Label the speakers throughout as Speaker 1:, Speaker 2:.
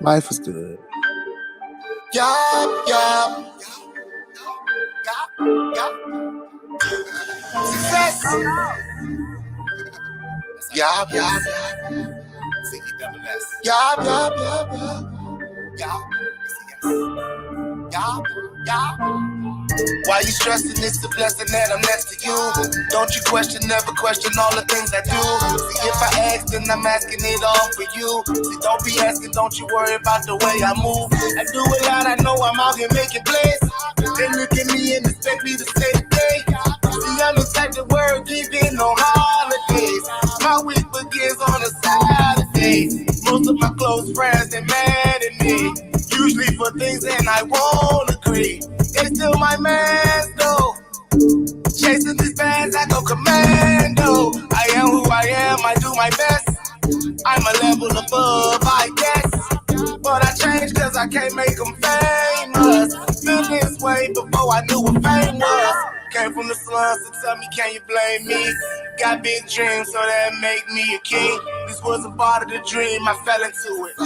Speaker 1: Life is good.
Speaker 2: Yup, yup. Yup. Success. Yup. Yup. Why you stressing? It's a blessing that I'm next to you. Don't you question, never question all the things I do. See, if I ask, then I'm asking it all for you. See, don't be asking, don't you worry about the way I move. I do a lot, I know I'm out here making plays. They look at me and expect me to say the day. See, I'm the type of word giving no holidays. My week begins on a Saturday. Most of my close friends, they mad at me. Usually for things that I won't agree. They still my man though. Chasing these bands, I go commando. I am who I am, I do my best. I'm a level above, I guess. But I changed cause I can't make them famous. Feel this way before I knew what fame was. Came from the slums, so tell me, can you blame me? Got big dreams, so that make me a king. This was a part of the dream, I fell into it.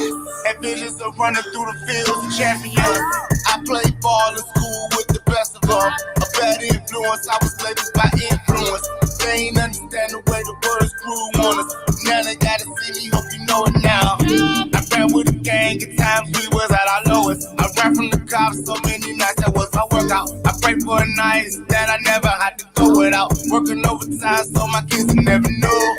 Speaker 2: Had visions of running through the fields of champions. I played ball in school with the best of them. A bad influence, I was labeled by influence. They ain't understand the way the words grew on us. Now they gotta see me, hope you know it now. I ran with a gang, at times we was at our lowest. I ran from the cops so many nights, that was my workout. I prayed for a night that I never had to go without. Working overtime so my kids would never know.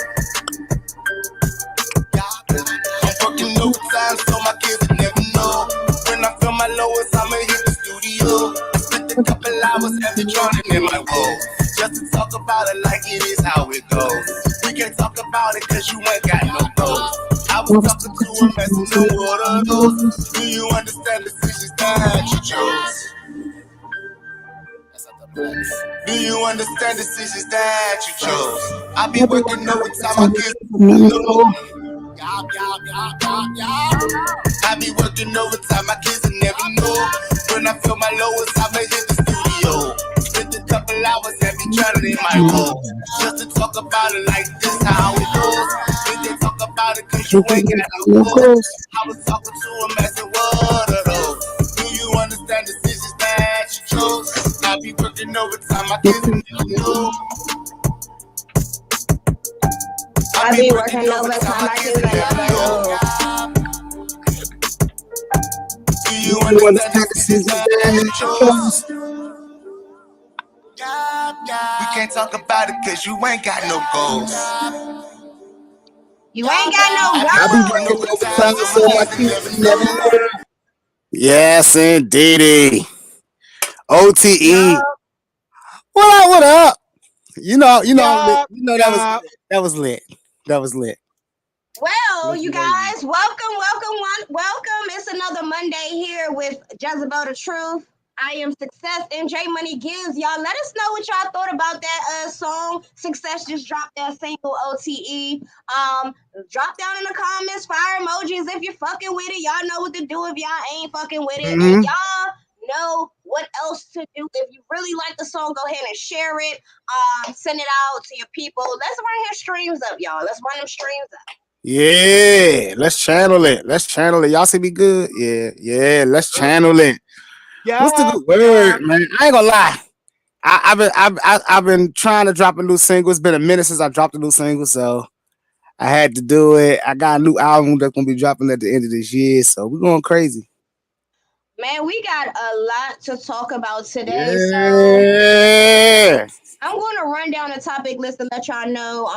Speaker 2: I'm working overtime so my kids would never know. When I feel my lowest, I'ma hit the studio. I spent a couple hours heavy drowning in my woes. Just to talk about it like it is how it goes. We can't talk about it cause you ain't got no goals. I was talking to a mess in the water. Do you understand the decisions that you chose? Do you understand the decisions that you chose? I be working overtime, my kids know. I be working overtime, my kids will never know. When I feel my lowest, I'ma hit the studio. Spend a couple hours, heavy drowning in my woes. Just to talk about it like this, how it goes. We can talk about it cause you ain't got no goals. I was talking to a mess and what are those? Do you understand the decisions that you chose? I be working overtime, my kids will never know.
Speaker 3: I be working overtime, my kids will never know.
Speaker 2: Do you understand the decisions that you chose? We can't talk about it cause you ain't got no goals.
Speaker 3: You ain't got no
Speaker 1: I be
Speaker 3: goals.
Speaker 1: working overtime so my kids never know. Yes, indeedy. OTE. What up? You know that was lit. That was lit.
Speaker 3: Well, you guys, welcome. It's another Monday here with Jzabel DaTruth. I am Sixxcess and JmoneyGibbs. Y'all, let us know what y'all thought about that song. Sixxcess just dropped that single OTE. Drop down in the comments, fire emojis if you're fucking with it. Y'all know what to do if y'all ain't fucking with it. And y'all know what else to do. If you really like the song, go ahead and share it. Send it out to your people. Let's run your streams up, y'all. Let's run them streams up.
Speaker 1: Yeah, let's channel it. Y'all see me good? Yeah. Let's channel it.
Speaker 4: Yeah.
Speaker 1: What's the good word, man? I ain't gonna lie. I've been trying to drop a new single. It's been a minute since I dropped a new single, so I had to do it. I got a new album that's gonna be dropping at the end of this year, so we're going crazy.
Speaker 3: Man, we got a lot to talk about today.
Speaker 1: Yeah.
Speaker 3: So I'm going to run down the topic list and let y'all know.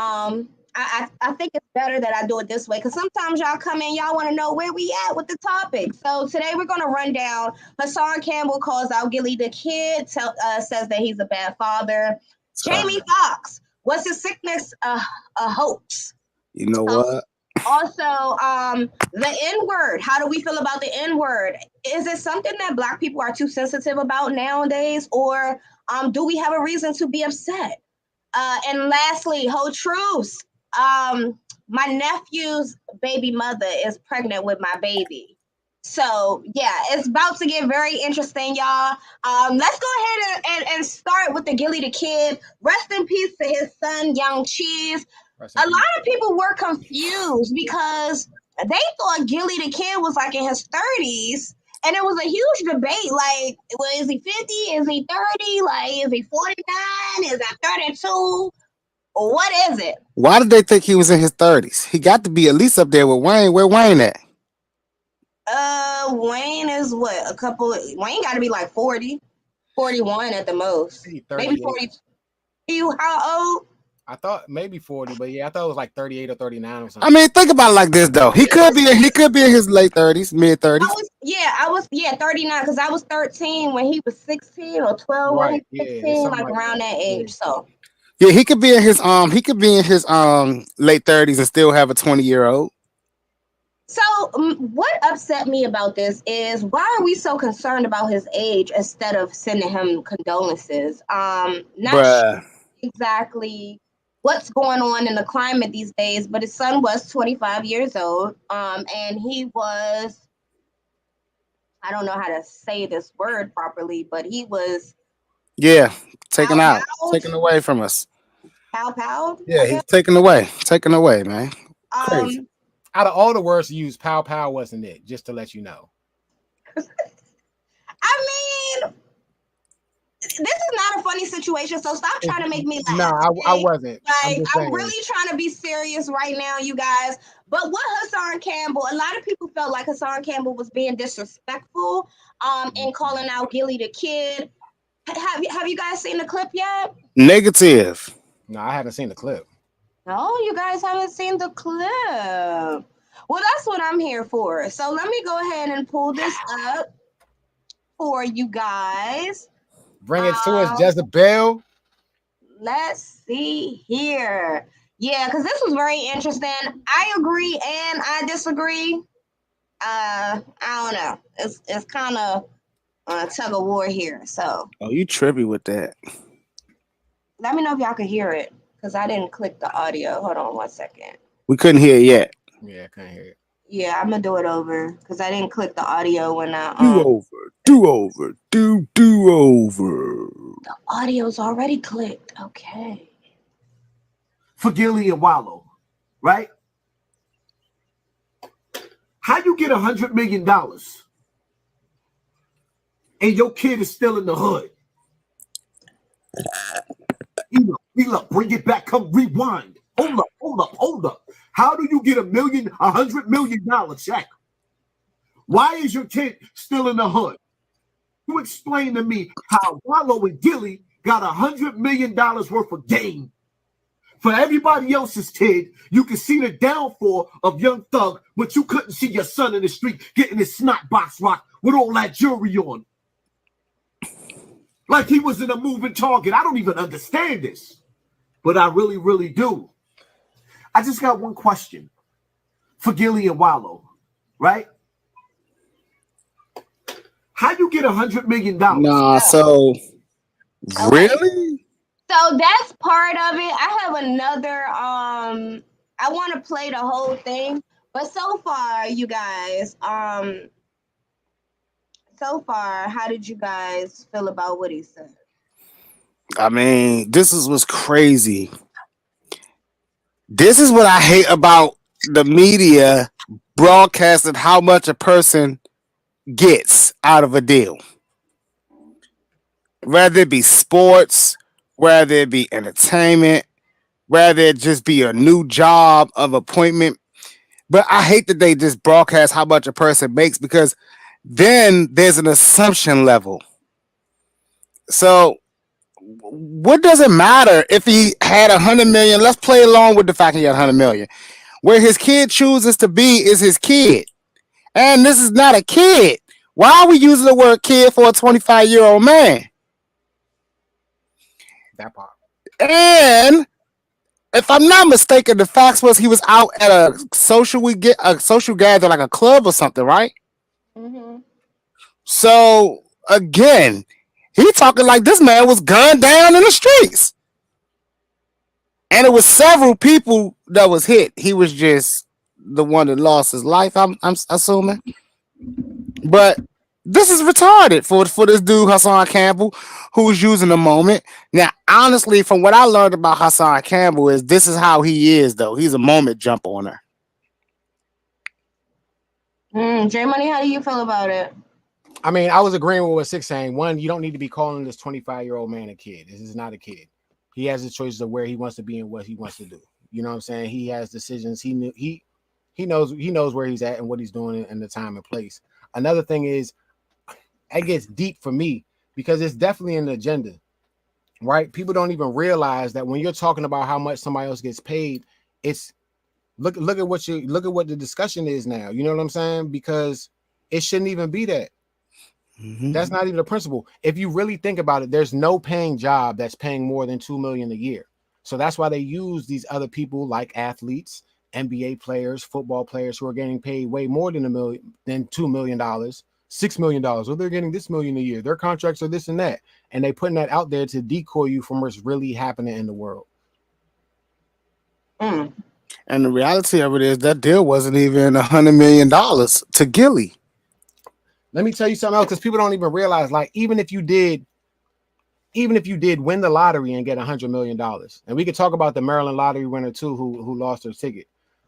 Speaker 3: I think it's better that I do it this way because sometimes y'all come in, y'all want to know where we at with the topic. So today we're going to run down. Hassan Campbell calls out Gilly the Kid, says that he's a bad father. Jamie Foxx, was his sickness a hoax?
Speaker 1: You know what?
Speaker 3: Also, the N-word. How do we feel about the N-word? Is it something that Black people are too sensitive about nowadays, or do we have a reason to be upset? And lastly, whole truths. My nephew's baby mother is pregnant with my baby. So, yeah, it's about to get very interesting, y'all. Let's go ahead and start with the Gilly the Kid. Rest in peace to his son, Young Cheese. A lot of people were confused because they thought Gilly the Kid was like in his 30s. And it was a huge debate. Like, well, is he 50? Is he 30? Like, is he 49? Is that 32? What is it?
Speaker 1: Why did they think he was in his 30s? He got to be at least up there with Wayne. Where Wayne at?
Speaker 3: Wayne is what? Wayne got to be like 40, 41 at the most. Maybe 40. You how old?
Speaker 4: I thought maybe 40, but yeah, I thought it was like 38 or 39 or something.
Speaker 1: I mean, think about it like this though. He could be in his late 30s, mid 30s.
Speaker 3: I was 39 because I was 13 when he was 16 or 12 when he was 16, like around that age. So
Speaker 1: yeah, he could be in his late 30s and still have a 20-year-old.
Speaker 3: So what upset me about this is why are we so concerned about his age instead of sending him condolences? Not sure exactly what's going on in the climate these days, but his son was 25 years old, and he was, I don't know how to say this word properly, but he was
Speaker 1: taken away from us.
Speaker 3: Pow?
Speaker 1: Yeah, he's taken away, man. Crazy.
Speaker 4: Out of all the words to use, pow wasn't it, just to let you know.
Speaker 3: I mean, this is not a funny situation, so stop trying to make me laugh.
Speaker 4: No, I wasn't.
Speaker 3: Like, I'm really trying to be serious right now, you guys. But what Hassan Campbell, a lot of people felt like Hassan Campbell was being disrespectful in calling out Gilly the Kid. Have you guys seen the clip yet?
Speaker 1: Negative.
Speaker 4: No, I haven't seen the clip.
Speaker 3: No, you guys haven't seen the clip. Well, that's what I'm here for. So let me go ahead and pull this up for you guys.
Speaker 4: Bring it to us, Jzabel.
Speaker 3: Let's see here. Yeah, because this was very interesting. I agree and I disagree. I don't know. It's kind of a tug of war here. So.
Speaker 1: Oh, you trippy with that.
Speaker 3: Let me know if y'all can hear it. Because I didn't click the audio. Hold on 1 second.
Speaker 1: We couldn't hear it yet.
Speaker 4: Yeah, I couldn't hear it.
Speaker 3: Yeah, I'm going to do it over. Because I didn't click the audio when I...
Speaker 1: Do over.
Speaker 3: The audio's already clicked. Okay.
Speaker 5: For Gilly and Wallow, right? How you get $100 million and your kid is still in the hood? Look, bring it back. Come rewind. Hold up. How do you get $100 million check? Why is your kid still in the hood? You explain to me how Wallow and Gilly got $100 million worth of gain. For everybody else's kid, you can see the downfall of Young Thug, but you couldn't see your son in the street getting his snot box rocked with all that jewelry on. Like he was in a moving target. I don't even understand this. But I really, really do. I just got one question for Gilly and Wallow, right? How you get $100 million?
Speaker 1: Nah, so really?
Speaker 3: So that's part of it. I have another, I want to play the whole thing, but so far, you guys, how did you guys feel about what he said?
Speaker 1: I mean, this is what's crazy. This is what I hate about the media broadcasting how much a person gets out of a deal. Whether it be sports, whether it be entertainment, whether it just be a new job of appointment. But I hate that they just broadcast how much a person makes because then there's an assumption level. So what does it matter if he had 100 million? Let's play along with the fact he had 100 million. Where his kid chooses to be is his kid. And this is not a kid. Why are we using the word kid for a 25-year-old man?
Speaker 4: That part.
Speaker 1: And if I'm not mistaken, the facts was he was out at a social gathering, like a club or something, right?
Speaker 3: Mm-hmm.
Speaker 1: So again, he talking like this man was gunned down in the streets, and it was several people that was hit. He was just the one that lost his life. I'm assuming, but this is retarded for this dude Hassan Campbell, who's using the moment. Now, honestly, from what I learned about Hassan Campbell is this is how he is, though. He's a moment jump on her.
Speaker 3: J Money, how do you feel about it?
Speaker 4: I mean, I was agreeing with what Six saying. One, you don't need to be calling this 25-year-old man a kid. This is not a kid. He has the choices of where he wants to be and what he wants to do. You know what I'm saying? He has decisions. He knows where he's at and what he's doing and the time and place. Another thing is, it gets deep for me because it's definitely an agenda, right? People don't even realize that when you're talking about how much somebody else gets paid, it's look at what the discussion is now. You know what I'm saying? Because it shouldn't even be that. That's not even a principle. If you really think about it, there's no paying job that's paying more than $2 million a year. So that's why they use these other people like athletes, NBA players, football players who are getting paid way more than $2 million, $6 million. Well, they're getting this million a year. Their contracts are this and that. And they putting that out there to decoy you from what's really happening in the world.
Speaker 1: And the reality of it is that deal wasn't even $100 million to Gilly.
Speaker 4: Let me tell you something else, because people don't even realize, like, even if you did win the lottery and get $100 million, and we could talk about the Maryland lottery winner too, who lost her ticket.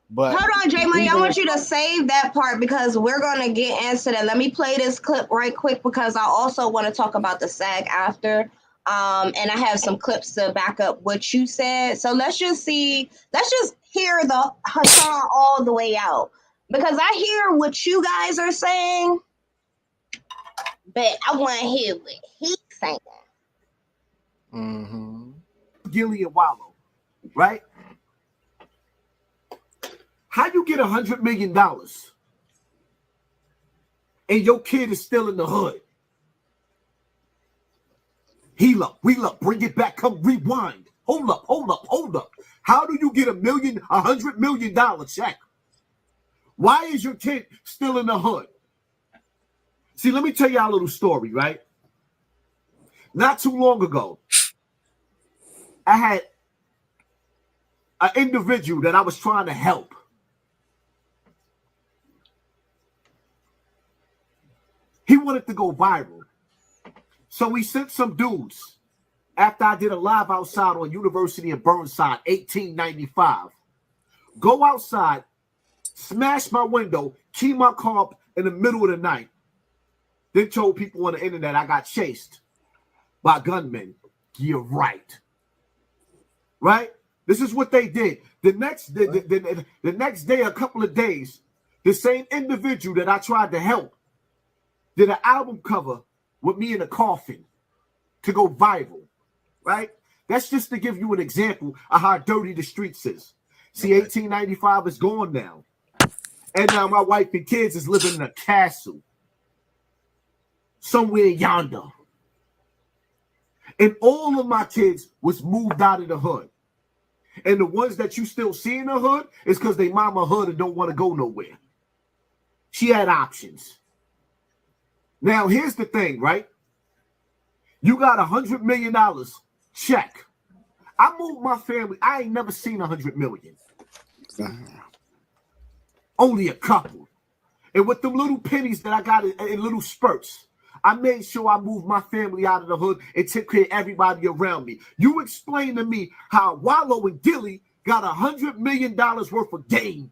Speaker 4: But
Speaker 3: hold on, J Money, I want you to save that part because we're gonna get into that. Let me play this clip right quick because I also want to talk about the SAG after. And I have some clips to back up what you said. So let's just hear the Hassan all the way out. Because I hear what you guys are saying, but I want to hear what he's saying.
Speaker 5: Gilly and Wallow, right? How you get $100 million and your kid is still in the hood? Heal up, wheel up, bring it back, come rewind. Hold up. How do you get $100 million check? Why is your kid still in the hood? See, let me tell y'all a little story, right? Not too long ago, I had an individual that I was trying to help. He wanted to go viral. So he sent some dudes after I did a live outside on University in Burnside, 1895. Go outside, smash my window, key my car up in the middle of the night. Then told people on the internet I got chased by gunmen. You're right. Right? This is what they did. The next day, a couple of days, the same individual that I tried to help did an album cover with me in a coffin to go viral, right? That's just to give you an example of how dirty the streets is. See, 1895 is gone now. And now my wife and kids is living in a castle somewhere yonder. And all of my kids was moved out of the hood. And the ones that you still see in the hood is because they mama hood and don't want to go nowhere. She had options. Now, here's the thing, right? You got $100 million check. I moved my family. I ain't never seen $100 million. Only a couple. And with them little pennies that I got in little spurts, I made sure I moved my family out of the hood and took care of everybody around me. You explain to me how Wallow and Gilly got $100 million worth of gain.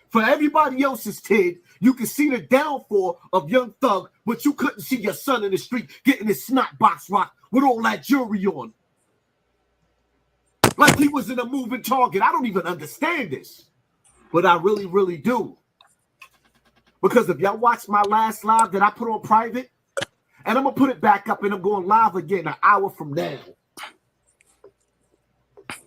Speaker 5: For everybody else's kid, you can see the downfall of Young Thug, but you couldn't see your son in the street getting his snot box rocked with all that jewelry on. Like he was in a moving target. I don't even understand this, but I really, really do. Because if y'all watch my last live that I put on private, and I'm going to put it back up and I'm going live again an hour from now.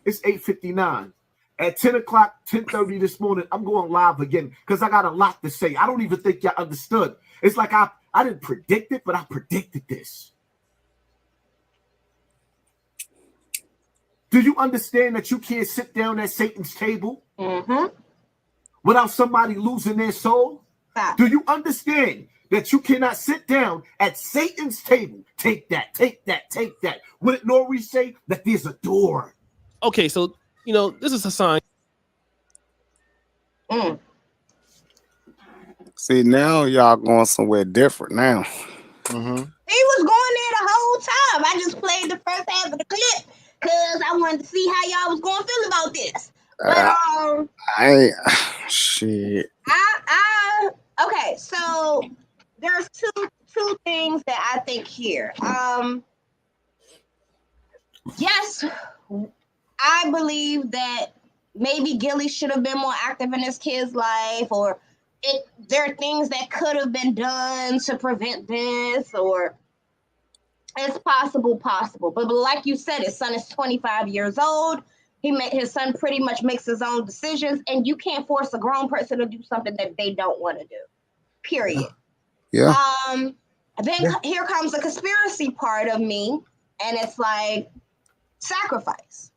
Speaker 5: It's 8:59. At 10 o'clock, 10:30 this morning, I'm going live again because I got a lot to say. I don't even think y'all understood. It's like I didn't predict it, but I predicted this. Do you understand that you can't sit down at Satan's table without somebody losing their soul? Do you understand that you cannot sit down at Satan's table? Take that, take that, take that. What did Nori say? That there's a door.
Speaker 6: Okay, so you know, this is a sign.
Speaker 1: See, now y'all going somewhere different now.
Speaker 3: He was going there the whole time. I just played the first half of the clip because I wanted to see how y'all was going to feel about this. But
Speaker 1: Shit.
Speaker 3: Okay, so there's two things that I think here. Yes, I believe that maybe Gilly should have been more active in his kid's life, or there are things that could have been done to prevent this, or it's possible. But like you said, his son is 25 years old. His son pretty much makes his own decisions, and you can't force a grown person to do something that they don't want to do. Period.
Speaker 1: Yeah.
Speaker 3: Then here comes the conspiracy part of me, and it's like sacrifice.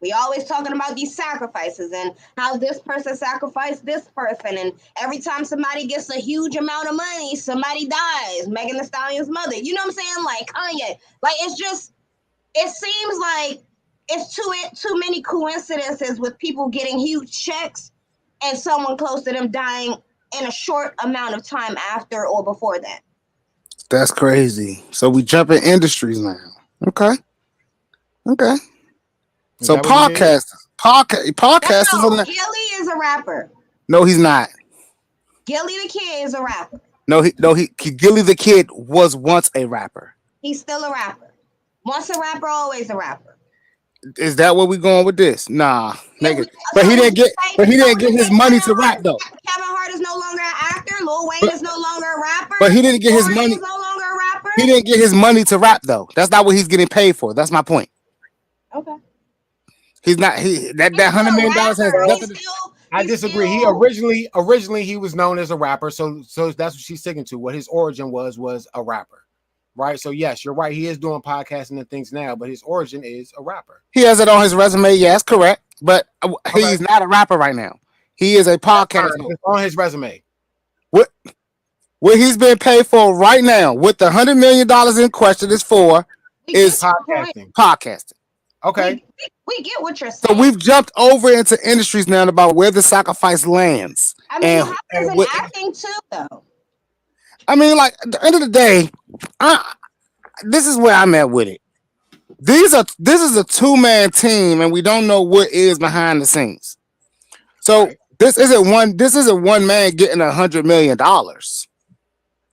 Speaker 3: We always talking about these sacrifices and how this person sacrificed this person, and every time somebody gets a huge amount of money, somebody dies. Megan Thee Stallion's mother. You know what I'm saying? Like Kanye. Like it seems like it's too many coincidences with people getting huge checks and someone close to them dying in a short amount of time after or before that.
Speaker 1: That's crazy. So we jump in industries now. Okay. So podcasters.
Speaker 3: No, Gilly is a rapper.
Speaker 1: No, he's not.
Speaker 3: Gilly the Kid is a rapper.
Speaker 1: No, Gilly the Kid was once a rapper.
Speaker 3: He's still a rapper. Once a rapper, always a rapper.
Speaker 1: Is that where we going with this? Nah, nigga. But he didn't get his money to rap though.
Speaker 3: Kevin Hart is no longer an actor. Lil Wayne is no longer a rapper.
Speaker 1: But he didn't get his money.
Speaker 3: Is no longer a rapper.
Speaker 1: He didn't get his money to rap though. That's not what he's getting paid for. That's my point.
Speaker 3: Okay.
Speaker 1: He's not. That $100 million has nothing.
Speaker 4: I disagree. He originally he was known as a rapper, so that's what she's sticking to. What his origin was a rapper. Right, so yes, you're right. He is doing podcasting and things now, but his origin is a rapper.
Speaker 1: He has it on his resume. Yes, correct. But he's not a rapper right now. He is a podcaster.
Speaker 4: It's on his resume.
Speaker 1: What he's been paid for right now, with the $100 million in question, is podcasting.
Speaker 4: Okay,
Speaker 3: we get what you're saying.
Speaker 1: So we've jumped over into industries now about where the sacrifice lands.
Speaker 3: I mean, and happens in acting too, though.
Speaker 1: I mean, like at the end of the day, this is where I'm at with it. This is a 2-man team, and we don't know what is behind the scenes. So this isn't one man getting $100 million.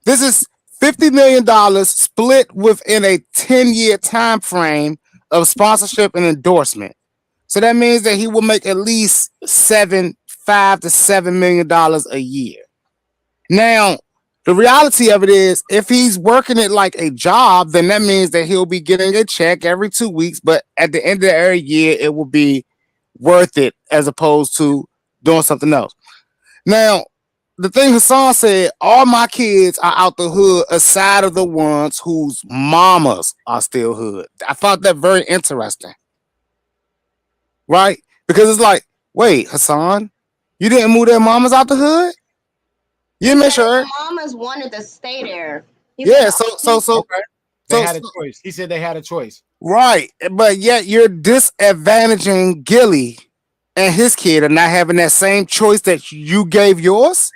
Speaker 1: This is $50 million split within a 10-year time frame of sponsorship and endorsement. So that means that he will make at least $5 to $7 million a year. Now, the reality of it is, if he's working it like a job, then that means that he'll be getting a check every 2 weeks. But at the end of every year, it will be worth it as opposed to doing something else. Now, the thing Hassan said, all my kids are out the hood aside of the ones whose mamas are still hood. I found that very interesting. Right? Because it's like, wait, Hassan, you didn't move their mamas out the hood? You make sure
Speaker 3: mamas wanted to stay there.
Speaker 1: They had
Speaker 4: a choice. He said they had a choice.
Speaker 1: Right. But yet you're disadvantaging Gilly and his kid and not having that same choice that you gave yours.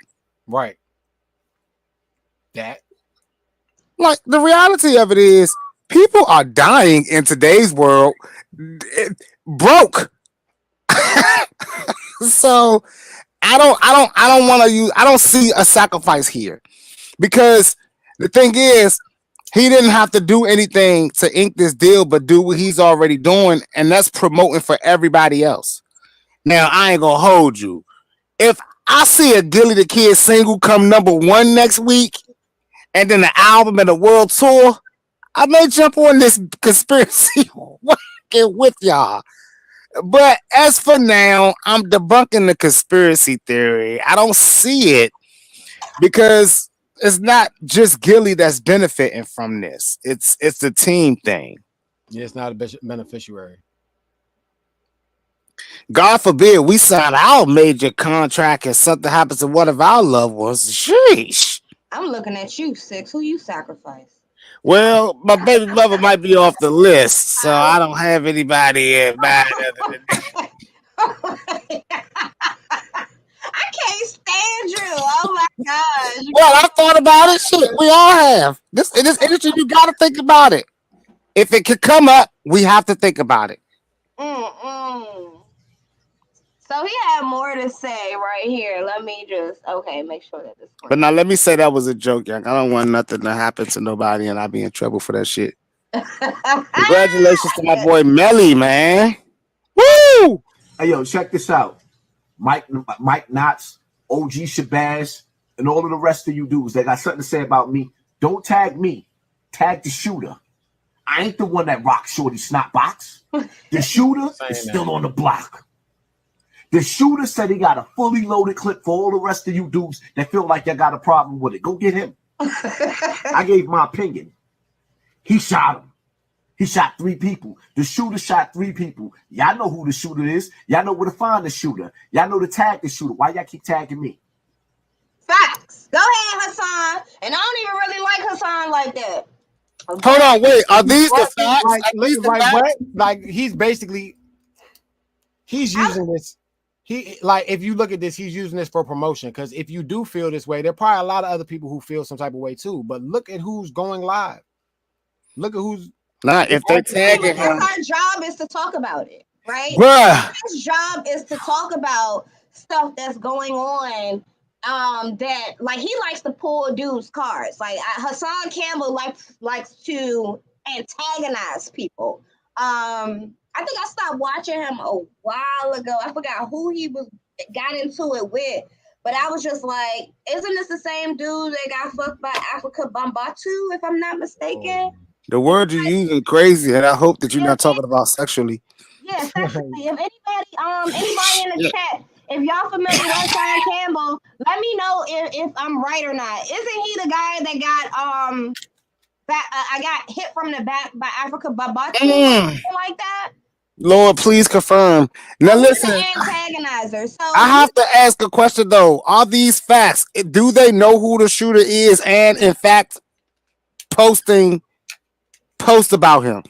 Speaker 4: Right. That.
Speaker 1: Like, the reality of it is, people are dying in today's world broke. So I don't see a sacrifice here, because the thing is, he didn't have to do anything to ink this deal but do what he's already doing, and that's promoting for everybody else. Now, I ain't gonna hold you. If I see a Gilly the Kid single come #1 next week, and then the album and the world tour, I may jump on this conspiracy with y'all. But as for now, I'm debunking the conspiracy theory. I don't see it, because it's not just Gilly that's benefiting from this. It's the team thing.
Speaker 4: Yeah, it's not a beneficiary.
Speaker 1: God forbid we sign our major contract and something happens to one of our loved ones. Sheesh.
Speaker 3: I'm looking at you, Six. Who you sacrifice?
Speaker 1: Well, my baby mother might be off the list, so I don't have anybody in mind other than that.
Speaker 3: I can't stand you. Oh my gosh.
Speaker 1: Well, I thought about it. Shit, we all have. In this industry, you got to think about it. If it could come up, we have to think about it.
Speaker 3: So he had more to say right here. Let me just make sure that this.
Speaker 1: But now let me say that was a joke, young. I don't want nothing to happen to nobody, and I be in trouble for that shit. Congratulations to my boy Melly, man. Woo!
Speaker 5: Hey, yo, check this out. Mike Knotts, OG Shabazz, and all of the rest of you dudes that got something to say about me. Don't tag me. Tag the shooter. I ain't the one that rocked Shorty snot box. The shooter is still on the block. The shooter said he got a fully loaded clip for all the rest of you dudes that feel like you got a problem with it. Go get him. I gave my opinion. He shot him. He shot 3 people. The shooter shot 3 people. Y'all know who the shooter is. Y'all know where to find the shooter. Y'all know to tag the shooter. Why y'all keep tagging me?
Speaker 3: Facts. Go ahead, Hassan. And I don't even really like Hassan like that. Okay.
Speaker 1: Hold on, wait. Are these the facts?
Speaker 4: Like he's using this. If you look at this, he's using this for promotion. Because if you do feel this way, there are probably a lot of other people who feel some type of way too. But look at who's going live. Look at who's.
Speaker 1: Nah, if they tagging him,
Speaker 3: our job is to talk about it, right?
Speaker 1: Bruh.
Speaker 3: His job is to talk about stuff that's going on. That like he likes to pull dudes' cards. Like Hassan Campbell likes to antagonize people. I think I stopped watching him a while ago. I forgot who he got into it with, but I was just like, isn't this the same dude that got fucked by Africa Bambatu, if I'm not mistaken?
Speaker 1: The word you're using crazy, and I hope that you're not talking about sexually.
Speaker 3: Yeah, sexually. If anybody in the chat, if y'all familiar with Hassan Campbell, let me know if I'm right or not. Isn't he the guy that got I got hit from the back by Africa Bambatu, something like that?
Speaker 1: Lord, please confirm. Now listen,
Speaker 3: antagonizer. So
Speaker 1: I have to ask a question though. Are these facts? Do they know who the shooter is, and in fact, post about him?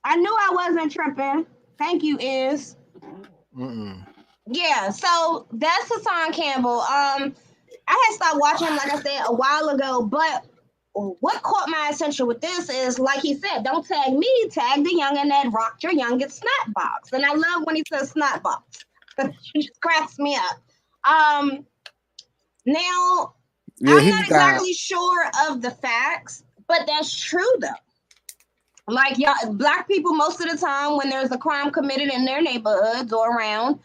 Speaker 3: I knew I wasn't tripping. Thank you, Iz. Yeah, so that's Hassan Campbell. I had stopped watching him, like I said, a while ago, but what caught my attention with this is, like he said, don't tag me, tag the youngin' that rocked your youngest snot box. And I love when he says snot box. It just cracks me up. Now, I'm not exactly sure of the facts, but that's true though. Like y'all, black people, most of the time when there's a crime committed in their neighborhoods or around,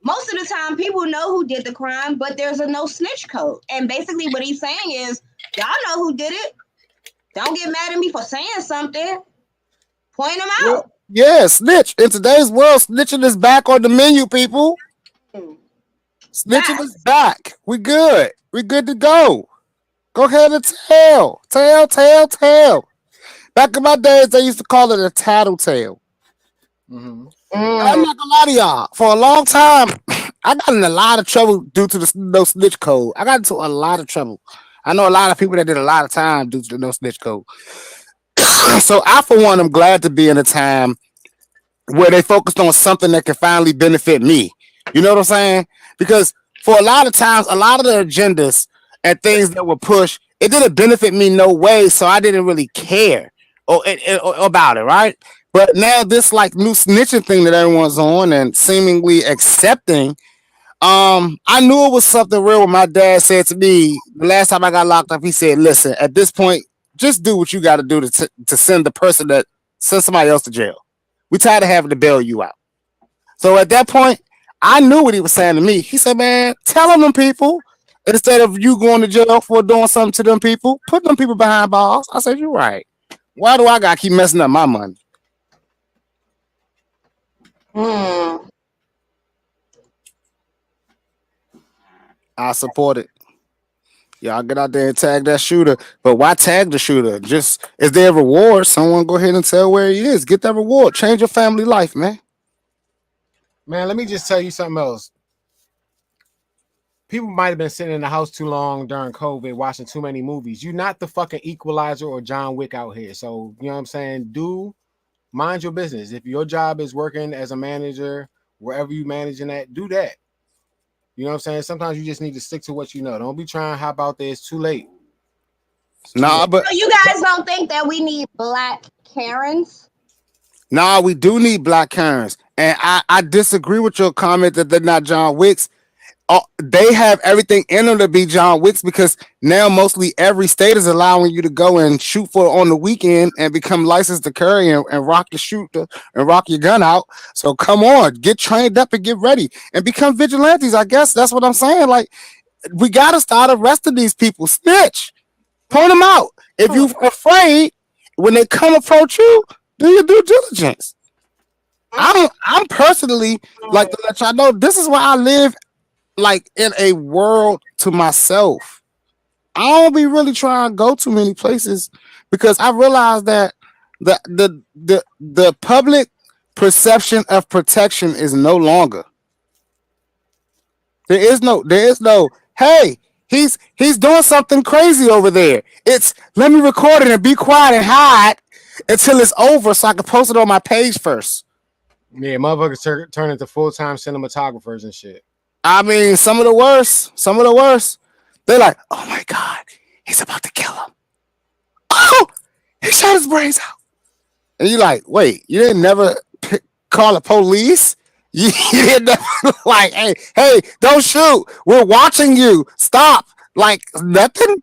Speaker 3: most of the time people know who did the crime, but there's a no snitch code. And basically what he's saying is, y'all know who did it. Don't get mad at me for saying something. Point them out.
Speaker 1: Yeah, snitch. In today's world, snitching is back on the menu, people. Snitching is back. We good. We good to go. Go ahead and tell. Back in my days, they used to call it a tattletale. I'm not gonna lie to y'all. For a long time, I got in a lot of trouble due to the no snitch code. I got into a lot of trouble. I know a lot of people that did a lot of time due to the no snitch code. So I, for one, am glad to be in a time where they focused on something that can finally benefit me. You know what I'm saying? Because for a lot of times, a lot of the agendas and things that were pushed, it didn't benefit me no way, so I didn't really care or about it, right? But now this like new snitching thing that everyone's on and seemingly accepting, I knew it was something real when my dad said to me the last time I got locked up. He said, listen, at this point, just do what you got to do to send send somebody else to jail. We tired of having to bail you out. So at that point, I knew what he was saying to me. He said, man, tell them people, instead of you going to jail for doing something to them people, put them people behind bars. I said, you're right. Why do I got to keep messing up my money? I support it. Y'all get out there and tag that shooter. But why tag the shooter? Just, is there a reward? Someone go ahead and tell where he is. Get that reward. Change your family life, man.
Speaker 4: Man, let me just tell you something else. People might have been sitting in the house too long during COVID, watching too many movies. You're not the fucking Equalizer or John Wick out here. So, you know what I'm saying? Mind your business. If your job is working as a manager, wherever you managing at, do that. You know what I'm saying? Sometimes you just need to stick to what you know. Don't be trying to hop out there. It's too late.
Speaker 1: But
Speaker 3: so you guys don't think that we need black Karens?
Speaker 1: We do need black Karens. And I disagree with your comment that they're not John Wicks. They have everything in them to be John Wicks because now mostly every state is allowing you to go and shoot for on the weekend and become licensed to carry and rock your shooter and rock your gun out. So come on, get trained up and get ready and become vigilantes. I guess that's what I'm saying. Like we gotta start arresting these people. Snitch, point them out. If you're afraid when they come approach you, do your due diligence. I'm personally like to let y'all know this is why I live like in a world to myself. I don't be really trying to go too many places because I realize that the public perception of protection is no longer. There is no hey, he's doing something crazy over there. It's let me record it and be quiet and hide until it's over so I can post it on my page first.
Speaker 4: Yeah, motherfuckers turn into full-time cinematographers and shit.
Speaker 1: I mean, some of the worst. They're like, oh my God, he's about to kill him. Oh, he shot his brains out. And you're like, wait, you didn't never call the police? You didn't never like, hey, don't shoot. We're watching you. Stop. Like nothing.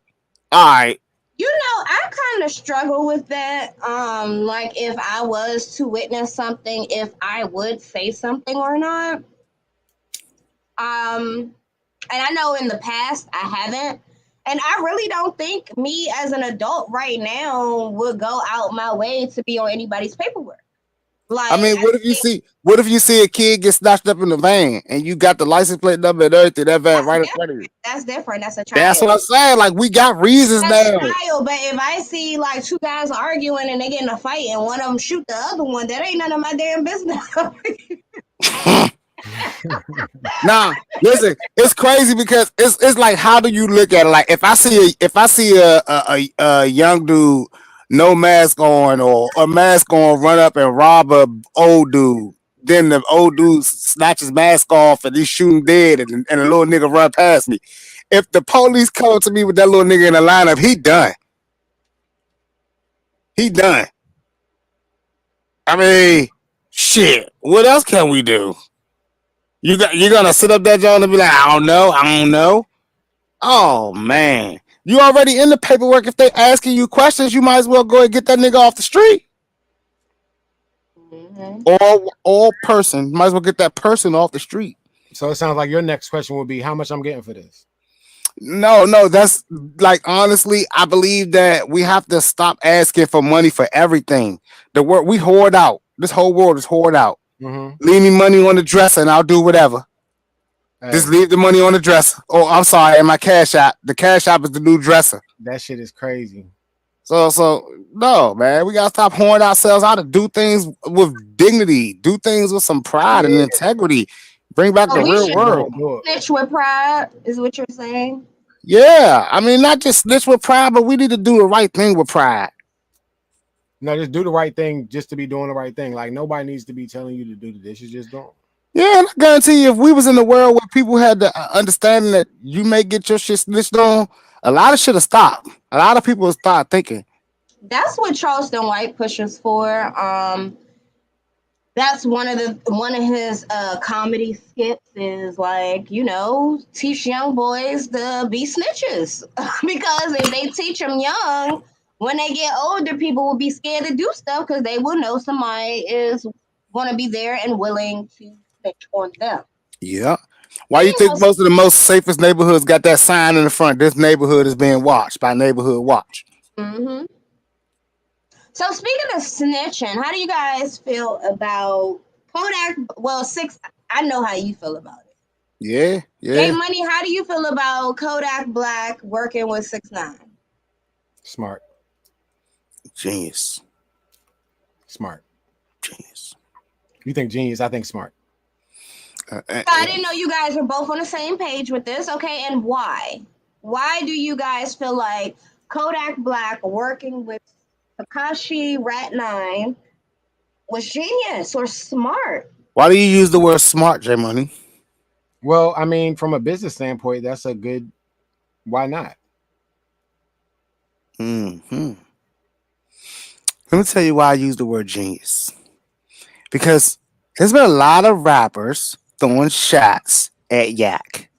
Speaker 1: All right.
Speaker 3: You know, I kind of struggle with that. Like if I was to witness something, if I would say something or not. And I know in the past I haven't. And I really don't think me as an adult right now would go out my way to be on anybody's paperwork. Like,
Speaker 1: I mean, what if you see a kid get snatched up in the van and you got the license plate number and everything, that van right in front of you?
Speaker 3: That's different. That's a child.
Speaker 1: That's what I'm saying. Like we got reasons
Speaker 3: That's
Speaker 1: now.
Speaker 3: a child, but if I see like two guys arguing and they get in a fight and one of them shoot the other one, that ain't none of my damn business.
Speaker 1: Nah, listen, it's crazy because it's like how do you look at it? Like if I see a young dude no mask on or a mask on run up and rob a old dude, then the old dude snatch his mask off and he's shooting dead and the little nigga run past me. If the police come to me with that little nigga in the lineup, he done. He done. I mean, shit. What else can we do? You're gonna sit up there, John, and be like, I don't know. Oh man, you already in the paperwork. If they asking you questions, you might as well go and get that nigga off the street. Mm-hmm. Or person, might as well get that person off the street.
Speaker 4: So it sounds like your next question would be, how much I'm getting for this?
Speaker 1: No, that's like honestly, I believe that we have to stop asking for money for everything. The world we hoard out. This whole world is hoard out. Mm-hmm. Leave me money on the dresser and I'll do whatever. Hey. Just leave the money on the dresser. Oh, I'm sorry, in my cash app. The cash app is the new dresser.
Speaker 4: That shit is crazy.
Speaker 1: So no, man, we gotta stop hoarding ourselves out to do things with dignity, do things with some pride and integrity. Bring back the real world.
Speaker 3: Snitch with pride is what you're saying.
Speaker 1: Yeah, I mean, not just snitch with pride, but we need to do the right thing with pride.
Speaker 4: No, just do the right thing just to be doing the right thing. Like nobody needs to be telling you to do the dishes. Just don't.
Speaker 1: Yeah, and I guarantee you, if we was in the world where people had the understanding that you may get your shit snitched on, a lot of shit will stop. A lot of people will start thinking.
Speaker 3: That's what Charleston White pushes for. That's one of his comedy skits is like, you know, teach young boys to be snitches because if they teach them young. When they get older, people will be scared to do stuff because they will know somebody is going to be there and willing to snitch on them.
Speaker 1: Yeah. Why you think most of the most safest neighborhoods got that sign in the front? This neighborhood is being watched by Neighborhood Watch. Mm-hmm.
Speaker 3: So speaking of snitching, how do you guys feel about Kodak? Well, I know how you feel about it.
Speaker 1: Yeah.
Speaker 3: JMoney, how do you feel about Kodak Black working with 6ix9ine?
Speaker 4: Smart.
Speaker 1: Genius.
Speaker 4: Smart.
Speaker 1: Genius.
Speaker 4: You think genius? I think smart.
Speaker 3: I didn't know you guys were both on the same page with this. Okay, and why? Why do you guys feel like Kodak Black working with Tekashi Rat 9 was genius or smart?
Speaker 1: Why do you use the word smart, JMoney?
Speaker 4: Well, I mean, from a business standpoint, that's a good. Why not?
Speaker 1: Hmm. Let me tell you why I use the word genius. Because There's been a lot of rappers throwing shots at Yak.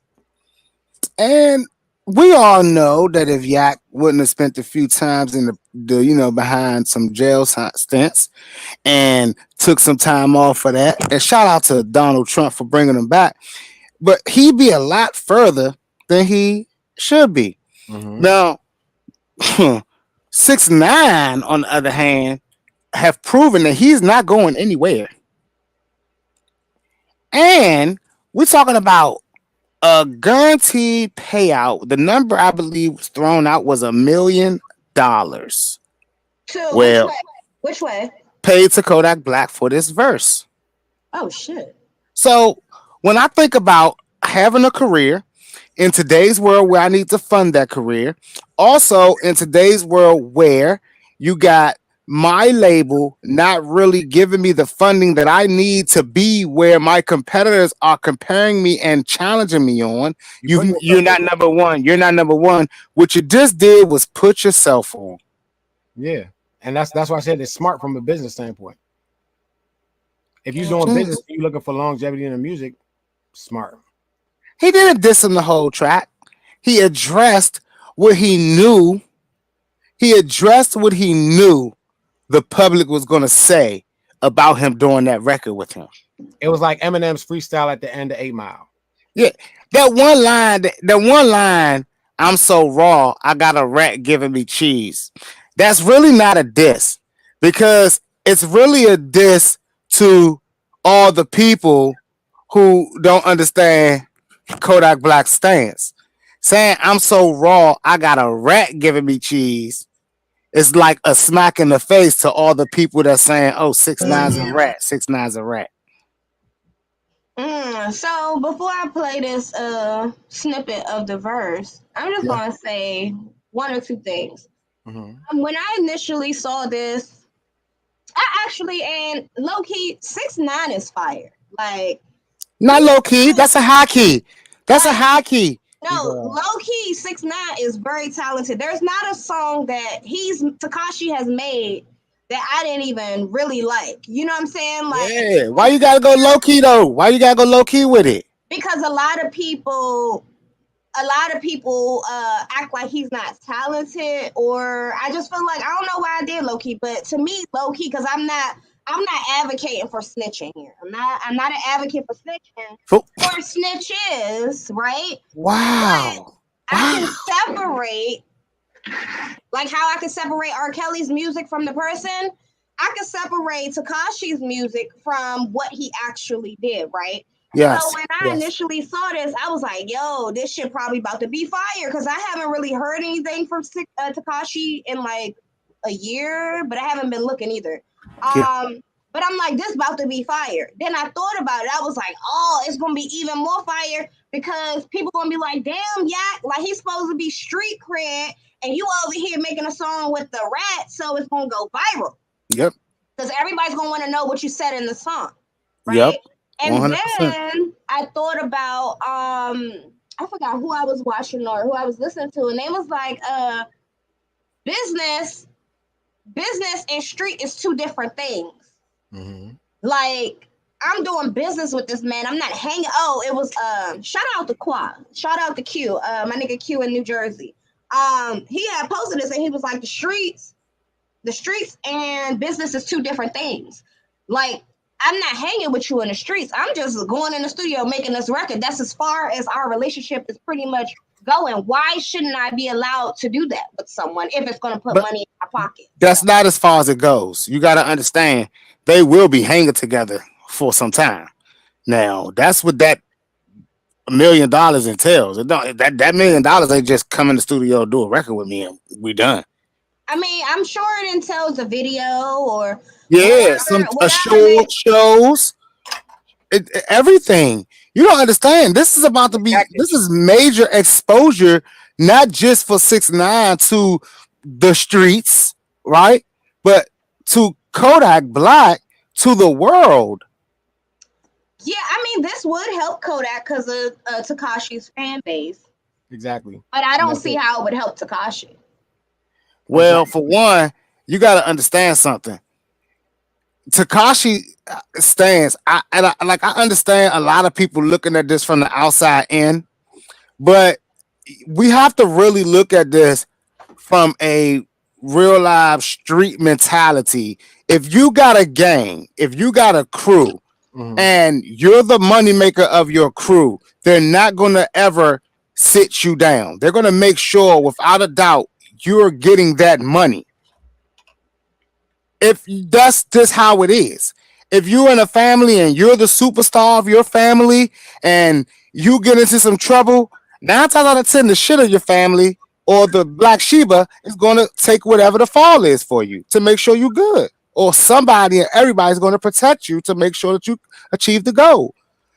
Speaker 1: And we all know that if Yak wouldn't have spent a few times in the behind some jail stints and took some time off for that, and shout out to Donald Trump for bringing him back, but he'd be a lot further than he should be.
Speaker 4: Mm-hmm.
Speaker 1: Now, 6ix9ine, on the other hand, have proven that he's not going anywhere. And we're talking about a guaranteed payout. The number I believe was thrown out was $1 million.
Speaker 3: So
Speaker 1: Well,
Speaker 3: which way?
Speaker 1: paid to Kodak Black for this verse.
Speaker 3: Oh shit.
Speaker 1: So when I think about having a career in today's world where I need to fund that career, also in today's world where you got my label not really giving me the funding that I need to be where my competitors are comparing me and challenging me on, you're not number one. You're not number one. What you just did was put yourself on.
Speaker 4: Yeah. And that's why I said it's smart from a business standpoint. If you're doing business and you're looking for longevity in the music, smart.
Speaker 1: He didn't diss him the whole track. He addressed what he knew. He addressed what he knew the public was going to say about him doing that record with him.
Speaker 4: It was like Eminem's freestyle at the end of 8 Mile.
Speaker 1: Yeah, that one line, I'm so raw, I got a rat giving me cheese. That's really not a diss, because it's really a diss to all the people who don't understand Kodak Black's stance. Saying I'm so raw, I got a rat giving me cheese. It's like a smack in the face to all the people that's saying, "Oh, 6ix9ine's a rat. 6ix9ine's a rat."
Speaker 3: So before I play this snippet of the verse, I'm just gonna say one or two things.
Speaker 4: Mm-hmm.
Speaker 3: When I initially saw this, and low key, 6ix9ine is fire. Like,
Speaker 1: not low key. That's a high key. That's a high key.
Speaker 3: No, low key, 6ix9ine is very talented. There's not a song that Tekashi has made that I didn't even really like. You know what I'm saying? Like,
Speaker 1: yeah. Why you gotta go low key though? Why you gotta go low key with it?
Speaker 3: Because a lot of people act like he's not talented, or I just feel like, I don't know why I did low key, but to me, low key, because I'm not advocating for snitching here. I'm not an advocate for snitching. Or snitches, right?
Speaker 1: Wow.
Speaker 3: But I can separate, like how I can separate R. Kelly's music from the person. I can separate Tekashi's music from what he actually did, right?
Speaker 1: Yes.
Speaker 3: So when I initially saw this, I was like, yo, this shit probably about to be fire, because I haven't really heard anything from Tekashi in like a year, but I haven't been looking either. But I'm like, this about to be fire. Then I thought about it. I was like, oh, it's gonna be even more fire, because people gonna be like, damn, Yak, like he's supposed to be street cred, and you over here making a song with the rat, so it's gonna go viral.
Speaker 1: Yep.
Speaker 3: Because everybody's gonna want to know what you said in the song. Right?
Speaker 1: Yep. 100%.
Speaker 3: And then I thought about I forgot who I was watching or who I was listening to, and they was like, business and street is two different things.
Speaker 4: Mm-hmm.
Speaker 3: Like, I'm doing business with this man. I'm not hanging. Oh, it was shout out to Qua. Shout out to Q. My nigga Q in New Jersey. He had posted this and he was like, the streets and business is two different things. Like, I'm not hanging with you in the streets. I'm just going in the studio making this record. That's as far as our relationship is pretty much going. Why shouldn't I be allowed to do that with someone if it's going to put money in my pocket?
Speaker 1: That's not as far as it goes. You got to understand, they will be hanging together for some time. Now, that's what that $1 million entails. That $1 million ain't just come in the studio and do a record with me and we done.
Speaker 3: I mean, I'm sure it entails a video or
Speaker 1: shows, everything. You don't understand. This is about to be. This is major exposure, not just for 6ix9ine to the streets, right? But to Kodak Black, to the world.
Speaker 3: Yeah, I mean, this would help Kodak because of Tekashi's fan base.
Speaker 4: Exactly.
Speaker 3: But I don't see how it would help Tekashi.
Speaker 1: Well, for one, you got to understand something. Takashi stands. I understand a lot of people looking at this from the outside in, but we have to really look at this from a real live street mentality. If you got a gang, if you got a crew, and you're the moneymaker of your crew, they're not going to ever sit you down. They're going to make sure, without a doubt, you're getting that money. If that's just how it is. If you're in a family and you're the superstar of your family and you get into some trouble, 9 times out of 10, the shit of your family or the black Sheba is going to take whatever the fall is for you to make sure you're good. Or somebody and everybody's going to protect you to make sure that you achieve the goal.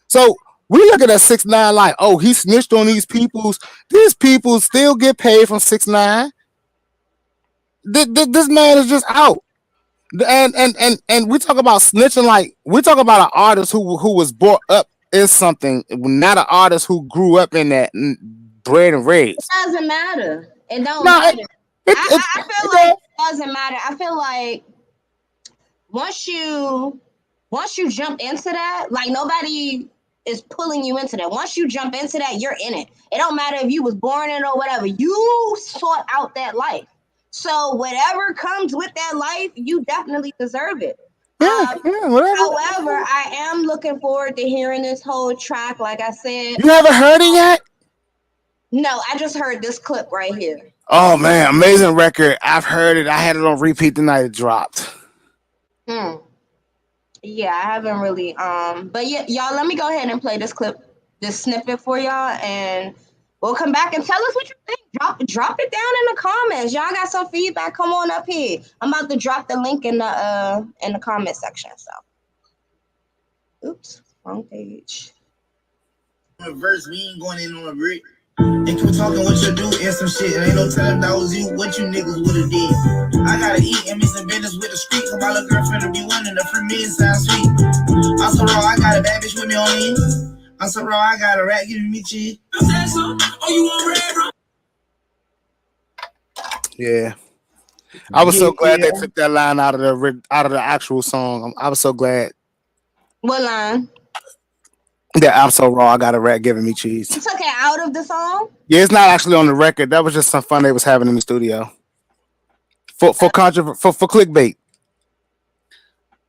Speaker 1: So we look at that 6ix9ine like, oh, he snitched on these peoples. These people still get paid from 6ix9ine. This man is just out. And we talk about snitching like we talk about an artist who was brought up in something, not an artist who grew up in that bred and raised.
Speaker 3: It doesn't matter. It don't matter. I feel like it doesn't matter. I feel like once you jump into that, like nobody is pulling you into that. Once you jump into that, you're in it. It don't matter if you was born in it or whatever. You sought out that life. So whatever comes with that life, you definitely deserve it.
Speaker 1: Whatever.
Speaker 3: However, I am looking forward to hearing this whole track. Like I said,
Speaker 1: you haven't heard it yet?
Speaker 3: No, I just heard this clip right here.
Speaker 1: Oh man, amazing record. I've heard it. I had it on repeat the night it dropped.
Speaker 3: Yeah, I haven't really. But yeah, y'all, let me go ahead and play this clip, this snippet for y'all, and we'll come back and tell us what you think. Drop it down in the comments. Y'all got some feedback? Come on up here. I'm about to drop the link in the comment section. So, oops, wrong page.
Speaker 2: Verse, we ain't going in on a brick. And keep talking what you do and some shit. And ain't no telling that was you, what you niggas would've did. I gotta eat and miss some business with the street. Cause my little girlfriend will be wanting to free me inside sweet. I'm so raw, I got a bad bitch with me on me. I'm so raw, I got a rat giving me cheese.
Speaker 1: Yeah. I was so glad they took that line out of the actual song. I was so glad.
Speaker 3: What line?
Speaker 1: Yeah, I'm so raw. I got a rat giving me cheese.
Speaker 3: You took it out of the song?
Speaker 1: Yeah, it's not actually on the record. That was just some fun they was having in the studio for clickbait.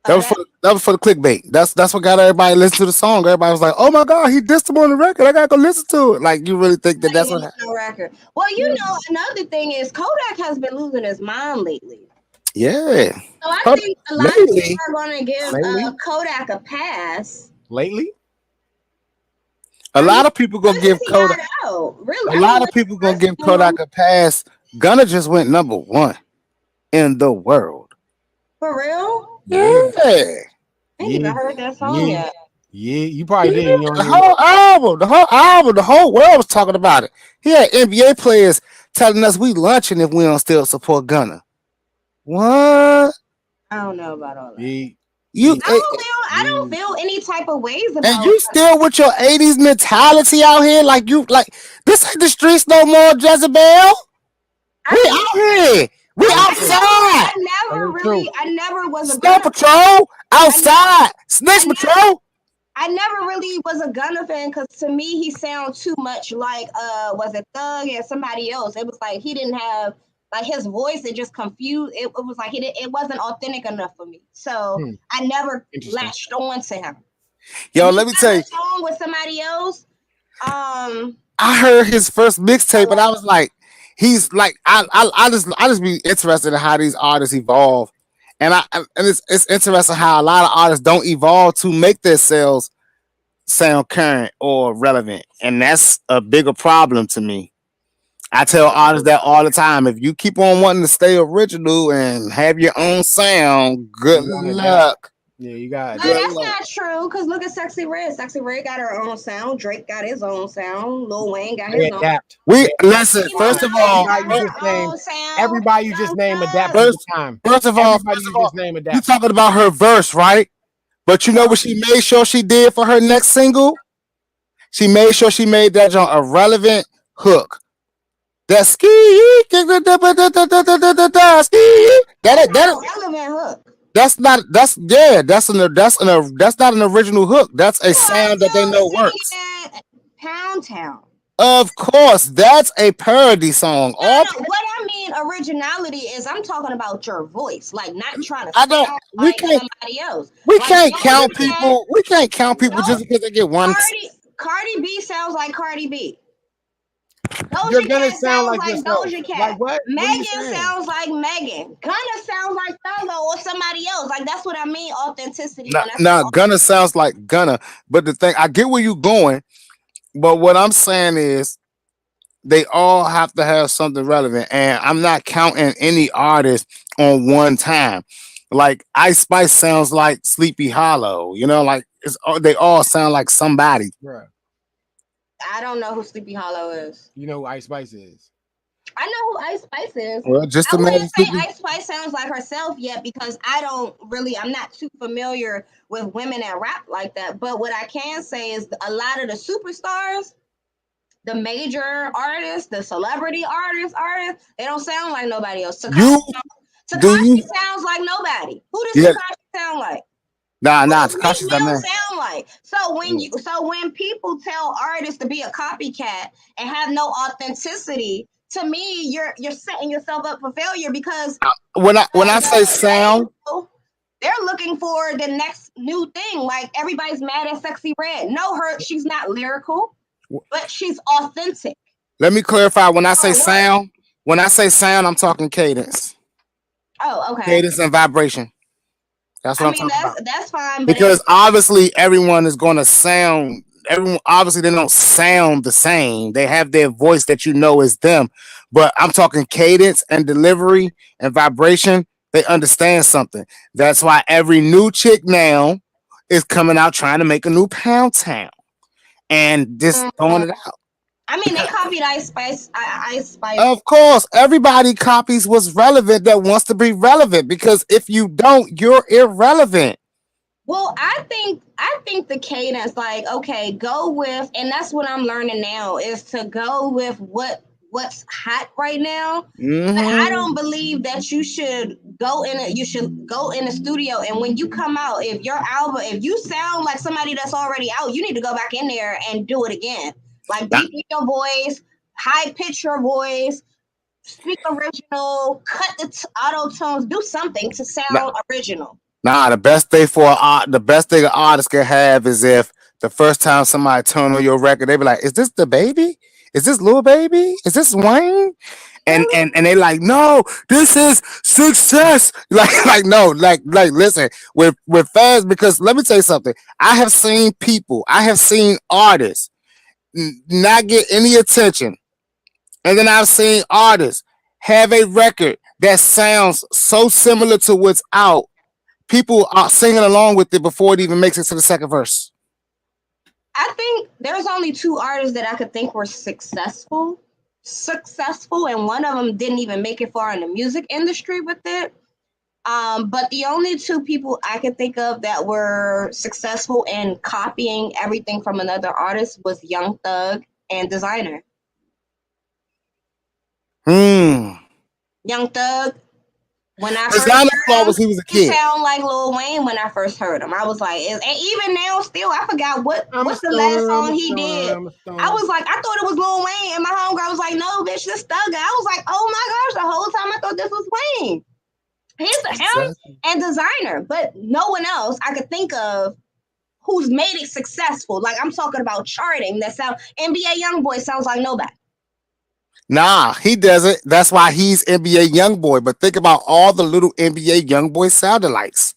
Speaker 1: That was for the clickbait. That's what got everybody to listen to the song. Everybody was like, "Oh my god, he dissed him on the record. I gotta go listen to it." Like, you really think that's what happened?
Speaker 3: No record. Well, you know, another thing is Kodak has been losing his mind lately.
Speaker 1: Yeah.
Speaker 3: So I think a lot of people are going to give Kodak a pass.
Speaker 4: Lately?
Speaker 1: A lot of people gonna give Kodak.
Speaker 3: Really?
Speaker 1: A lot of people gonna give Kodak a pass. Gunna just went #1 in the world.
Speaker 3: For real?
Speaker 1: Yeah.
Speaker 3: I ain't even heard that song yet.
Speaker 4: Yeah, you probably did.
Speaker 1: The whole album, the whole world was talking about it. He had NBA players telling us we lunching if we don't still support Gunna. What?
Speaker 3: I don't know about all that. I don't feel any type of ways about it.
Speaker 1: And you still with your 80s mentality out here, like this ain't the streets no more, Jzabel. We out here. We outside.
Speaker 3: I never was a
Speaker 1: Snow Patrol outside. Snitch Patrol.
Speaker 3: I never really was a Gunna fan because to me he sounds too much like was it Thug and somebody else. It was like he didn't have like his voice. It just confused. It was like it wasn't authentic enough for me. So I never latched on to him.
Speaker 1: Yo, let me tell you.
Speaker 3: Song with somebody else.
Speaker 1: I heard his first mixtape, and I was like, he's like, I just be interested in how these artists evolve, and it's interesting how a lot of artists don't evolve to make themselves sound current or relevant, and that's a bigger problem to me. I tell artists that all the time. If you keep on wanting to stay original and have your own sound, good luck.
Speaker 4: Yeah, you got it.
Speaker 3: That's not true, because look at Sexy Red. Sexy Red got her own sound. Drake got his own sound. Lil Wayne got his own.
Speaker 1: We listen. First of all,
Speaker 4: everybody you just named adapted to time.
Speaker 1: First of all, you talking about her verse, right? But you know what she made sure she did for her next single? She made sure she made that a relevant hook. That ski, that relevant hook. That's not that's not an original hook. That's a sound that they know works.
Speaker 3: Pound Town.
Speaker 1: Of course, that's a parody song.
Speaker 3: No, what I mean originality is I'm talking about your voice, like not trying to
Speaker 1: I don't.
Speaker 3: sound
Speaker 1: We
Speaker 3: like
Speaker 1: can't.
Speaker 3: somebody else.
Speaker 1: We
Speaker 3: Like
Speaker 1: can't
Speaker 3: Doja
Speaker 1: count
Speaker 3: Cat,
Speaker 1: people. We can't count people just because they get one.
Speaker 3: Cardi B sounds like Cardi B.
Speaker 4: You're
Speaker 3: Doja
Speaker 4: gonna
Speaker 3: Cat
Speaker 4: sound
Speaker 3: sounds
Speaker 4: like
Speaker 3: like
Speaker 4: yourself.
Speaker 3: Doja Cat.
Speaker 4: Like what?
Speaker 3: Megan
Speaker 4: What are you saying?
Speaker 3: sounds like Megan. Gunna sounds like Thugger or somebody else. Like that's what I mean. Authenticity.
Speaker 1: Now, Gunna sounds like Gunna, but the thing I get where you going, but what I'm saying is they all have to have something relevant, and I'm not counting any artist on one time. Like Ice Spice sounds like Sleepy Hollow, you know, like they all sound like somebody.
Speaker 4: Bruh.
Speaker 3: I don't know who Sleepy Hollow is.
Speaker 4: You know who Ice Spice is?
Speaker 3: I know who Ice Spice is.
Speaker 1: Well, just
Speaker 3: I wouldn't say
Speaker 1: imagine.
Speaker 3: Ice Spice sounds like herself yet because I'm not too familiar with women that rap like that. But what I can say is a lot of the superstars, the major artists, the celebrity artists, they don't sound like nobody else. Takashi sounds like nobody. Who does Takashi sound like?
Speaker 1: Nah, Takashi's that man.
Speaker 3: Sound like. So when people tell artists to be a copycat and have no authenticity, to me, you're setting yourself up for failure because
Speaker 1: when I say sound,
Speaker 3: they're looking for the next new thing. Like everybody's mad at Sexy Red. No, she's not lyrical, but she's authentic.
Speaker 1: Let me clarify. When I say sound, I'm talking cadence.
Speaker 3: Oh, okay.
Speaker 1: Cadence and vibration. That's what I'm talking about.
Speaker 3: That's fine.
Speaker 1: Because obviously everyone is going to sound. Everyone obviously they don't sound the same. They have their voice that you know is them. But I'm talking cadence and delivery and vibration. They understand something. That's why every new chick now is coming out trying to make a new Pound Town and just throwing it out.
Speaker 3: I mean, they copied Ice Spice.
Speaker 1: Of course, everybody copies what's relevant that wants to be relevant because if you don't, you're irrelevant.
Speaker 3: Well, I think the cadence, like, okay, go with, and that's what I'm learning now is to go with what's hot right now.
Speaker 1: Mm-hmm.
Speaker 3: But I don't believe that you should go in the studio and when you come out, if you sound like somebody that's already out, you need to go back in there and do it again. Like deepen your voice, high pitch your voice, speak original, cut the auto tones, do something to sound original.
Speaker 1: Nah, the best thing an artist can have is if the first time somebody turn on your record, they be like, "Is this the baby? Is this Lil Baby? Is this Wayne?" And they like, "No, this is Sixxcess." Like listen, with fans, because let me tell you something. I have seen artists not get any attention, and then I've seen artists have a record that sounds so similar to what's out. People are singing along with it before it even makes it to the second verse.
Speaker 3: I think there's only two artists that I could think were successful, and one of them didn't even make it far in the music industry with it. But the only two people I could think of that were successful in copying everything from another artist was Young Thug and Designer. Young Thug, when I first heard him,
Speaker 1: he was a kid.
Speaker 3: He sounded like Lil Wayne when I first heard him. I was like, and even now, still, I forgot what's the last song he did. I was like, I thought it was Lil Wayne, and my homegirl was like, no, bitch, this Thugger. I was like, oh my gosh, the whole time I thought this was Wayne. He's him and Designer, but no one else I could think of who's made it successful. Like I'm talking about charting that sound NBA YoungBoy sounds like nobody.
Speaker 1: Nah, he doesn't. That's why he's NBA YoungBoy. But think about all the little NBA YoungBoy sound-alikes.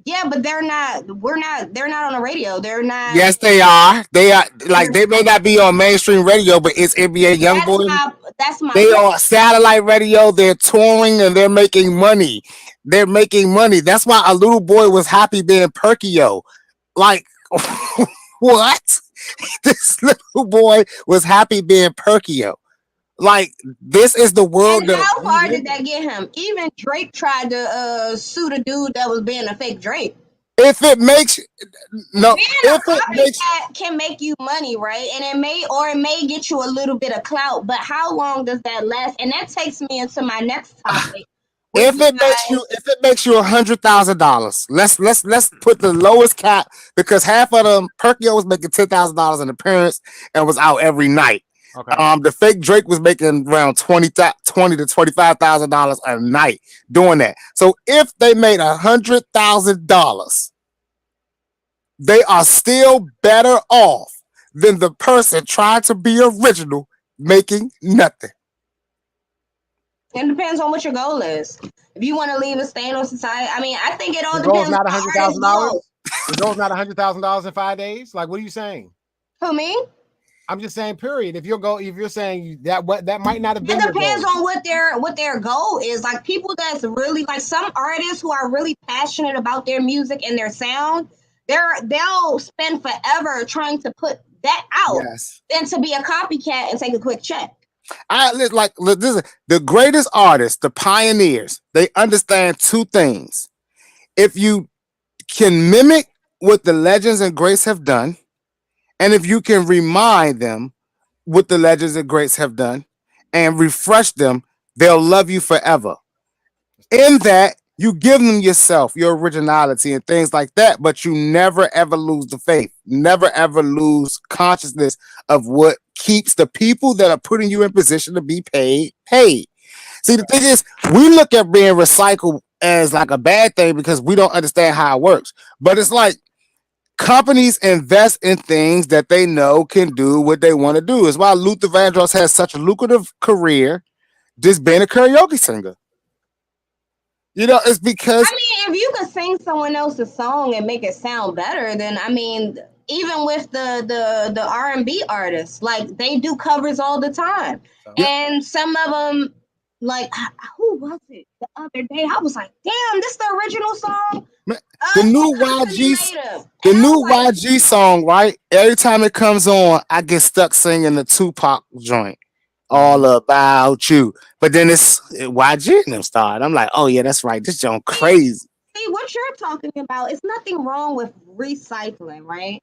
Speaker 3: Yeah, but they're not on the radio. They're not.
Speaker 1: Yes, they are. They are like they may not be on mainstream radio, but it's NBA YoungBoy.
Speaker 3: That's my
Speaker 1: They are on satellite radio, they're touring and they're making money. That's why a little boy was happy being Perkio. Like what? This little boy was happy being Perkio. Like this is the world.
Speaker 3: And how far did that get him? Even Drake tried to sue the dude that was being a fake Drake.
Speaker 1: If it makes
Speaker 3: can make you money, right? And it may get you a little bit of clout, but how long does that last? And that takes me into my next topic,
Speaker 1: If it makes you $100,000, let's put the lowest cap because half of them Perkio was making $10,000 an appearance and was out every night.
Speaker 4: Okay.
Speaker 1: The fake Drake was making around $20,000 to $25,000 a night doing that. So if they made $100,000, they are still better off than the person trying to be original making nothing.
Speaker 3: It depends on what your goal is. If you want to leave a stain on society, I mean, I think it all
Speaker 4: The
Speaker 3: depends.
Speaker 4: goal's not $100,000.
Speaker 3: The
Speaker 4: The goal's not $100,000 in 5 days. Like, what are you saying?
Speaker 3: Who, me?
Speaker 4: I'm just saying, period. If you're saying that might not have been.
Speaker 3: It depends on what their goal is. Like people that's really like some artists who are really passionate about their music and their sound, they'll spend forever trying to put that out than to be a copycat and take a quick check.
Speaker 1: This is the greatest artists, the pioneers. They understand two things. If you can mimic what the legends and greats have done, and if you can remind them what the legends and greats have done and refresh them, they'll love you forever. In that, you give them yourself, your originality and things like that, but you never ever lose the faith, never ever lose consciousness of what keeps the people that are putting you in position to be paid. See, the thing is, we look at being recycled as like a bad thing because we don't understand how it works. But it's like companies invest in things that they know can do what they want to do. It's why Luther Vandross has such a lucrative career just being a karaoke singer. You know, it's because
Speaker 3: if you could sing someone else's song and make it sound better, then even with the R&B artists, like they do covers all the time. And some of them, like who was it the other day? I was like, damn, this the original song.
Speaker 1: The new YG song, right? Every time it comes on, I get stuck singing the Tupac joint. All about you, but then it's YG and them started. I'm like, oh yeah, that's right. This joint crazy.
Speaker 3: See what you're talking about. It's nothing wrong with recycling, right?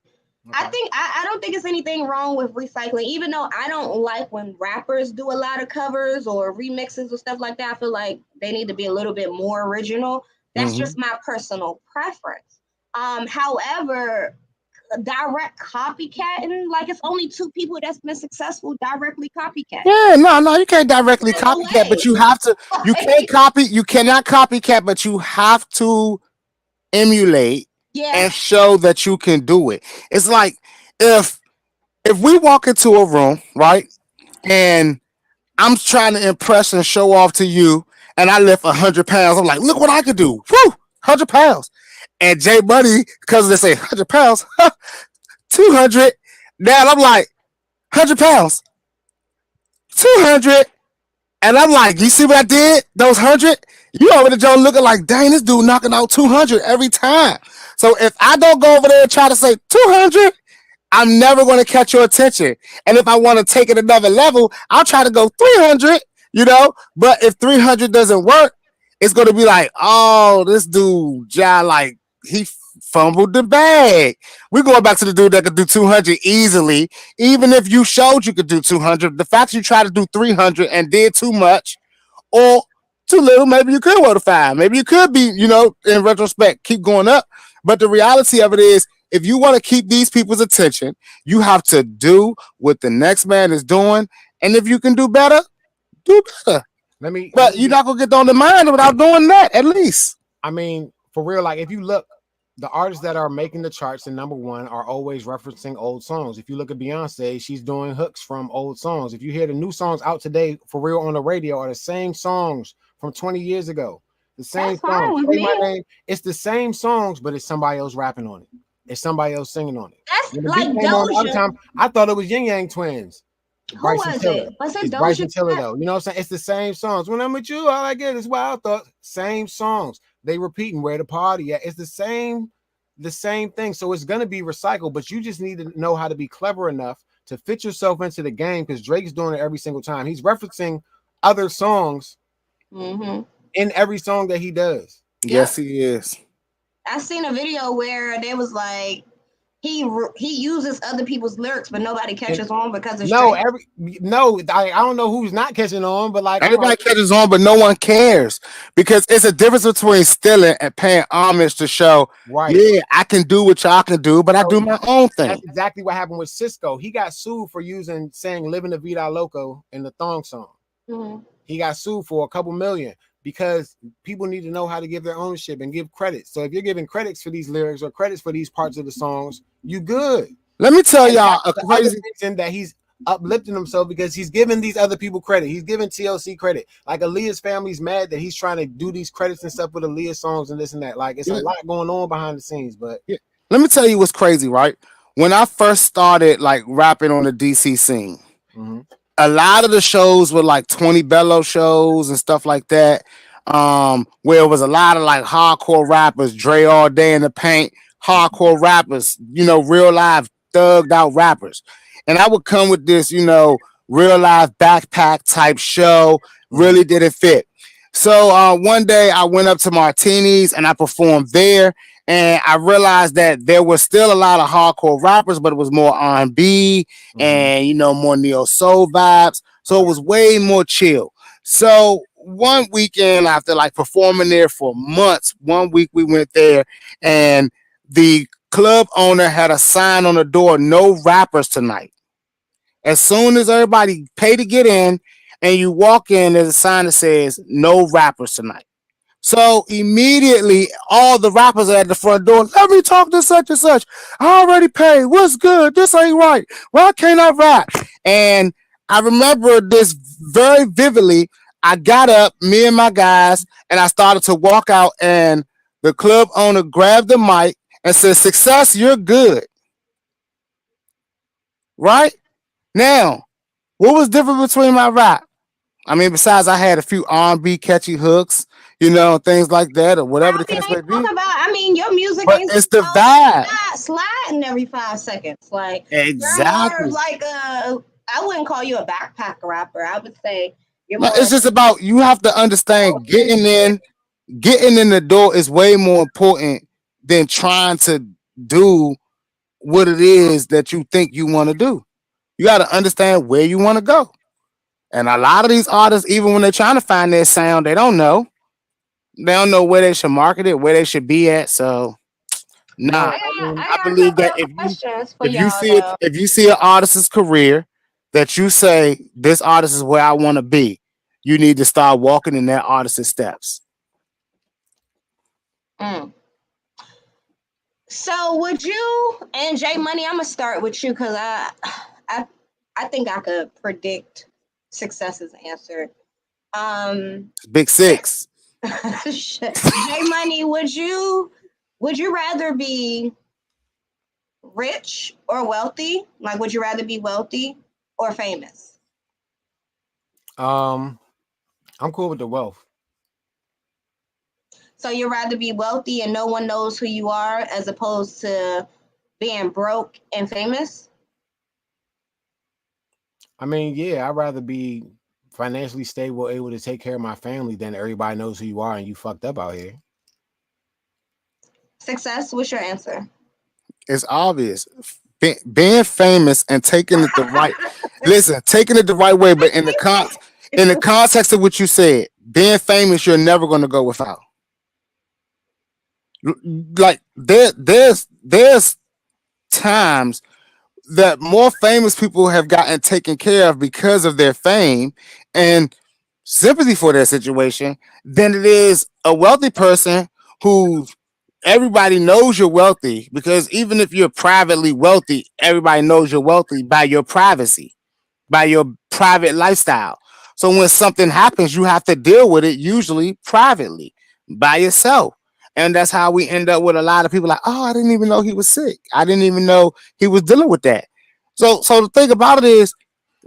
Speaker 3: Okay. I don't think it's anything wrong with recycling, even though I don't like when rappers do a lot of covers or remixes or stuff like that. I feel like they need to be a little bit more original. That's just my personal preference. However, direct copycatting, like it's only two people that's been successful directly copycat.
Speaker 1: Yeah, no, you can't directly copycat, but you have to. You cannot copycat, but you have to emulate and show that you can do it. It's like if we walk into a room, right, and I'm trying to impress and show off to you, and I lift 100 pounds, I'm like, look what I can do. Woo, 100 pounds. And J Money, because they say 100 pounds, 200. Now I'm like, 100 pounds, 200. And I'm like, you see what I did? Those 100? You over the Joe looking like, dang, this dude knocking out 200 every time. So if I don't go over there and try to say 200, I'm never going to catch your attention. And if I want to take it another level, I'll try to go 300, you know? But if 300 doesn't work, it's going to be like, oh, this dude, like, he fumbled the bag. We're going back to the dude that could do 200 easily. Even if you showed you could do 200, the fact you try to do 300 and did too much or too little, maybe you could go to 5. Maybe you could be, you know, in retrospect, keep going up. But the reality of it is, if you want to keep these people's attention, you have to do what the next man is doing. And if you can do better, do better. But you're not going to get on the mind without doing that, at least.
Speaker 4: I mean, for real, like if you look, the artists that are making the charts in number one are always referencing old songs. If you look at Beyonce, she's doing hooks from old songs. If you hear the new songs out today for real on the radio are the same songs from 20 years ago. The same songs. Say my name. It's the same songs, but it's somebody else rapping on it. It's somebody else singing on it.
Speaker 3: That's like Doja.
Speaker 4: Time, I thought it was Yin Yang Twins.
Speaker 3: Who was it? Was it Doja?
Speaker 4: Bryson Tiller, though. You know what I'm saying? It's the same songs. When I'm with you, all I get is Wild Thoughts. Same songs. They repeating where the party at. It's the same thing. So it's gonna be recycled, but you just need to know how to be clever enough to fit yourself into the game because Drake's doing it every single time. He's referencing other songs in every song that he does.
Speaker 1: Yes, he is.
Speaker 3: I seen a video where they was like, he uses other people's lyrics, but nobody catches on because it's
Speaker 4: no,
Speaker 3: Drake.
Speaker 4: I don't know who's not catching on, but like
Speaker 1: everybody catches on, but no one cares because it's a difference between stealing and paying homage to show.
Speaker 4: right.
Speaker 1: Yeah, I can do what y'all can do, but I do my own thing.
Speaker 4: That's exactly what happened with Cisco. He got sued for saying "Living the Vida Loco" in the thong song.
Speaker 3: Mm-hmm.
Speaker 4: He got sued for a couple million because people need to know how to give their ownership and give credit. So if you're giving credits for these lyrics or credits for these parts of the songs, you good.
Speaker 1: Let me tell y'all a crazy
Speaker 4: reason that he's uplifting himself because he's giving these other people credit. He's giving TLC credit. Like Aaliyah's family's mad that he's trying to do these credits and stuff with Aaliyah songs and this and that. Like it's a lot going on behind the scenes. But
Speaker 1: let me tell you what's crazy, right? When I first started like rapping on the DC scene, a lot of the shows were like 20 Bello shows and stuff like that. Where it was a lot of like hardcore rappers, Dre all day in the paint, hardcore rappers, real live thugged out rappers. And I would come with this, real life backpack type show, really didn't fit. So one day I went up to Martini's and I performed there. And I realized that there was still a lot of hardcore rappers, but it was more R&B and, more neo soul vibes. So it was way more chill. So one weekend after like performing there for months, one week we went there and the club owner had a sign on the door, no rappers tonight. As soon as everybody pay to get in and you walk in, there's a sign that says no rappers tonight. So immediately all the rappers are at the front door. Let me talk to such and such. I already paid. What's good? This ain't right. Why can't I rap? And I remember this very vividly. I got up, me and my guys, and I started to walk out, and the club owner grabbed the mic and said, "Sixxcess, you're good." Right? Now, what was different between my rap? I mean, besides I had a few R&B catchy hooks, things like that, or whatever the case may be.
Speaker 3: Your music
Speaker 1: but it's the vibe.
Speaker 3: Sliding every 5 seconds. Like
Speaker 1: exactly.
Speaker 3: You're more like I wouldn't call you a backpack rapper. I would say
Speaker 1: it's just about you have to understand getting in the door is way more important than trying to do what it is that you think you want to do. You got to understand where you want to go. And a lot of these artists, even when they're trying to find their sound, they don't know. They don't know where they should market it, where they should be at. So, I believe that if you see an artist's career that you say this artist is where I want to be, you need to start walking in that artist's steps.
Speaker 3: So would you and J Money? I'm gonna start with you because I think I could predict Sixxcess's answer.
Speaker 1: Big Six.
Speaker 3: J Money, would you rather be rich or wealthy? Like, would you rather be wealthy or famous?
Speaker 4: I'm cool with the wealth.
Speaker 3: So you'd rather be wealthy and no one knows who you are as opposed to being broke and famous? I
Speaker 4: mean, yeah, I'd rather be financially stable, able to take care of my family than everybody knows who you are and you fucked up out here.
Speaker 3: Sixxcess, what's your answer?
Speaker 1: It's obvious. Being famous and taking it the right taking it the right way, but in the context of what you said, being famous, you're never going to go without. Like there's times that more famous people have gotten taken care of because of their fame and sympathy for their situation than it is a wealthy person who everybody knows you're wealthy, because even if you're privately wealthy, everybody knows you're wealthy by your privacy, by your private lifestyle. So when something happens, you have to deal with it usually privately by yourself. And that's how we end up with a lot of people like, oh, I didn't even know he was sick. I didn't even know he was dealing with that. So the thing about it is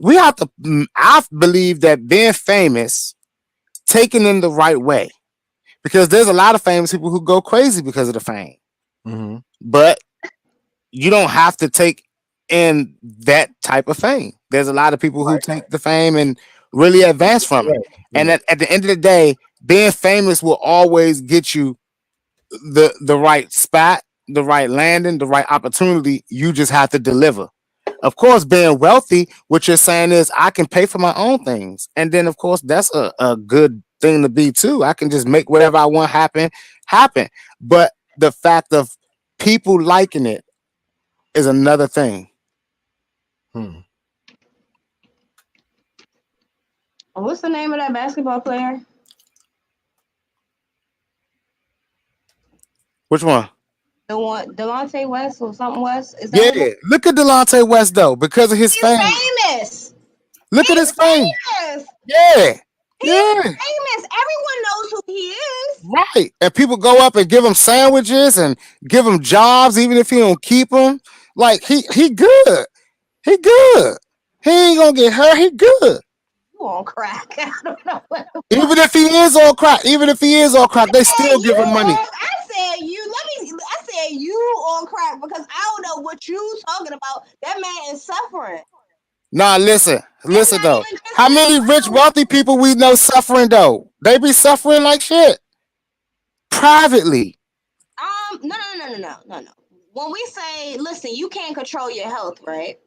Speaker 1: I believe that being famous, taken in the right way, because there's a lot of famous people who go crazy because of the fame.
Speaker 4: Mm-hmm.
Speaker 1: But you don't have to take in that type of fame. There's a lot of people who take the fame and really advance from it. And at the end of the day, being famous will always get you the right spot landing, the right opportunity. You just have to deliver. Of course, being wealthy, what you're saying is I can pay for my own things. And then, of course, that's a good thing to be too. I can just make whatever I want happen. But the fact of people liking it is another thing.
Speaker 3: What's the name of that basketball player?
Speaker 1: Which one?
Speaker 3: The one, Delonte West or something West? Is that
Speaker 1: Yeah, look at Delonte West though, because of his fame.
Speaker 3: famous.
Speaker 1: Look at his fame.
Speaker 3: Famous.
Speaker 1: Yeah.
Speaker 3: He's
Speaker 1: Yeah.
Speaker 3: famous. Everyone knows who he is.
Speaker 1: Right. And people go up and give him sandwiches and give him jobs, even if he don't keep them. Like he good. He good. He ain't gonna get hurt. He good.
Speaker 3: You on crack? I don't know.
Speaker 1: Even if he is on crack, they still give him money.
Speaker 3: I said you on crack because I don't know what you talking about. That man is suffering.
Speaker 1: Nah, listen though. How many rich, wealthy people we know suffering though? They be suffering like shit. Privately.
Speaker 3: No. When we say, listen, you can't control your health, right?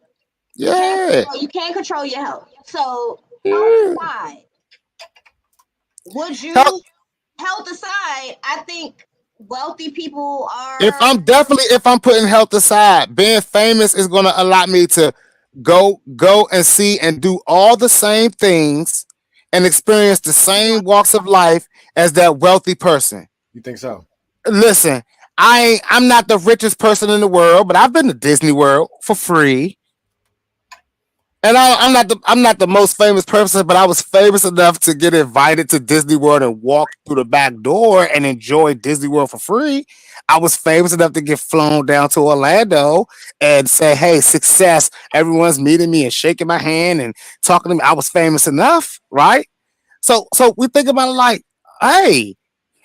Speaker 1: Yeah.
Speaker 3: You can't control your health. So outside, would you health aside? I think wealthy people are.
Speaker 1: If I'm putting health aside, being famous is gonna allow me to go and see and do all the same things and experience the same walks of life as that wealthy person.
Speaker 4: You think so?
Speaker 1: Listen, I'm not the richest person in the world, but I've been to Disney World for free. And I'm not the most famous person, but I was famous enough to get invited to Disney World and walk through the back door and enjoy Disney World for free. I was famous enough to get flown down to Orlando and say, "Hey, Sixxcess!" Everyone's meeting me and shaking my hand and talking to me. I was famous enough, right? So we think about it like, "Hey,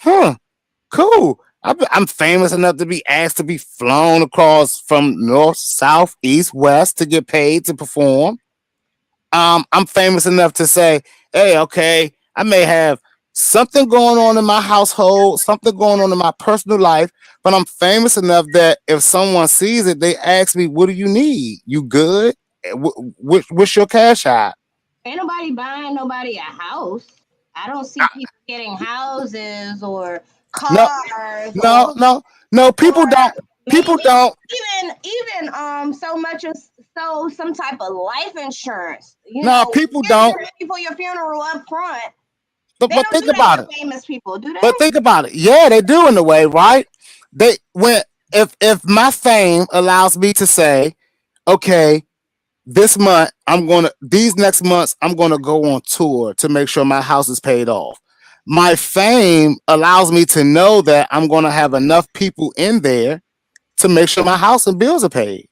Speaker 1: cool. I'm famous enough to be asked to be flown across from north, south, east, west to get paid to perform. I'm famous enough to say, hey, okay, I may have something going on in my household, something going on in my personal life, but I'm famous enough that if someone sees it, they ask me, what do you need? You good? What's your cash out?
Speaker 3: Ain't nobody buying nobody a house. I don't see people getting houses or cars.
Speaker 1: No. People don't. People don't.
Speaker 3: Even so much as some type of life insurance.
Speaker 1: People don't.
Speaker 3: For your funeral up front.
Speaker 1: But think about it.
Speaker 3: Famous people do that.
Speaker 1: But think about it. Yeah, they do in a way, right? If my fame allows me to say, okay, these next months I'm gonna go on tour to make sure my house is paid off. My fame allows me to know that I'm gonna have enough people in there to make sure my house and bills are paid.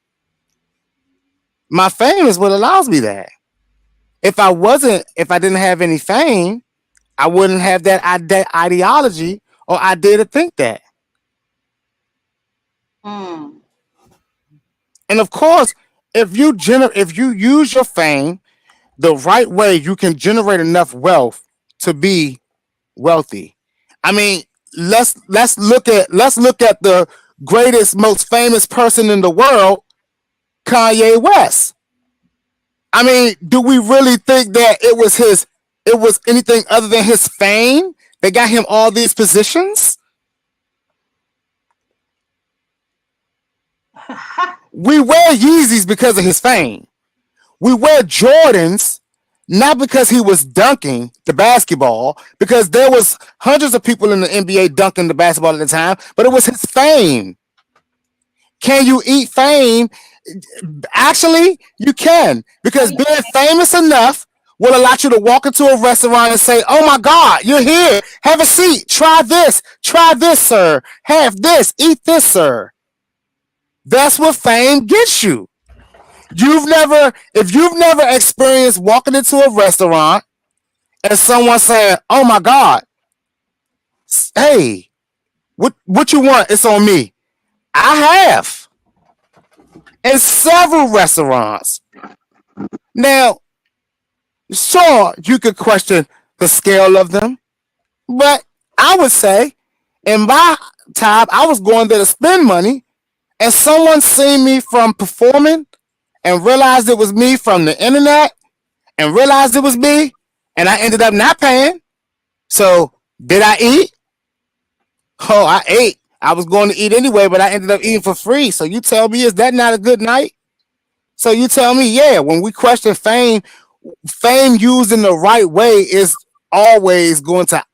Speaker 1: My fame is what allows me that. If I didn't have any fame, I wouldn't have that ideology or idea to think that. And of course, if you use your fame the right way, you can generate enough wealth to be wealthy. I mean, let's look at the greatest, most famous person in the world, Kanye West. I mean, do we really think that it was anything other than his fame that got him all these positions? We wear Yeezys because of his fame. We wear Jordans not because he was dunking the basketball, because there was hundreds of people in the NBA dunking the basketball at the time, but it was his fame. Can you eat fame? Actually, you can, because being famous enough will allow you to walk into a restaurant and say, oh my God, you're here. Have a seat. Try this, sir. Have this, eat this, sir. That's what fame gets you. If you've never experienced walking into a restaurant and someone saying, oh my God, hey, what you want? It's on me. I have. In several restaurants. Now, sure, you could question the scale of them, but I would say in my time, I was going there to spend money, and someone seen me from performing and realized it was me from the internet and realized it was me, and I ended up not paying. So did I eat? Oh, I ate. I was going to eat anyway, but I ended up eating for free. So you tell me, is that not a good night? So you tell me, yeah, when we question fame, fame used in the right way is always going to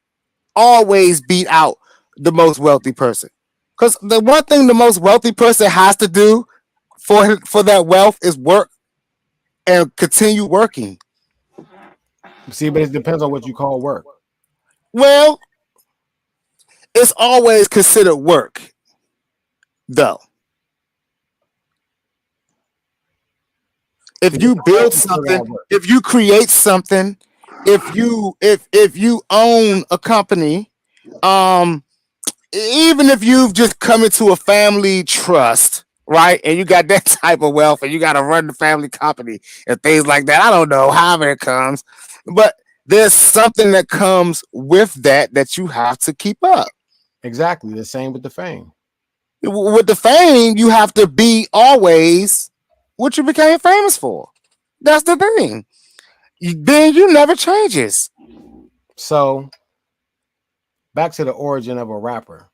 Speaker 1: always beat out the most wealthy person. Because the one thing the most wealthy person has to do for that wealth is work and continue working.
Speaker 4: See, but it depends on what you call work.
Speaker 1: Well, it's always considered work, though. If you build something, if you create something, if you own a company, even if you've just come into a family trust, right, and you got that type of wealth and you got to run the family company and things like that, I don't know how it comes, but there's something that comes with that you have to keep up.
Speaker 4: Exactly the same with the fame.
Speaker 1: With the fame, you have to be always what you became famous for. That's the thing. Then you never changes.
Speaker 4: So back to the origin of a rapper.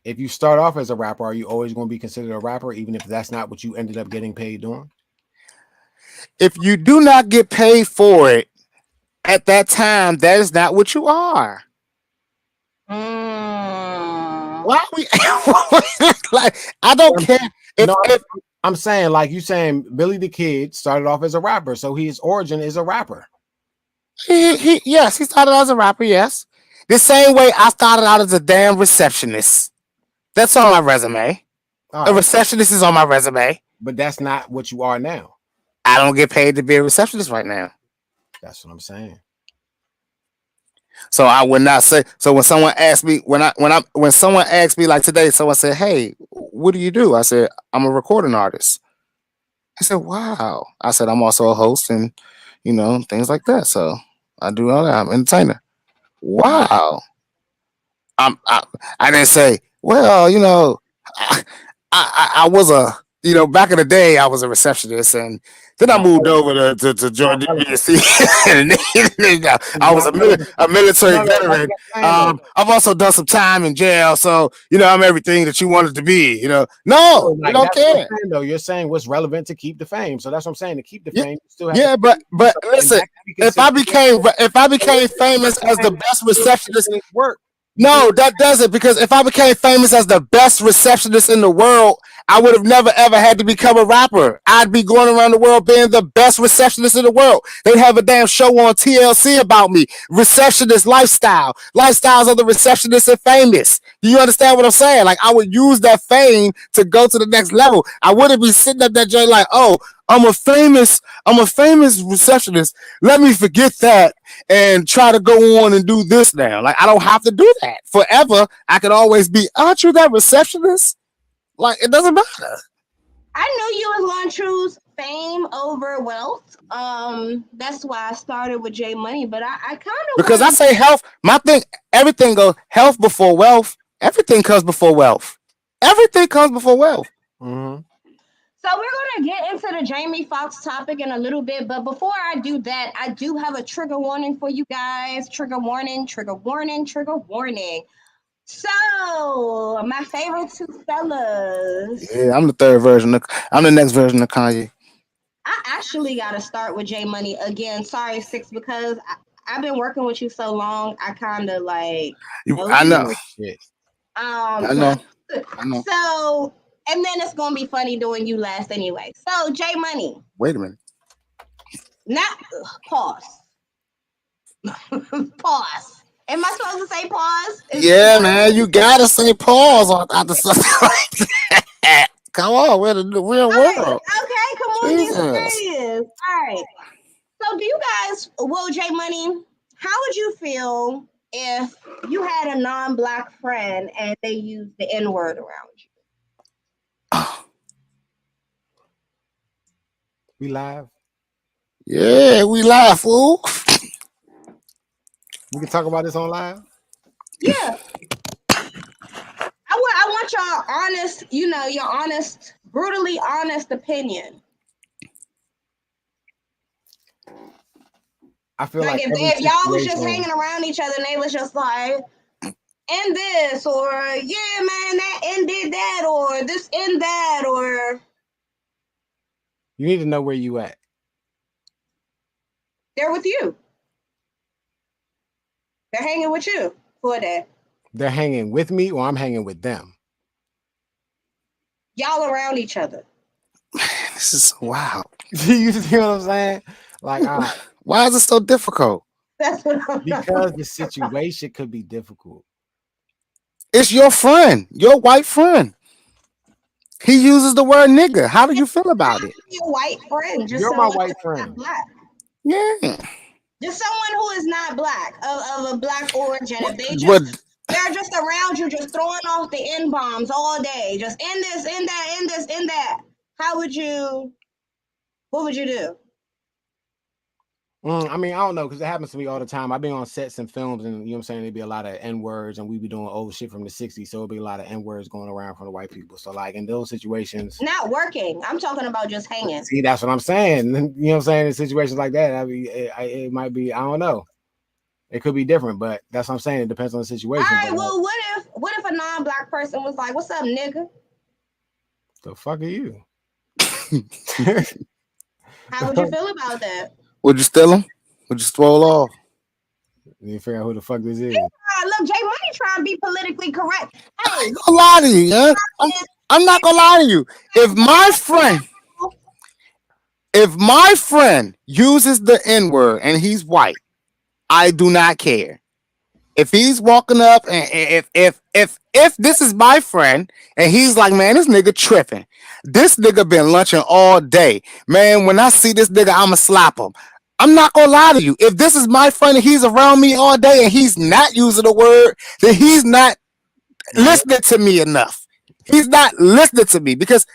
Speaker 4: If you start off as a rapper, are you always going to be considered a rapper, even if that's not what you ended up getting paid doing?
Speaker 1: If you do not get paid for it at that time, that is not what you are. Why are we like? I don't care. If
Speaker 4: I'm saying, like you saying, Billy the Kid started off as a rapper, so his origin is a rapper.
Speaker 1: Yes, he started out as a rapper. Yes, the same way I started out as a damn receptionist. That's on my resume. A receptionist is on my resume.
Speaker 4: But that's not what you are now.
Speaker 1: I don't get paid to be a receptionist right now.
Speaker 4: That's what I'm saying.
Speaker 1: So I would not say. So when someone asked me, when someone asked me like today, someone said, "Hey, what do you do?" I said, "I'm a recording artist." I said, "Wow." I said, "I'm also a host and things like that." So I do all that. I'm an entertainer. Wow. I didn't say, well, I was back in the day I was a receptionist, and then I moved over to join DBC. I was a military veteran. I've also done some time in jail, so I'm everything that you wanted to be. No, you don't care.
Speaker 4: Though you're saying what's relevant to keep the fame, so that's what I'm saying. To keep the fame, you still have
Speaker 1: yeah, but listen, if I became famous as the best receptionist,
Speaker 4: work.
Speaker 1: No, that doesn't, because if I became famous as the best receptionist in the world, I would have never ever had to become a rapper. I'd be going around the world being the best receptionist in the world. They'd have a damn show on TLC about me. Receptionist lifestyle. Lifestyles of the receptionist and famous. Do you understand what I'm saying? Like, I would use that fame to go to the next level. I wouldn't be sitting at that joint like, oh, I'm a famous receptionist. Let me forget that and try to go on and do this now. Like, I don't have to do that forever. I could always be, aren't you that receptionist? Like, it doesn't matter.
Speaker 3: I knew you was gonna choose fame over wealth. That's why I started with J Money, but I kind of,
Speaker 1: because I say health. My thing, everything goes health before wealth. Everything comes before wealth. Everything comes before wealth.
Speaker 4: Mm-hmm.
Speaker 3: So we're going to get into the Jamie Foxx topic in a little bit, but before I do that, I do have a trigger warning for you guys. Trigger warning, trigger warning, trigger warning. So, my favorite two fellas.
Speaker 1: Yeah, I'm the next version of Kanye.
Speaker 3: I actually got to start with J Money again. Sorry, Six, because I've been working with you so long. I kind of like.
Speaker 1: I know.
Speaker 3: I know. So. And then it's going to be funny doing you last anyway. So, J Money.
Speaker 1: Wait a minute.
Speaker 3: Not pause. Pause. Am I supposed to say pause?
Speaker 1: Yeah, man, you gotta say pause after something like that. Come on, we're in the real world.
Speaker 3: Okay, come on, get serious. All right. So, do you guys, J Money, how would you feel if you had a non-Black friend and they used the N-word around you?
Speaker 4: We live?
Speaker 1: Yeah, we live, fool.
Speaker 4: We can talk about this on live?
Speaker 3: Yeah. I want want your honest, your honest, brutally honest opinion.
Speaker 4: I feel like
Speaker 3: if y'all was just hanging around each other and they was just like, end this, or yeah, man, that ended that, or this end that, or
Speaker 4: you need to know where you at.
Speaker 3: They're with you. They're hanging with you for that.
Speaker 4: They're hanging with me, or I'm hanging with them.
Speaker 3: Y'all around each other.
Speaker 1: This is wow.
Speaker 4: You see what I'm saying? Like,
Speaker 1: why is it so difficult?
Speaker 3: That's what I'm
Speaker 4: because the situation could be difficult.
Speaker 1: It's your friend, your white friend. He uses the word nigga. How do you feel about it?
Speaker 3: Your white friend.
Speaker 4: You're my white friend.
Speaker 3: Black.
Speaker 1: Yeah.
Speaker 3: Just someone who is not black, of a black origin. If they're just around you, just throwing off the N-bombs all day. Just in this, in that, in this, in that. What would you do?
Speaker 4: I mean, I don't know, because it happens to me all the time. I've been on sets and films, and you know what I'm saying, there'd be a lot of N-words, and we be doing old shit from the 60s, so it'd be a lot of N-words going around from the white people. So, like, in those situations...
Speaker 3: Not working. I'm talking about just hanging.
Speaker 4: See, that's what I'm saying. You know what I'm saying? In situations like that, I mean, it might be, I don't know. It could be different, but that's what I'm saying. It depends on the situation.
Speaker 3: All right, well, what if a non-black person was like, what's up, nigga?
Speaker 4: The fuck are you?
Speaker 3: How would you feel about that?
Speaker 1: Would you steal him? Would you stroll off?
Speaker 4: You figure out who the fuck this is.
Speaker 3: Look, J Money trying to be politically correct. Hey,
Speaker 1: I ain't gonna lie to you, huh? I'm not gonna lie to you. If my friend uses the N-word and he's white, I do not care. If he's walking up and if this is my friend and he's like, man, this nigga tripping. This nigga been lunching all day. Man, when I see this nigga, I'ma slap him. I'm not gonna lie to you. If this is my friend and he's around me all day and he's not using the word, then he's not listening to me enough. He's not listening to me because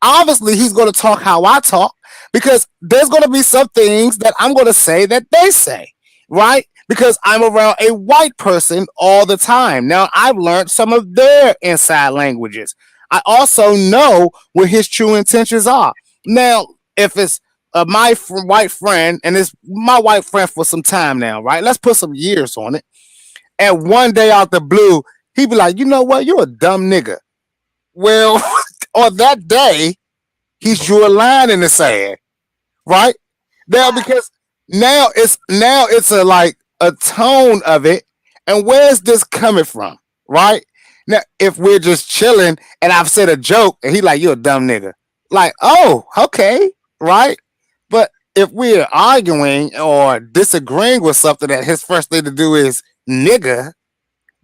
Speaker 1: obviously he's gonna talk how I talk, because there's gonna be some things that I'm gonna say that they say, right? Because I'm around a white person all the time. Now, I've learned some of their inside languages. I also know what his true intentions are. Now, if it's my white friend, and it's my white friend for some time now, right? Let's put some years on it. And one day out the blue, he'd be like, you know what? You're a dumb nigga. Well, on that day, he drew a line in the sand, right? Now, because now it's a tone of it, and where's this coming from, right? Now, if we're just chilling and I've said a joke and he like, you're a dumb nigga, like, oh, okay, right? But if we're arguing or disagreeing with something that his first thing to do is nigga,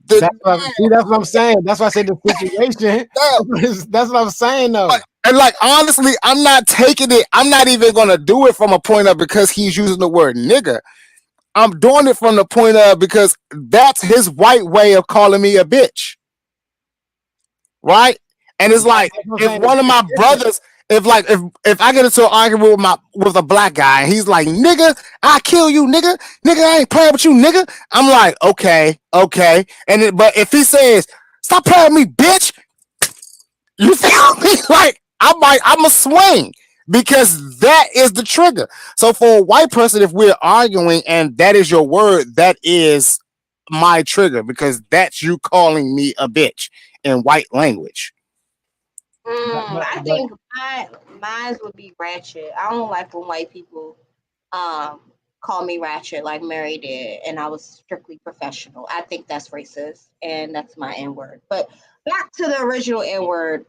Speaker 4: that's what I'm saying. That's why I said the situation. That's what I'm saying, though.
Speaker 1: And like, honestly, I'm not taking it. I'm not even gonna do it from a point of because he's using the word nigga. I'm doing it from the point of because that's his white way of calling me a bitch, right? And it's like if one of my brothers, if I get into an argument with a black guy and he's like, nigga, I kill you, nigga, I ain't playing with you, nigga. I'm like, okay. But if he says, stop playing with me, bitch, you feel me? Like I'm a swing because that is the trigger. So for a white person, if we're arguing and that is your word, that is my trigger because that's you calling me a bitch in white language.
Speaker 3: I think mine would be ratchet. I don't like when white people call me ratchet like Mary did, and I was strictly professional. I think that's racist, and that's my N-word. But back to the original N-word.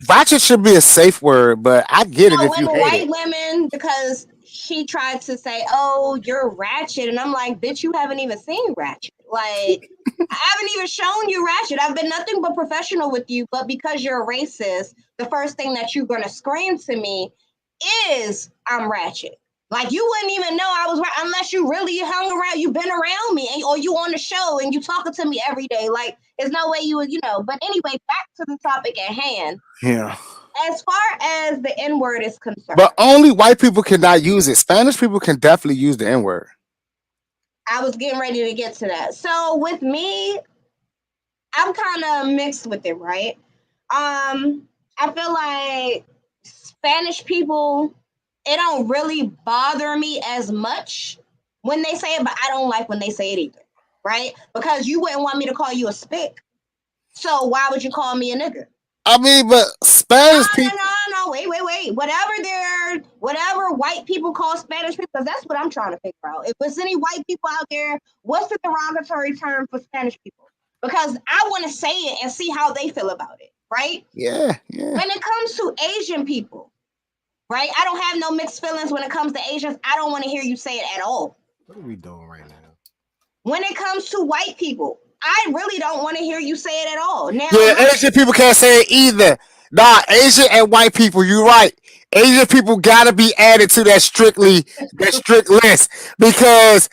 Speaker 1: Ratchet should be a safe word, but I get it if you hate
Speaker 3: white
Speaker 1: it.
Speaker 3: women, because she tried to say, oh, you're ratchet, and I'm like, bitch, you haven't even seen ratchet. Like, I haven't even shown you ratchet. I've been nothing but professional with you, but because you're a racist, the first thing that you're gonna scream to me is I'm ratchet. Like, you wouldn't even know I was right unless you really hung around, you've been around me, or you on the show and you talking to me every day. Like, there's no way you would, But anyway, back to the topic at hand.
Speaker 1: Yeah.
Speaker 3: As far as the N-word is concerned.
Speaker 1: But only white people cannot use it. Spanish people can definitely use the N-word.
Speaker 3: I was getting ready to get to that. So with me, I'm kind of mixed with it, right? I feel like Spanish people, it don't really bother me as much when they say it, but I don't like when they say it either, right? Because you wouldn't want me to call you a spick, so why would you call me a nigga?
Speaker 1: I mean, but Spanish people.
Speaker 3: No. Wait. Whatever white people call Spanish people, because that's what I'm trying to figure out. If there's any white people out there, what's the derogatory term for Spanish people? Because I want to say it and see how they feel about it, right?
Speaker 1: Yeah.
Speaker 3: When it comes to Asian people, right? I don't have no mixed feelings when it comes to Asians. I don't want to hear you say it at all.
Speaker 4: What are we doing right now?
Speaker 3: When it comes to white people, I really don't want to hear you say it at all. Now,
Speaker 1: Yeah, Asian people can't say it either. Nah, Asian and white people, you're right. Asian people gotta be added to that strict list because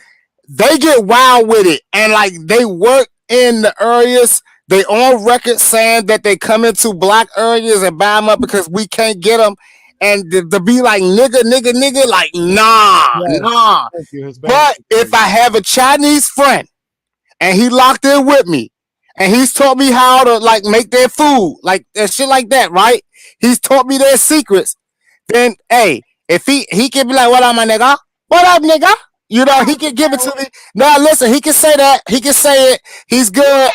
Speaker 1: they get wild with it and like they work in the areas. They on record saying that they come into black areas and buy them up because we can't get them, and to be like nigga, like nah. But if I have a Chinese friend and he locked in with me and he's taught me how to like make their food, like that shit like that, right? He's taught me their secrets. Then hey, if he can be like, what up, my nigga? What up, nigga? You know, he can give it to me. Now listen, he can say that. He can say it. He's good.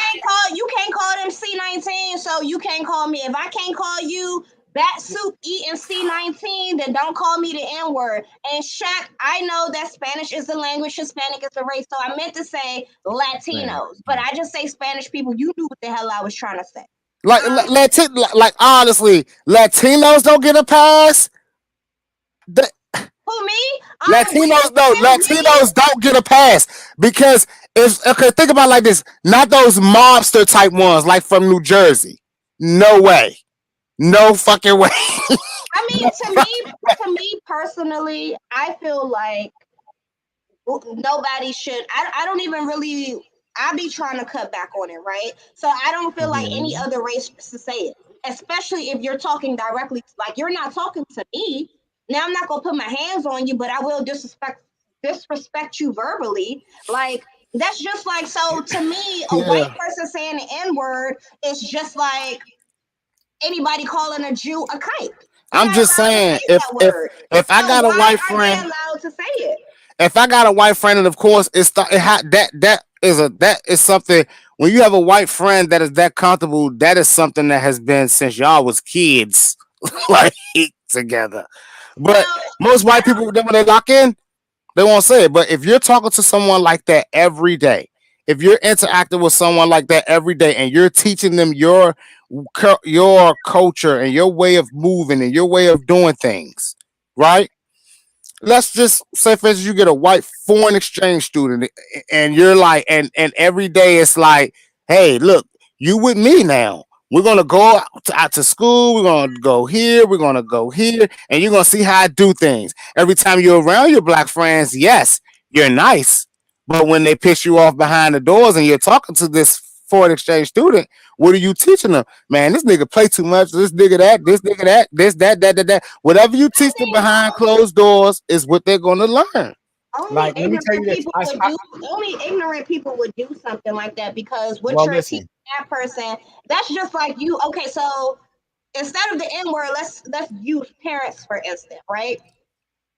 Speaker 3: You can't call them C19, so you can't call me. If I can't call you bat soup eating C19, then don't call me the N-word. And Shaq, I know that Spanish is the language, Hispanic is the race, so I meant to say Latinos, but I just say Spanish people. You knew what the hell I was trying to say.
Speaker 1: Like honestly, Latinos don't get a pass.
Speaker 3: Who, me?
Speaker 1: Latinos don't get a pass because think about it like this, not those mobster type ones like from New Jersey. No way. No fucking way.
Speaker 3: I mean, to me personally, I feel like nobody should. I don't even really. I be trying to cut back on it, right? So I don't feel like any other race to say it, especially if you're talking directly. Like you're not talking to me. Now I'm not gonna put my hands on you, but I will disrespect you verbally. Like that's just like, so to me, a white person saying the N-word is just like anybody calling a Jew a kike.
Speaker 1: I'm just saying, if I got a white friend,
Speaker 3: allowed to say it.
Speaker 1: If I got a white friend, and of course that is something. When you have a white friend that is that comfortable, that is something that has been since y'all was kids, like together. But most white people, when they lock in, they won't say it. But if you're talking to someone like that every day, if you're interacting with someone like that every day, and you're teaching them your culture and your way of moving and your way of doing things, right? Let's just say, for instance, you get a white foreign exchange student, and you're like, and every day it's like, hey, look, you with me now. We're gonna go out to school. We're gonna go here. We're gonna go here, and you're gonna see how I do things. Every time you're around your black friends, yes, you're nice, but when they piss you off behind the doors and you're talking to this foreign exchange student, what are you teaching them? Man, this nigga play too much. This nigga that, this, that. Whatever you teach them behind closed doors is what they're gonna learn.
Speaker 3: Only ignorant people would do something like that, because what you're teaching that person, that's just like you. Okay, so instead of the N-word, let's use parents for instance, right?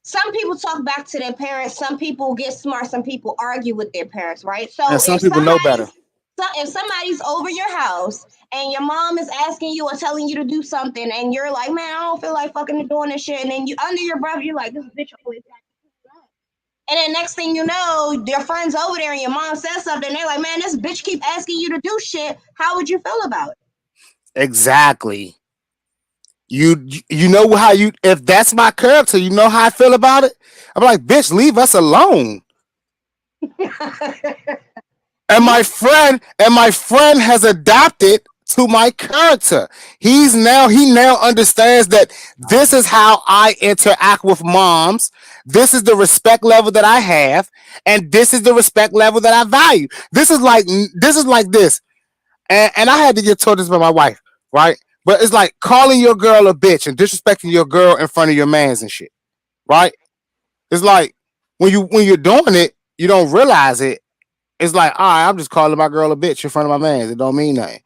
Speaker 3: Some people talk back to their parents. Some people get smart. Some people argue with their parents, right? So
Speaker 1: and some people know better.
Speaker 3: So if somebody's over your house and your mom is asking you or telling you to do something, and you're like, man, I don't feel like fucking doing this shit, and then you under your breath, you're like, this bitch always got to do that. And then next thing you know, your friend's over there and your mom says something, they're like, man, this bitch keep asking you to do shit. How would you feel about it?
Speaker 1: Exactly. You know how you, if that's my character, you know how I feel about it. I'm like, bitch, leave us alone. And my friend has adapted to my character. He now understands that this is how I interact with moms. This is the respect level that I have, and this is the respect level that I value. This is like this. And I had to get told this by my wife, right? But it's like calling your girl a bitch and disrespecting your girl in front of your mans and shit, right? It's like when you're doing it, you don't realize it. It's like, all right, I'm just calling my girl a bitch in front of my mans. It don't mean nothing.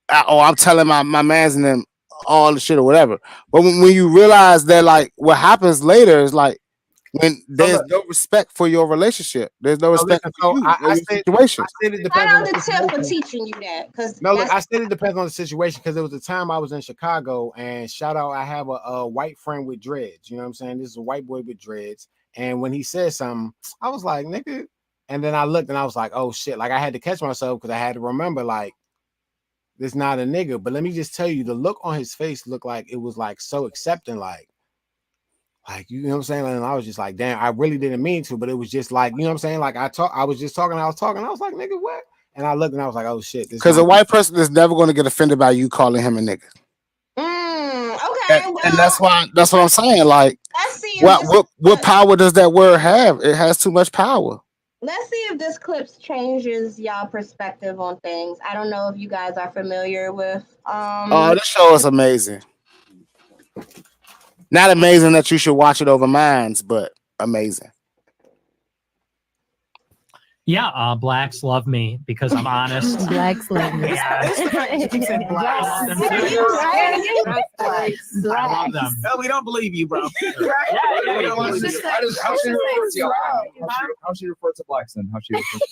Speaker 1: I'm telling my mans and them all the shit or whatever. But when you realize that, like, what happens later is like when there's no respect for your relationship, there's no respect
Speaker 4: listen,
Speaker 1: for
Speaker 4: so
Speaker 1: you or your situation.
Speaker 4: I said it
Speaker 3: Shout
Speaker 4: depends on
Speaker 3: out
Speaker 4: the
Speaker 3: to Tiff for
Speaker 4: situation.
Speaker 3: teaching you that, because
Speaker 4: No, look, I said it depends on the situation because there was a time I was in Chicago, and shout out, I have a white friend with dreads. You know what I'm saying? This is a white boy with dreads, and when he said something, I was like, nigga. And then I looked and I was like, oh shit. Like I had to catch myself because I had to remember, like, this not a nigga. But let me just tell you, the look on his face looked like it was like so accepting, like you know what I'm saying? And I was just like, damn, I really didn't mean to, but it was just like, you know what I'm saying? Like I was just talking, I was like, nigga, what? And I looked and I was like, oh shit.
Speaker 1: Because a white person is never going to get offended by you calling him a nigga.
Speaker 3: Okay,
Speaker 1: And that's what I'm saying. Like,
Speaker 3: let's see if
Speaker 1: what power does that word have? It has too much power.
Speaker 3: Let's see if this clip changes y'all perspective on things. I don't know if you guys are familiar with.
Speaker 1: Oh, this show is amazing. Not amazing that you should watch it over mines, but amazing.
Speaker 7: Yeah, blacks love me because I'm honest.
Speaker 8: Blacks love me.
Speaker 7: Yeah. I love them.
Speaker 9: No, we don't believe you, bro.
Speaker 10: How she refer to blacks then? How she refer to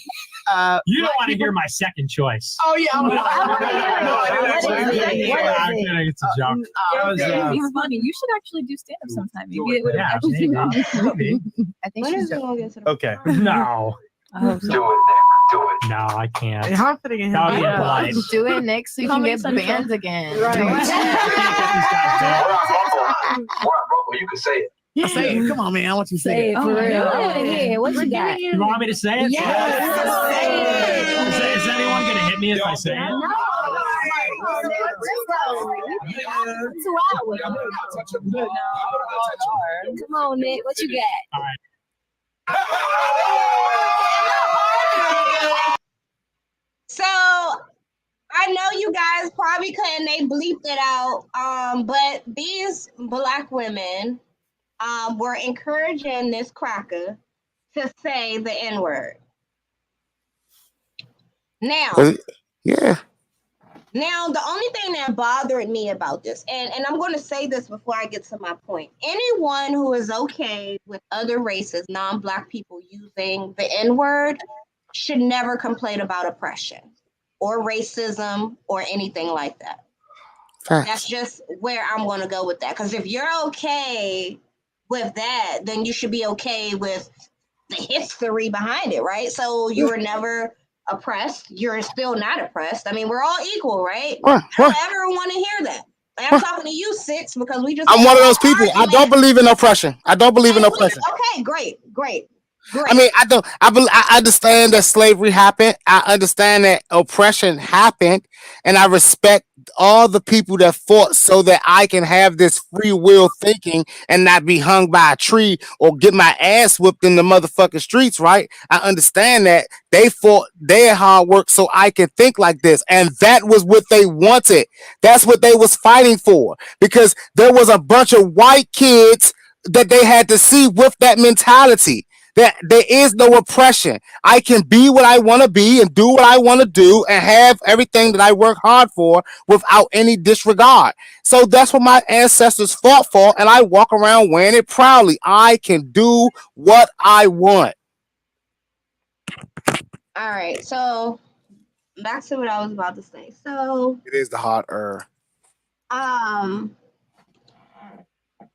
Speaker 7: you don't want to hear my second choice.
Speaker 9: Oh yeah,
Speaker 7: It's a joke.
Speaker 8: It's funny. You should actually do stand up sometime. Maybe it would actually
Speaker 7: maybe.
Speaker 8: I think she's
Speaker 9: okay.
Speaker 7: No.
Speaker 8: I hope so.
Speaker 7: Do it. No, I can't.
Speaker 9: How fitting in
Speaker 7: That would be polite.
Speaker 8: Do it next so you can get banned again.
Speaker 7: Right.
Speaker 10: You can say it.
Speaker 9: Yeah. Say it. Come on, man. I want you to say it.
Speaker 8: For real. Yeah, what you got?
Speaker 7: You want me to say it?
Speaker 8: Yes.
Speaker 7: Is anyone going to hit me if I say it?
Speaker 8: 2 hours. Come on, Nick. What you got?
Speaker 7: All right.
Speaker 3: So I know you guys probably couldn't, they bleeped it out. But these black women were encouraging this cracker to say the N-word. Now,
Speaker 1: yeah.
Speaker 3: Now, the only thing that bothered me about this, and I'm going to say this before I get to my point, anyone who is okay with other races, non-black people using the N-word should never complain about oppression or racism or anything like that. That's just where I'm going to go with that. Because if you're okay with that, then you should be okay with the history behind it, right? So you were never oppressed. You're still not oppressed. I mean, we're all equal, right? I don't ever want to hear that. I'm talking to you, Six, because we just.
Speaker 1: I'm one of those people. I don't believe in oppression.
Speaker 3: Okay, great.
Speaker 1: I mean, I understand that slavery happened. I understand that oppression happened, and I respect all the people that fought so that I can have this free will thinking and not be hung by a tree or get my ass whipped in the motherfucking streets, right? I understand that they fought their hard work so I can think like this, and that was what they wanted. That's what they was fighting for, because there was a bunch of white kids that they had to see with that mentality. That there is no oppression. I can be what I want to be and do what I want to do and have everything that I work hard for without any disregard. So that's what my ancestors fought for, and I walk around wearing it proudly. I can do what I want.
Speaker 3: All right, so back to what I was about to say. So
Speaker 1: it is the hard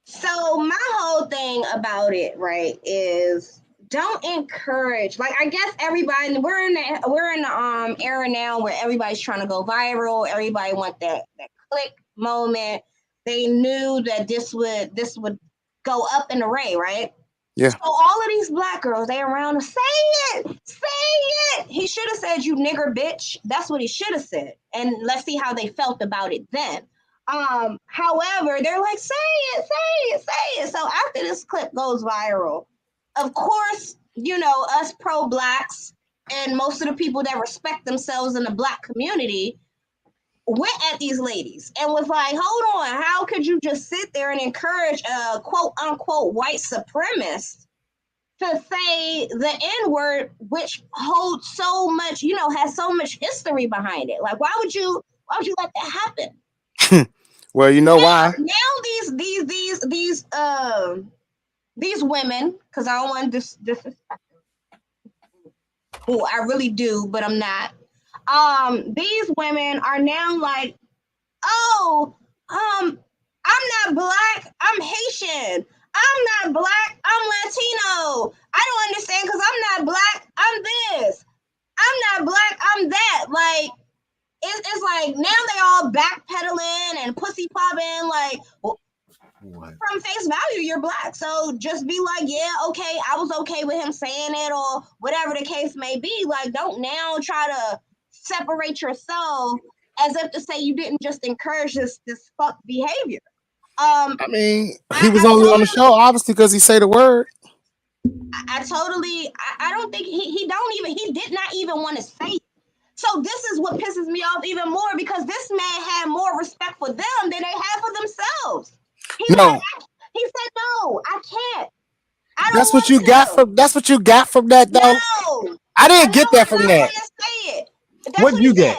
Speaker 3: So my whole thing about it, right, is don't encourage. Like, I guess everybody, we're in the era now where everybody's trying to go viral. Everybody want that click moment. They knew that this would go up in array, right?
Speaker 1: Yeah.
Speaker 3: So all of these black girls, they around them, say it. He should have said, "You nigger bitch." That's what he should have said. And let's see how they felt about it then. However, they're like, say it. So after this clip goes viral, of course, you know, us pro-blacks and most of the people that respect themselves in the black community went at these ladies and was like, hold on, how could you just sit there and encourage a quote unquote white supremacist to say the N-word, which holds so much, you know, has so much history behind it? Like, why would you Why would you let that happen?
Speaker 1: Well, you know why?
Speaker 3: Now these women, because I don't want to disrespect them. Who I really do, but I'm not. These women are now like, oh, I'm not black, I'm Haitian. I'm not black, I'm Latino. I don't understand because I'm not black, I'm this. I'm not black, I'm that. Like, it's like now they all backpedaling and pussy popping. Like, well, from face value, you're black. So just be like, yeah, okay, I was okay with him saying it or whatever the case may be. Like, don't now try to separate yourself as if to say you didn't just encourage this fuck behavior.
Speaker 1: I mean, he was only on the show obviously because he say the word.
Speaker 3: I don't think he did not even want to say it. So this is what pisses me off even more because this man had more respect for them than they had for themselves. He said, no, I can't.
Speaker 1: That's what you got from that though.
Speaker 3: No,
Speaker 1: I didn't get that from that.
Speaker 4: What did you get?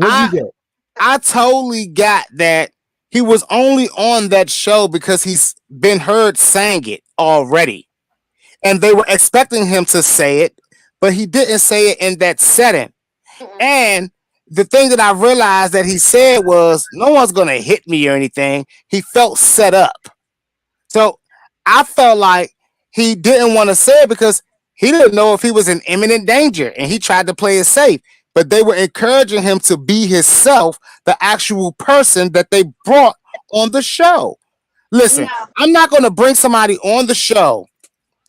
Speaker 1: I totally got that he was only on that show because he's been heard saying it already. And they were expecting him to say it, but he didn't say it in that setting. And the thing that I realized that he said was, no one's going to hit me or anything. He felt set up. So I felt like he didn't want to say it because he didn't know if he was in imminent danger and he tried to play it safe. But they were encouraging him to be himself, the actual person that they brought on the show. Listen, I'm not going to bring somebody on the show.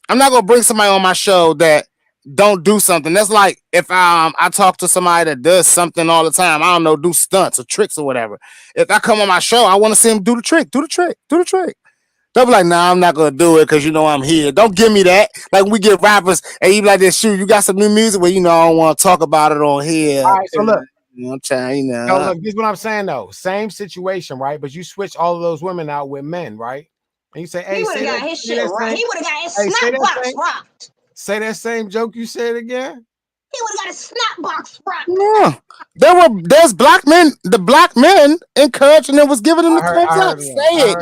Speaker 1: I'm not going to bring somebody on my show that don't do something. That's like if I talk to somebody that does something all the time. I don't know, do stunts or tricks or whatever. If I come on my show, I want to see him do the trick. They'll be like, nah, I'm not going to do it because, I'm here. Don't give me that. Like, we get rappers and you be like, this, shoot, you got some new music? Well, I don't want to talk about it on here.
Speaker 4: All right, so look.
Speaker 1: I'm trying,
Speaker 4: No, look, this is what I'm saying, though. Same situation, right? But you switch all of those women out with men, right? And you say, hey,
Speaker 3: he would have got his shit right. He would have got his snap box rocked.
Speaker 4: Say that same joke you said again.
Speaker 3: He would have got his snap box rocked.
Speaker 1: Yeah. There's black men. The black men encouraging them was giving them the thumbs up. Say it.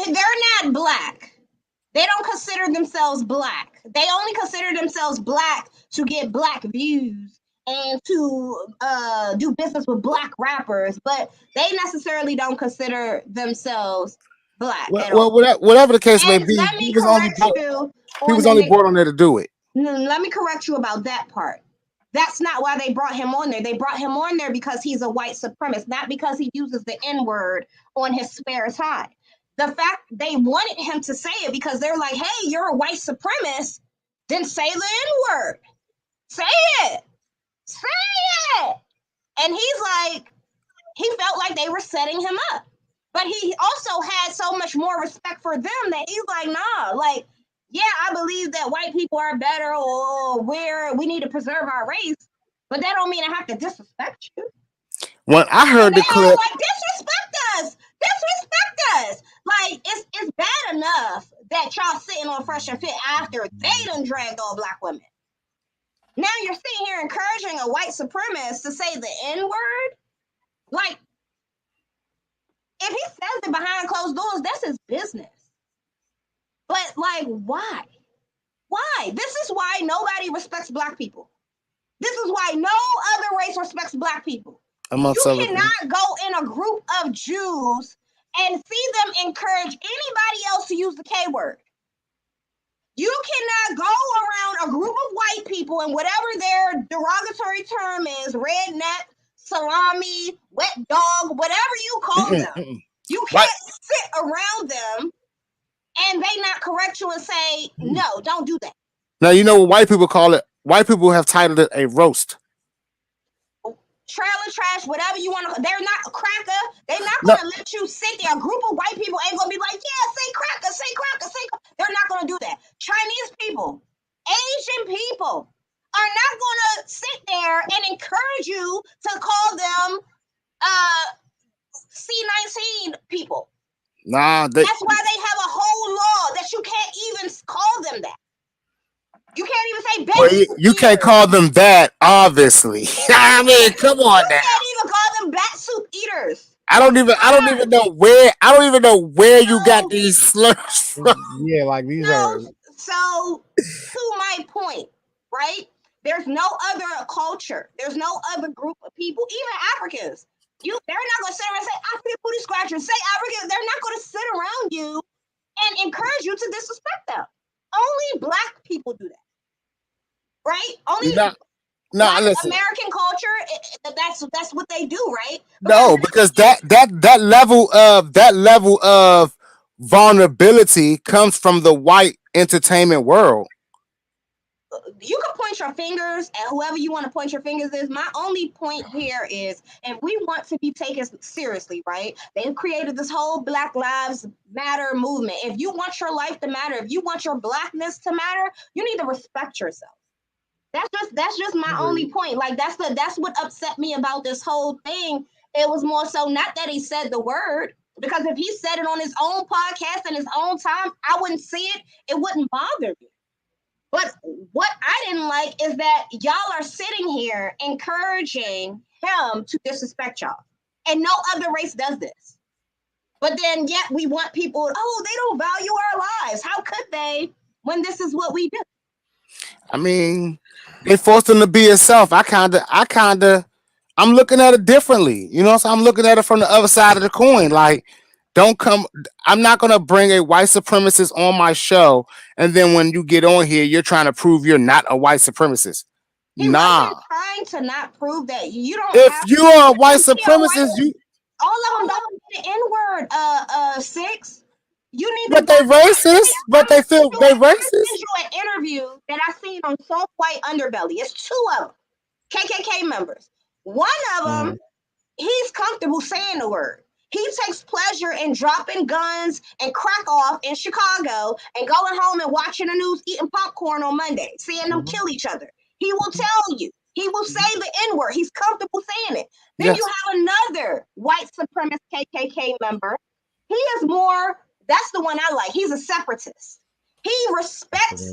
Speaker 3: They're not black. They don't consider themselves black. They only consider themselves black to get black views and to do business with black rappers, but they necessarily don't consider themselves black.
Speaker 1: Well, whatever the case may be, he was only brought on there to do it.
Speaker 3: Let me correct you about that part. That's not why they brought him on there. They brought him on there because he's a white supremacist, not because he uses the N-word on his spare time. The fact they wanted him to say it because they're like, hey, you're a white supremacist, then say the N-word. Say it. And he's like, he felt like they were setting him up. But he also had so much more respect for them that he's like, nah, like, yeah, I believe that white people are better or we need to preserve our race, but that don't mean I have to disrespect you.
Speaker 1: When I heard the clip,
Speaker 3: like, disrespect us. Like, it's bad enough that y'all sitting on Fresh and Fit after they done dragged all black women. Now you're sitting here encouraging a white supremacist to say the N-word? Like, if he says it behind closed doors, that's his business. But, like, why? Why? This is why nobody respects black people. This is why no other race respects black people. You cannot go in a group of Jews and see them encourage anybody else to use the K word. You cannot go around a group of white people and whatever their derogatory term is, redneck, salami, wet dog, whatever you call them. You can't sit around them and they not correct you and say, no, don't do that.
Speaker 1: Now, you know what white people call it? White people have titled it a roast.
Speaker 3: Trailer trash, whatever you want to. They're not a cracker. They're not going to let you sit there. A group of white people ain't going to be like, yeah, say cracker, say cracker, say cracker. They're not going to do that. Chinese people, Asian people are not going to sit there and encourage you to call them C-19 people.
Speaker 1: Nah,
Speaker 3: that's why they have a whole law that you can't even call them that. You can't even say baby.
Speaker 1: Well, you can't call them that, obviously. I mean, come on now.
Speaker 3: You can't even call them
Speaker 1: I don't even know where you got these slurs from.
Speaker 4: Yeah, like these are.
Speaker 3: So to my point, right? There's no other culture. There's no other group of people, even Africans. They're not gonna sit around and say African booty scratchers. Say African. They're not gonna sit around you and encourage you to disrespect them. Only black people do that, right? Only
Speaker 1: listen.
Speaker 3: American culture. That's what they do, right?
Speaker 1: No, because that level of vulnerability comes from the white entertainment world.
Speaker 3: You can point your fingers at whoever you want to point your fingers is. My only point here is, if we want to be taken seriously, right? They've created this whole Black Lives Matter movement. If you want your life to matter, if you want your blackness to matter, you need to respect yourself. That's just my only point. Like that's what upset me about this whole thing. It was more so not that he said the word, because if he said it on his own podcast in his own time, I wouldn't see it. It wouldn't bother me. But what I didn't like is that y'all are sitting here encouraging him to disrespect y'all. And no other race does this. But then yet we want people, they don't value our lives. How could they when this is what we do?
Speaker 1: I mean, they forced him to be himself. I'm looking at it differently. You know, so I'm looking at it from the other side of the coin. Like, I'm not going to bring a white supremacist on my show, and then when you get on here, you're trying to prove you're not a white supremacist.
Speaker 3: He wasn't trying to not prove that you don't.
Speaker 1: If you are a white supremacist,
Speaker 3: all of them don't say the N-word, Six. You need
Speaker 1: but they racist, but they feel they racist.
Speaker 3: You an interview that I seen on Soft White Underbelly. It's 2 of them, KKK members. One of them, he's comfortable saying the word. He takes pleasure in dropping guns and crack off in Chicago and going home and watching the news, eating popcorn on Monday, seeing them kill each other. He will tell you. He will say the N-word. He's comfortable saying it. Then you have another white supremacist KKK member. He is more, that's the one I like. He's a separatist. He respects. That's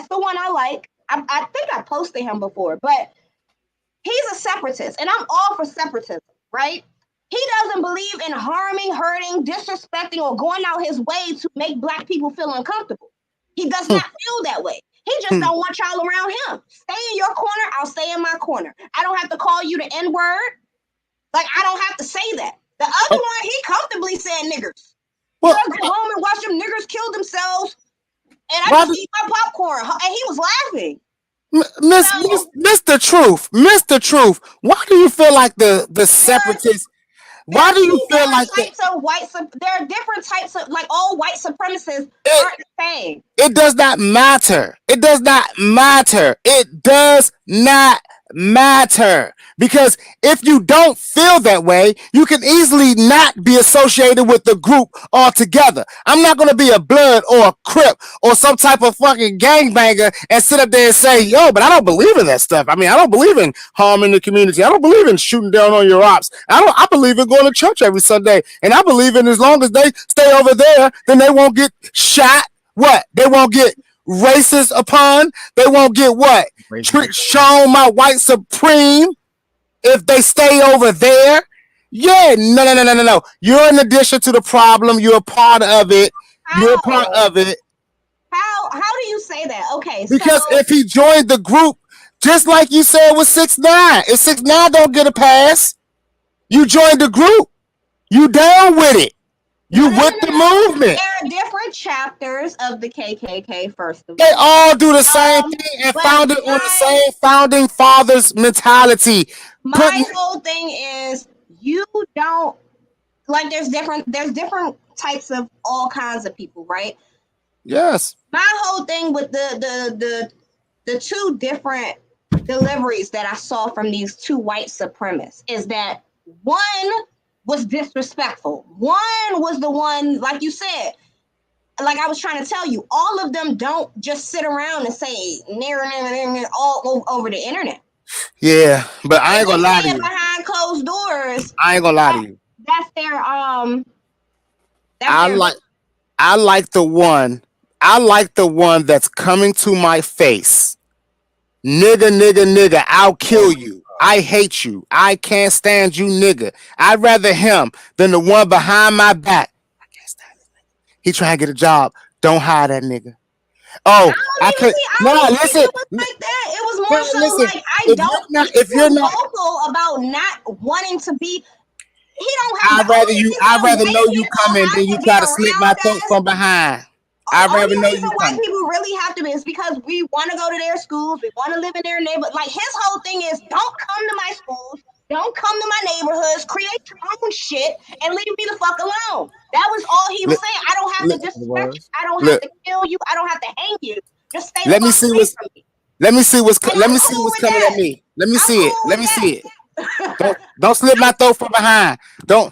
Speaker 3: the one I like. I think I posted him before, but he's a separatist, and I'm all for separatism, right? He doesn't believe in harming, hurting, disrespecting, or going out his way to make black people feel uncomfortable. He does not feel that way. He just don't want y'all around him. Stay in your corner, I'll stay in my corner. I don't have to call you the N-word. Like, I don't have to say that. The other one, he comfortably said niggers. Well, I go home and watch them niggers kill themselves, and I just eat my popcorn, and he was laughing.
Speaker 1: Mr. Truth, why do you feel like the separatists? Why do you feel like
Speaker 3: there are different types of, like, all white supremacists aren't the same.
Speaker 1: It does not matter. It does not matter. It does not matter. Because if you don't feel that way, you can easily not be associated with the group altogether. I'm not going to be a Blood or a Crip or some type of fucking gangbanger and sit up there and say, yo, but I don't believe in that stuff. I mean, I don't believe in harming the community. I don't believe in shooting down on your ops. I believe in going to church every Sunday. And I believe in, as long as they stay over there, then they won't get shot. What? They won't get racist upon. They won't get what? Shown my white supreme. If they stay over there, no. You're an addition to the problem. You're a part of it. You're a part of it.
Speaker 3: How do you say that? Okay,
Speaker 1: because if he joined the group, just like you said with 6ix9ine, if 6ix9ine don't get a pass, you joined the group. You down with it. You with the movement.
Speaker 3: There are different chapters of the KKK, first of all.
Speaker 1: They all do the same thing and founded on the same founding fathers mentality.
Speaker 3: My whole thing is, you don't, like, there's different types of all kinds of people, right?
Speaker 1: Yes.
Speaker 3: My whole thing with the 2 different deliveries that I saw from these 2 white supremacists is that one was disrespectful. One was the one, like you said, like I was trying to tell you, all of them don't just sit around and say all over the internet.
Speaker 1: Yeah, but I ain't gonna lie to you.
Speaker 3: Behind closed doors,
Speaker 1: I ain't gonna lie to you.
Speaker 3: That's their
Speaker 1: I like the one that's coming to my face. Nigga, I'll kill you. I hate you. I can't stand you, nigga. I'd rather him than the one behind my back. I can't stand this nigga. He trying to get a job. Don't hire that nigga. Oh, I could. No, listen.
Speaker 3: It was like that. It was more so
Speaker 1: listen,
Speaker 3: like I don't.
Speaker 1: if you're not
Speaker 3: vocal about not wanting to be. He don't have.
Speaker 1: I'd rather know you coming than you try to slip my throat from behind. I'd rather know you
Speaker 3: white
Speaker 1: coming.
Speaker 3: people really have to be is because we want to go to their schools, we want to live in their neighborhood. Like his whole thing is, don't come to my schools, don't come to my neighborhoods, create your own shit, and leave me the fuck alone. That was all he was saying. I don't have to disrespect you. I don't have to kill you. I don't have to hang you. Just stay.
Speaker 1: Let me see what's coming at me. Let me see it. Let me see it. Don't slip my throat from behind. Don't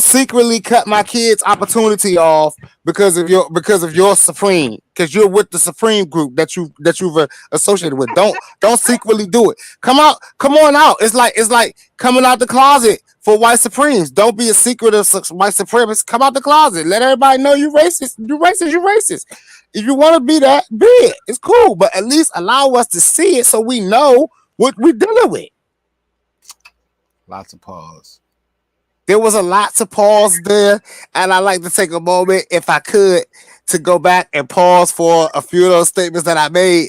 Speaker 1: secretly cut my kids' opportunity off because of your Supreme, because you're with the Supreme group that you've associated with. Don't secretly do it. Come on out. It's like coming out the closet for white Supremes. Don't be a secretive white supremacist. Come out the closet. Let everybody know you racist. You racist. If you want to be that, be it. It's cool, but at least allow us to see it so we know what we're dealing with.
Speaker 4: Lots of pause.
Speaker 1: There was a lot to pause there, and I like to take a moment, if I could, to go back and pause for a few of those statements that I made.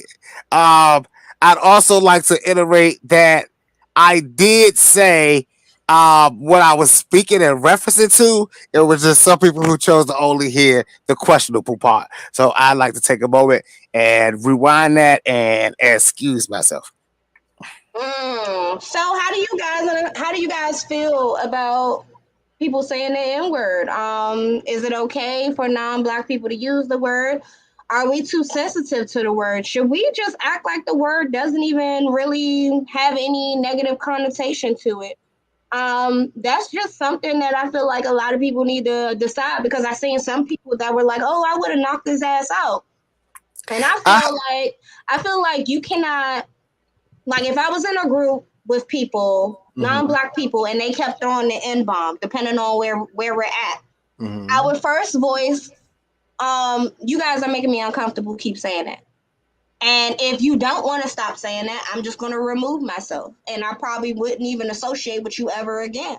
Speaker 1: I'd also like to iterate that I did say what I was speaking and referencing to. It was just some people who chose to only hear the questionable part. So I'd like to take a moment and rewind that and excuse myself.
Speaker 3: So how do you guys feel about people saying the N-word? Is it okay for non-Black people to use the word? Are we too sensitive to the word? Should we just act like the word doesn't even really have any negative connotation to it? That's just something that I feel like a lot of people need to decide, because I've seen some people that were like, oh, I would have knocked his ass out. And I feel like you cannot. Like if I was in a group with people, non-Black people, and they kept throwing the N-bomb, depending on where we're at, I would first voice, you guys are making me uncomfortable, keep saying that. And if you don't want to stop saying that, I'm just going to remove myself. And I probably wouldn't even associate with you ever again.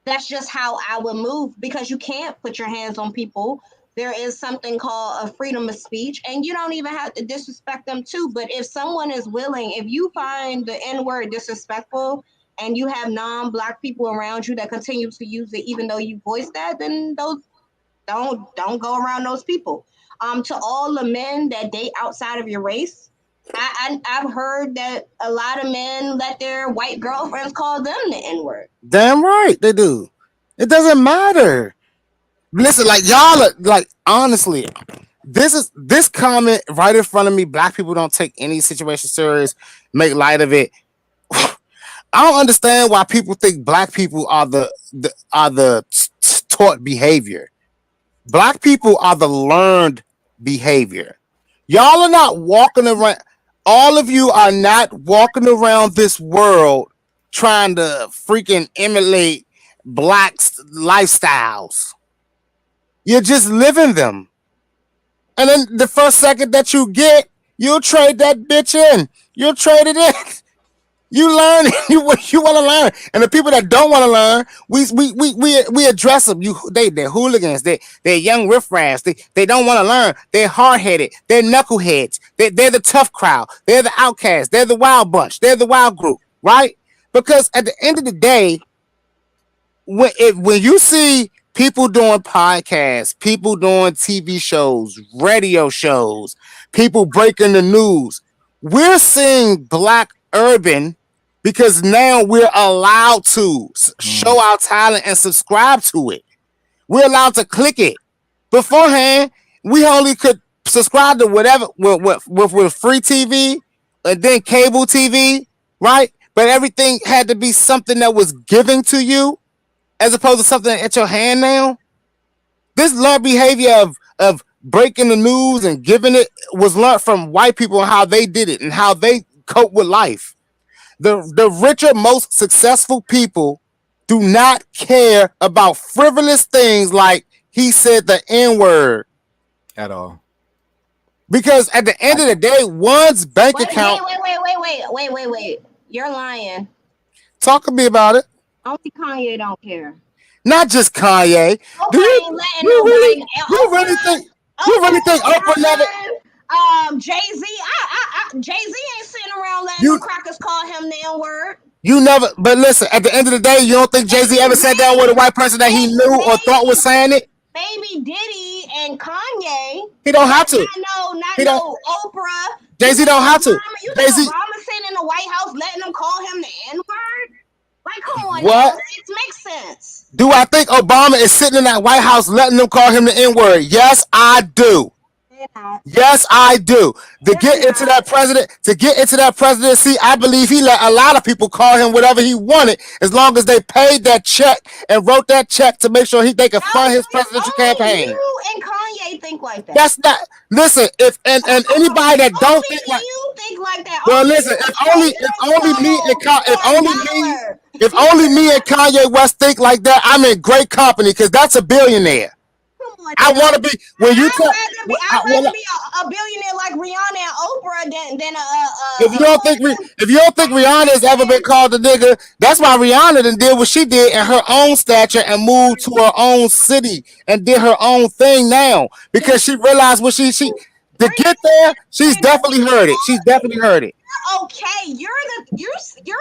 Speaker 3: That's just how I would move, because you can't put your hands on people. There is something called a freedom of speech, and you don't even have to disrespect them too. But if someone is willing, if you find the N-word disrespectful and you have non-Black people around you that continue to use it, even though you voice that, then those don't go around those people. To all the men that date outside of your race, I've heard that a lot of men let their white girlfriends call them the N-word.
Speaker 1: Damn right they do. It doesn't matter. Listen, like y'all are, like, honestly, this comment right in front of me. Black people don't take any situation serious, make light of it. I don't understand why people think Black people are the taught behavior. Black people are the learned behavior. Y'all are not walking around. All of you are not walking around this world trying to freaking emulate Black lifestyles. You're just living them. And then the first second that you get, you'll trade that bitch in. You'll trade it in. You learn. You want to learn. And the people that don't want to learn, we address them. They're hooligans. They're young riffraffs. They don't want to learn. They're hard-headed. They're knuckleheads. They're the tough crowd. They're the outcasts. They're the wild bunch. They're the wild group, right? Because at the end of the day, when you see people doing podcasts, people doing TV shows, radio shows, people breaking the news, we're seeing Black urban because now we're allowed to show our talent and subscribe to it. We're allowed to click it. Beforehand, we only could subscribe to whatever with free TV and then cable TV, right? But everything had to be something that was given to you, as opposed to something at your hand now. This learned behavior of breaking the news and giving it was learned from white people and how they did it and how they cope with life. The richer, most successful people do not care about frivolous things like he said the N-word.
Speaker 4: At all.
Speaker 1: Because at the end of the day, one's bank account.
Speaker 3: Wait. You're lying.
Speaker 1: Talk to me about it.
Speaker 3: Only Kanye don't care.
Speaker 1: Not just Kanye. Do you really think Oprah never?
Speaker 3: Jay-Z. Jay-Z ain't sitting around letting no crackers call him the N-word.
Speaker 1: You never. But listen, at the end of the day, you don't think Jay-Z ever sat down with a white person that he knew or thought was saying it?
Speaker 3: Baby Diddy and Kanye.
Speaker 1: He don't have to.
Speaker 3: Not Oprah.
Speaker 1: Jay-Z don't have to.
Speaker 3: You think Obama sitting in the White House letting them call him the N-word? Like, come on.
Speaker 1: What?
Speaker 3: It makes sense.
Speaker 1: Do I think Obama is sitting in that White House letting them call him the N-word? Yes, I do. Yes, I do. To get into that presidency, I believe he let a lot of people call him whatever he wanted, as long as they paid that check and wrote that check to make sure they could fund his presidential campaign.
Speaker 3: You and Kanye think like that.
Speaker 1: That's not. Listen, if and anybody that don't think like
Speaker 3: you think like that.
Speaker 1: Well, listen, if only me and Kanye West think like that, I'm in great company because that's a billionaire. I want to be when you talk.
Speaker 3: I'd rather be a billionaire like Rihanna and Oprah than
Speaker 1: If you don't think Rihanna has ever been called a nigga, that's why Rihanna did what she did in her own stature and moved to her own city and did her own thing now because she realized what she to get there. She's definitely heard it. She's definitely heard it.
Speaker 3: Okay, you're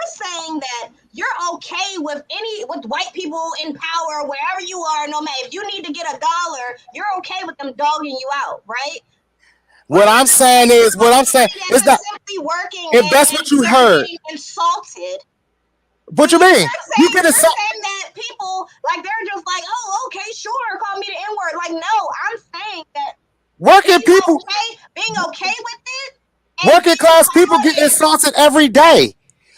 Speaker 3: saying that you're okay with white people in power wherever you are. No matter if you need to get $1, you're okay with them dogging you out, right?
Speaker 1: What I'm saying is it's not
Speaker 3: simply working.
Speaker 1: If that's what you heard,
Speaker 3: insulted.
Speaker 1: What you mean? You can insult
Speaker 3: that people like they're just like, oh, okay, sure, call me the N-word. Like, no, I'm saying that
Speaker 1: working people
Speaker 3: being okay with it.
Speaker 1: Working class people get insulted every day.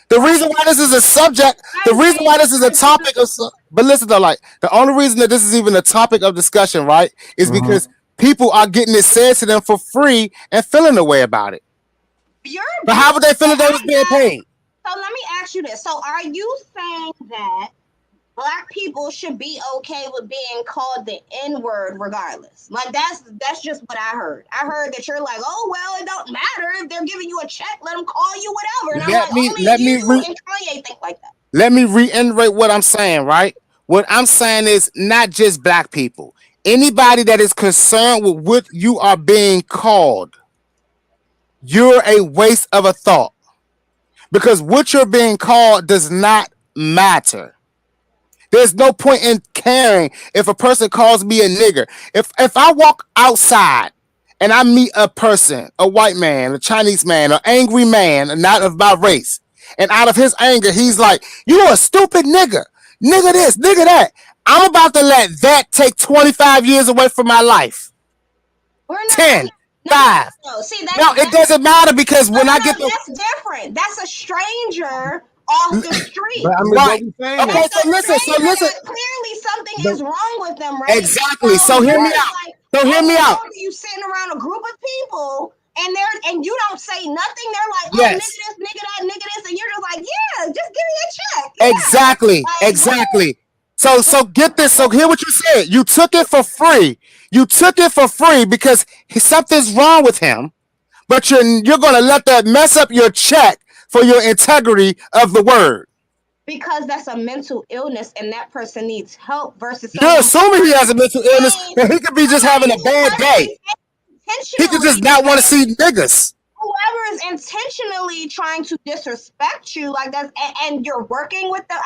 Speaker 1: The reason why this is a subject, the reason why this is a topic of, but listen though, like the only reason that this is even a topic of discussion, right, is because people are getting it said to them for free and feeling a way about it. But how would they feel if they was being paid?
Speaker 3: So let me ask you this. So are you saying that Black people should be okay with being called the N-word regardless? Like that's just what I heard. I heard that you're like, oh well, it don't matter if they're giving you a check, let them call you whatever. And Kanye think like that.
Speaker 1: Let me reiterate what I'm saying, right? What I'm saying is not just Black people. Anybody that is concerned with what you are being called, you're a waste of a thought. Because what you're being called does not matter. There's no point in caring if a person calls me a nigger. If I walk outside and I meet a person, a white man, a Chinese man, an angry man, not of my race, and out of his anger, he's like, "You a stupid nigger. Nigger this, nigger that." I'm about to let that take 25 years away from my life. 10, 5. No, it doesn't matter because when I get
Speaker 3: that's different. That's a stranger off the street.
Speaker 1: Right. Okay, so listen.
Speaker 3: Clearly something is wrong with them, right?
Speaker 1: Exactly. So hear me out.
Speaker 3: You sitting around a group of people and you don't say nothing. They're like,
Speaker 1: yes.
Speaker 3: Nigga this, nigga that, nigga this, and you're just like, yeah, just give me a check.
Speaker 1: Yeah. Exactly. So get this. So hear what you said. You took it for free. You took it for free because something's wrong with him, but you're gonna let that mess up your check for your integrity of the word.
Speaker 3: Because that's a mental illness and that person needs help versus
Speaker 1: you're assuming he has a mental illness and he could be just having a bad day. He could just not want to see niggas.
Speaker 3: Whoever is intentionally trying to disrespect you like that and you're working with them,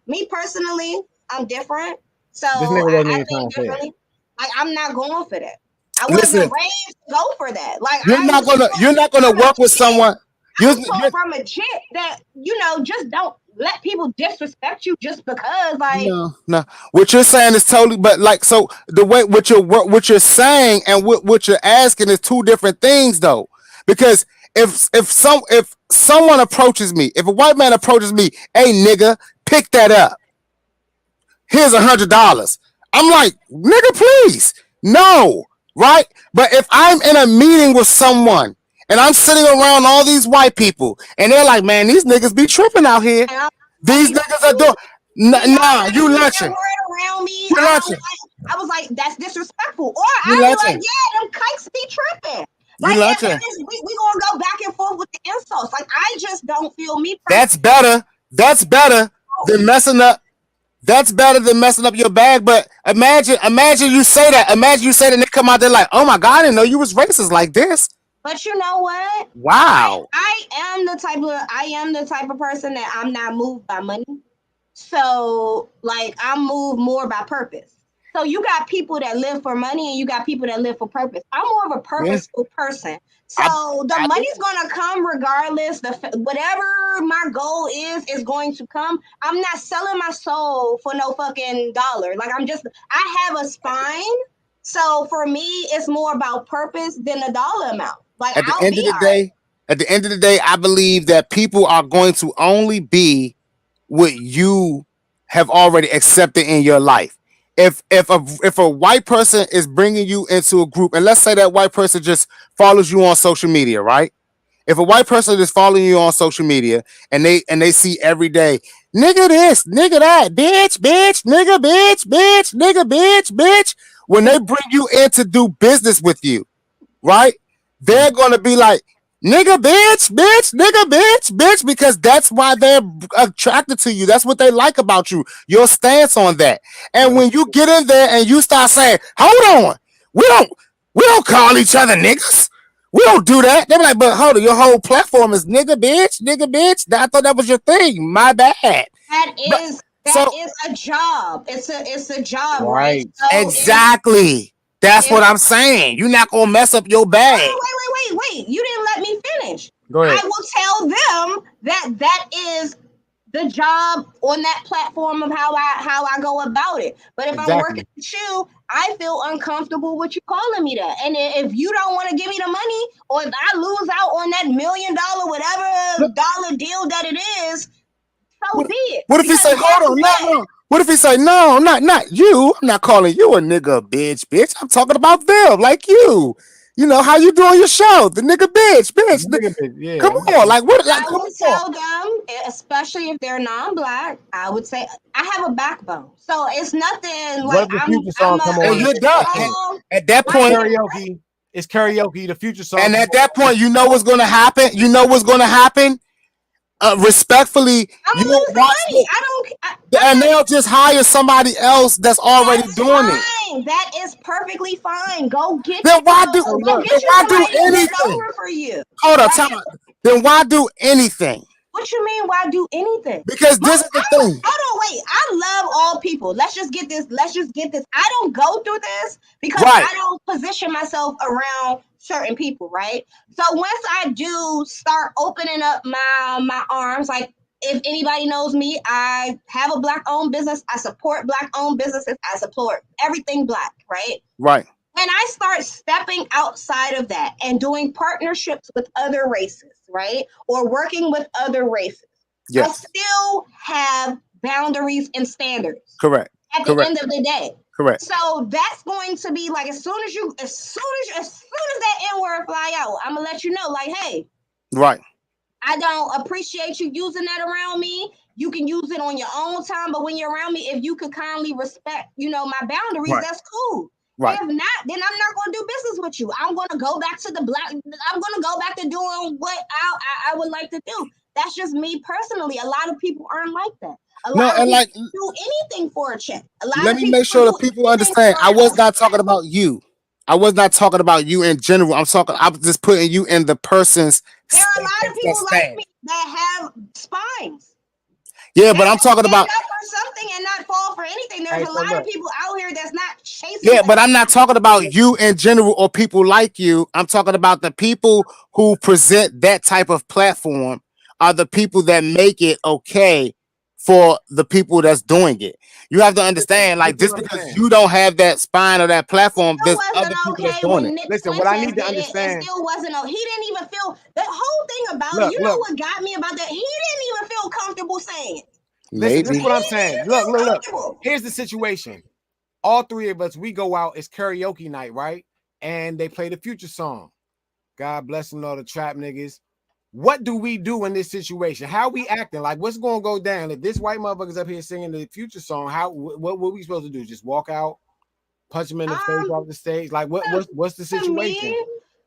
Speaker 3: me personally, I'm different. So I think differently. Like, I'm not going for that. I wasn't raised to go for that. Like
Speaker 1: you're not gonna work with someone.
Speaker 3: You're from a chick that just don't let people disrespect you just because. Like
Speaker 1: no. What you're saying is totally, but like so the way what you're saying and what you're asking is two different things though. Because if someone approaches me, if a white man approaches me, hey nigga, pick that up. Here's $100. I'm like, nigga, please. No, right? But if I'm in a meeting with someone and I'm sitting around all these white people and they're like, man, these niggas be tripping out here. These niggas are doing nah, you lunching.
Speaker 3: I was like, that's disrespectful. Or I was like, yeah, them kikes be tripping. Like,
Speaker 1: learned it.
Speaker 3: we gonna go back and forth with the insults. Like, I just don't feel me.
Speaker 1: That's better. That's better than messing up. That's better than messing up your bag. But imagine you say that. Imagine you say that and they come out there like, oh my God, I didn't know you was racist like this.
Speaker 3: But you know what?
Speaker 1: Wow.
Speaker 3: I am the type of person that I'm not moved by money. So like I'm moved more by purpose. So you got people that live for money and you got people that live for purpose. I'm more of a purposeful person. So the money's gonna come regardless. Whatever my goal is going to come. I'm not selling my soul for no fucking dollar. Like I have a spine. So for me, it's more about purpose than a dollar amount. Like
Speaker 1: at the end of the day, I believe that people are going to only be what you have already accepted in your life. If a white person is bringing you into a group, and let's say that white person just follows you on social media, right? If a white person is following you on social media and they see every day, nigga this, nigga that, bitch, nigga, bitch, nigga, bitch, when they bring you in to do business with you, right? They're gonna be like, nigga, bitch, nigga, bitch, because that's why they're attracted to you. That's what they like about you, your stance on that. And when you get in there and you start saying, hold on, we don't call each other niggas. We don't do that. They're like, but hold on, your whole platform is nigga, bitch. I thought that was your thing. My bad.
Speaker 3: That is a job. It's a job, right? So
Speaker 1: exactly. That's what I'm saying. You're not gonna mess up your bag.
Speaker 3: Wait. You didn't let me finish.
Speaker 4: Go ahead.
Speaker 3: I will tell them that is the job on that platform of how I go about it. But if I'm working with you, I feel uncomfortable with you calling me that. And if you don't want to give me the money, or if I lose out on that $1 million whatever dollar deal that it is, so be it.
Speaker 1: What if he say, hold on, no. What if he say, no, not you? I'm not calling you a nigga, bitch. I'm talking about them, like you. You know how you doing your show, the nigga, bitch.
Speaker 4: Yeah.
Speaker 1: Come on, like what? Like,
Speaker 3: I would tell them, especially if they're non-black. I would say I have a backbone, so it's nothing like
Speaker 1: you're done. At that point,
Speaker 4: karaoke. It's karaoke. The future song.
Speaker 1: And at that point, you know what's gonna happen. Respectfully,
Speaker 3: you lose the money.
Speaker 1: And they'll just hire somebody else that's already doing it.
Speaker 3: That is perfectly fine. Go get.
Speaker 1: Then why do anything
Speaker 3: for you?
Speaker 1: Hold on, tell me. Then why do anything?
Speaker 3: What you mean? Why do anything?
Speaker 1: Because this is the thing.
Speaker 3: Hold on, wait. I love all people. Let's just get this. I don't go through this because I don't position myself around certain people, right? So once I do start opening up my arms, like if anybody knows me, I have a Black-owned business. I support Black-owned businesses. I support everything Black, right?
Speaker 1: Right.
Speaker 3: And I start stepping outside of that and doing partnerships with other races, right? Or working with other races. Yes. I still have boundaries and standards.
Speaker 1: Correct.
Speaker 3: At the end of the day.
Speaker 1: Correct.
Speaker 3: So that's going to be like as soon as that N-word fly out, I'm gonna let you know, like, hey,
Speaker 1: right.
Speaker 3: I don't appreciate you using that around me. You can use it on your own time, but when you're around me, if you could kindly respect, my boundaries, that's cool. Right. If not, then I'm not going to do business with you. I'm going to go back to I'm going to go back to doing what I would like to do. That's just me personally. A lot of people aren't like that. A lot of people do anything for a check.
Speaker 1: Let me make sure that people understand. I was not talking about you. I was not talking about you in general. I was just putting you in the person's.
Speaker 3: There are a lot of people like me that have spines.
Speaker 1: Yeah, but I'm talking about
Speaker 3: for something and not fall for anything. There's a lot of people out here that's not chasing.
Speaker 1: Yeah, but I'm not talking about you in general or people like you. I'm talking about the people who present that type of platform are the people that make it okay for the people that's doing it. You have to understand, like, just because you don't have that spine or that platform, there's other people that's doing it.
Speaker 4: Listen, what I need to understand.
Speaker 3: It still wasn't. He didn't even feel the whole thing about it. You know what got me about that? He didn't even feel comfortable saying it.
Speaker 4: Listen, this is what I'm saying. Look. Here's the situation. All three of us, we go out. It's karaoke night, right? And they play the Future song. God bless them, all the trap niggas. What do we do in this situation? How we acting? Like, what's going to go down? If this white motherfucker's up here singing the Future song, what we supposed to do? Just walk out, punch him in the face off the stage? Like, what's the situation?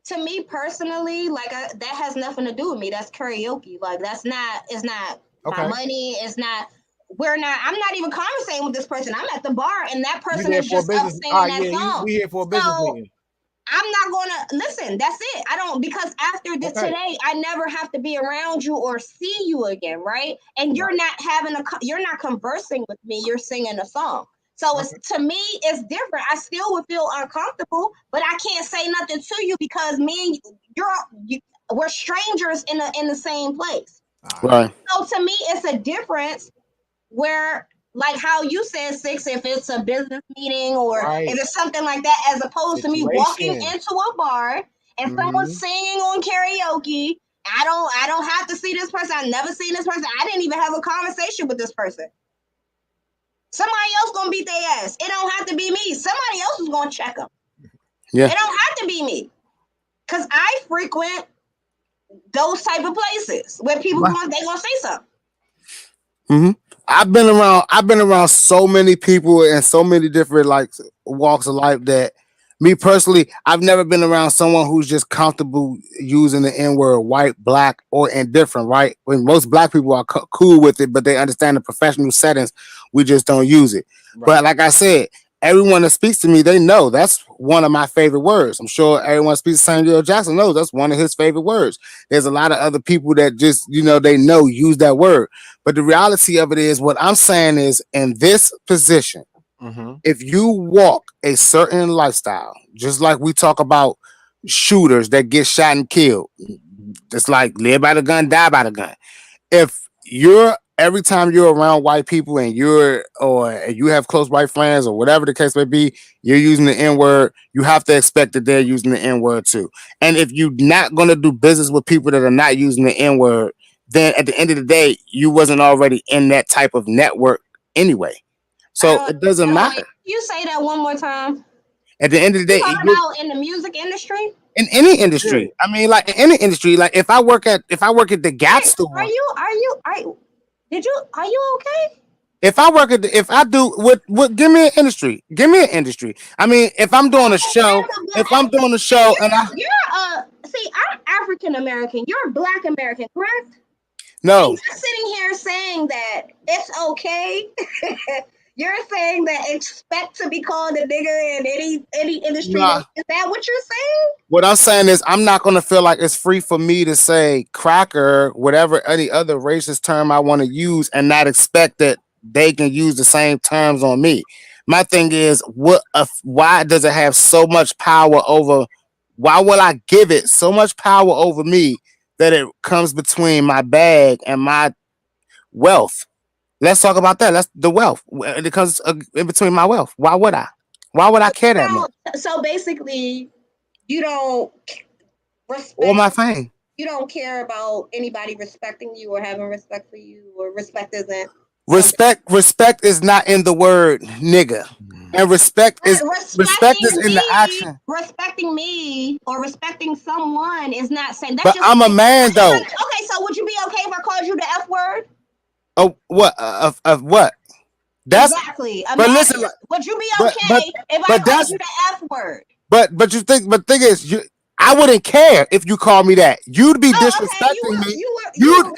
Speaker 3: to me personally, like that has nothing to do with me. That's karaoke. Like it's not my money. It's not. I'm not even conversating with this person. I'm at the bar and that person is just up singing that song.
Speaker 4: We here for a business meeting.
Speaker 3: I'm not gonna listen. That's it. I don't, because after this today, I never have to be around you or see you again, right? And you're not conversing with me. You're singing a song. So to me, it's different. I still would feel uncomfortable, but I can't say nothing to you because me and we're strangers in the same place.
Speaker 1: Right.
Speaker 3: So to me, it's a difference where, like how you said, Six, if it's a business meeting or if it's something like that, as opposed to me walking into a bar and someone's singing on karaoke. I don't have to see this person. I've never seen this person. I didn't even have a conversation with this person. Somebody else gonna beat their ass. It don't have to be me. Somebody else is gonna check them. Yeah. It don't have to be me. Cause I frequent those type of places where people they gonna say something.
Speaker 1: Mm-hmm. I've been around so many people and so many different like walks of life that me personally, I've never been around someone who's just comfortable using the N-word, white, black, or indifferent, right? When most black people are cool with it, but they understand the professional settings, we just don't use it. Right. But like I said, everyone that speaks to me, they know that's one of my favorite words. I'm sure everyone speaks to Samuel Jackson knows that's one of his favorite words. There's a lot of other people that just, they know use that word. But the reality of it is, what I'm saying is, in this position, if you walk a certain lifestyle, just like we talk about shooters that get shot and killed, it's like live by the gun, die by the gun. If every time you're around white people and you have close white friends or whatever the case may be, you're using the N-word, you have to expect that they're using the N-word too. And if you're not going to do business with people that are not using the N-word, then at the end of the day, you wasn't already in that type of network anyway. So it doesn't matter.
Speaker 3: You say that one more time.
Speaker 1: At the end of the day,
Speaker 3: about in the music industry?
Speaker 1: In any industry. I mean, like in any industry, like if I work at the Gap store. Are you
Speaker 3: okay?
Speaker 1: If I do what give me an industry. Give me an industry. I mean, if I'm doing a show, and I'm
Speaker 3: African American, you're Black American, correct?
Speaker 1: No.
Speaker 3: You're sitting here saying that it's okay. You're saying that expect to be called a nigger in any industry. Nah. Is that what you're saying?
Speaker 1: What I'm saying is I'm not going to feel like it's free for me to say cracker, whatever any other racist term I want to use, and not expect that they can use the same terms on me. My thing is, why does it have so much power over? Why will I give it so much power over me that it comes between my bag and my wealth? Let's talk about that. That's the wealth. It comes in between my wealth. Why would I? Why would I care that much?
Speaker 3: So basically, you don't respect
Speaker 1: or my fame.
Speaker 3: You don't care about anybody respecting you or having respect for you, or respect isn't.
Speaker 1: Respect is not in the word nigga. And respect is in the action.
Speaker 3: Respecting me or respecting someone is not saying that.
Speaker 1: But I'm a man though.
Speaker 3: Okay, so would you be okay if I called you the F word?
Speaker 1: Oh, what? Of what? That's
Speaker 3: exactly.
Speaker 1: But listen,
Speaker 3: would you be okay if I called you the F word?
Speaker 1: But the thing is, I wouldn't care if you called me that. You'd be disrespecting me. You'd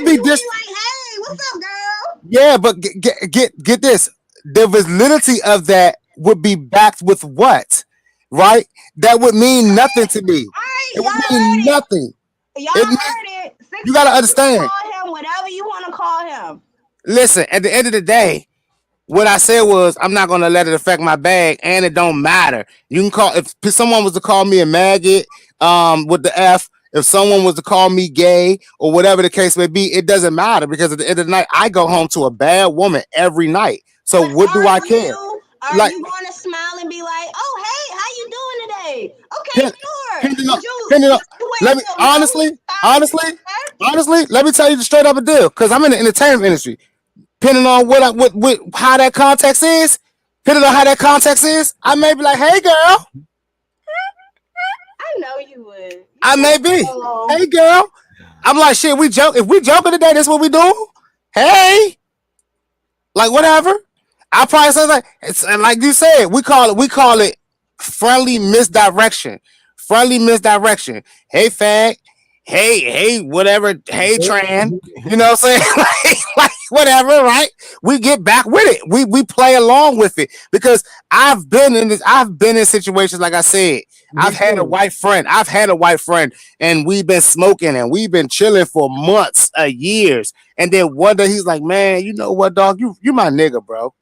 Speaker 1: be like,
Speaker 3: hey, what's up, girl?
Speaker 1: Yeah, but get this. The validity of that would be backed with what? Right? That would mean nothing to me.
Speaker 3: Right,
Speaker 1: it would mean nothing.
Speaker 3: Y'all heard it.
Speaker 1: You gotta understand.
Speaker 3: Call him whatever you want to call him.
Speaker 1: Listen, at the end of the day, what I said was I'm not gonna let it affect my bag, and it don't matter. You can call if someone was to call me a maggot, with the F. If someone was to call me gay or whatever the case may be, it doesn't matter because at the end of the night, I go home to a bad woman every night. So but what do I care?
Speaker 3: Are you going to smile and be like, "Oh, hey, how you doing today?" Okay, sure.
Speaker 1: Let me honestly, let me tell you the straight up a deal because I'm in the entertainment industry. Depending on how that context is, I may be like, "Hey, girl."
Speaker 3: I know you would.
Speaker 1: I may be. Hey, girl. I'm like, shit. We joke. If we joking today, that's what we do. Hey, like whatever. I probably say like you said. We call it friendly misdirection. friendly misdirection. Hey, fag. Hey, whatever. Hey, tran. You know what I'm saying? like whatever, right? We get back with it. We play along with it because I've been in situations like I said. I've had a white friend, and we've been smoking and we've been chilling for months, years, and then one day he's like, "Man, you know what, dog? You my nigga, bro."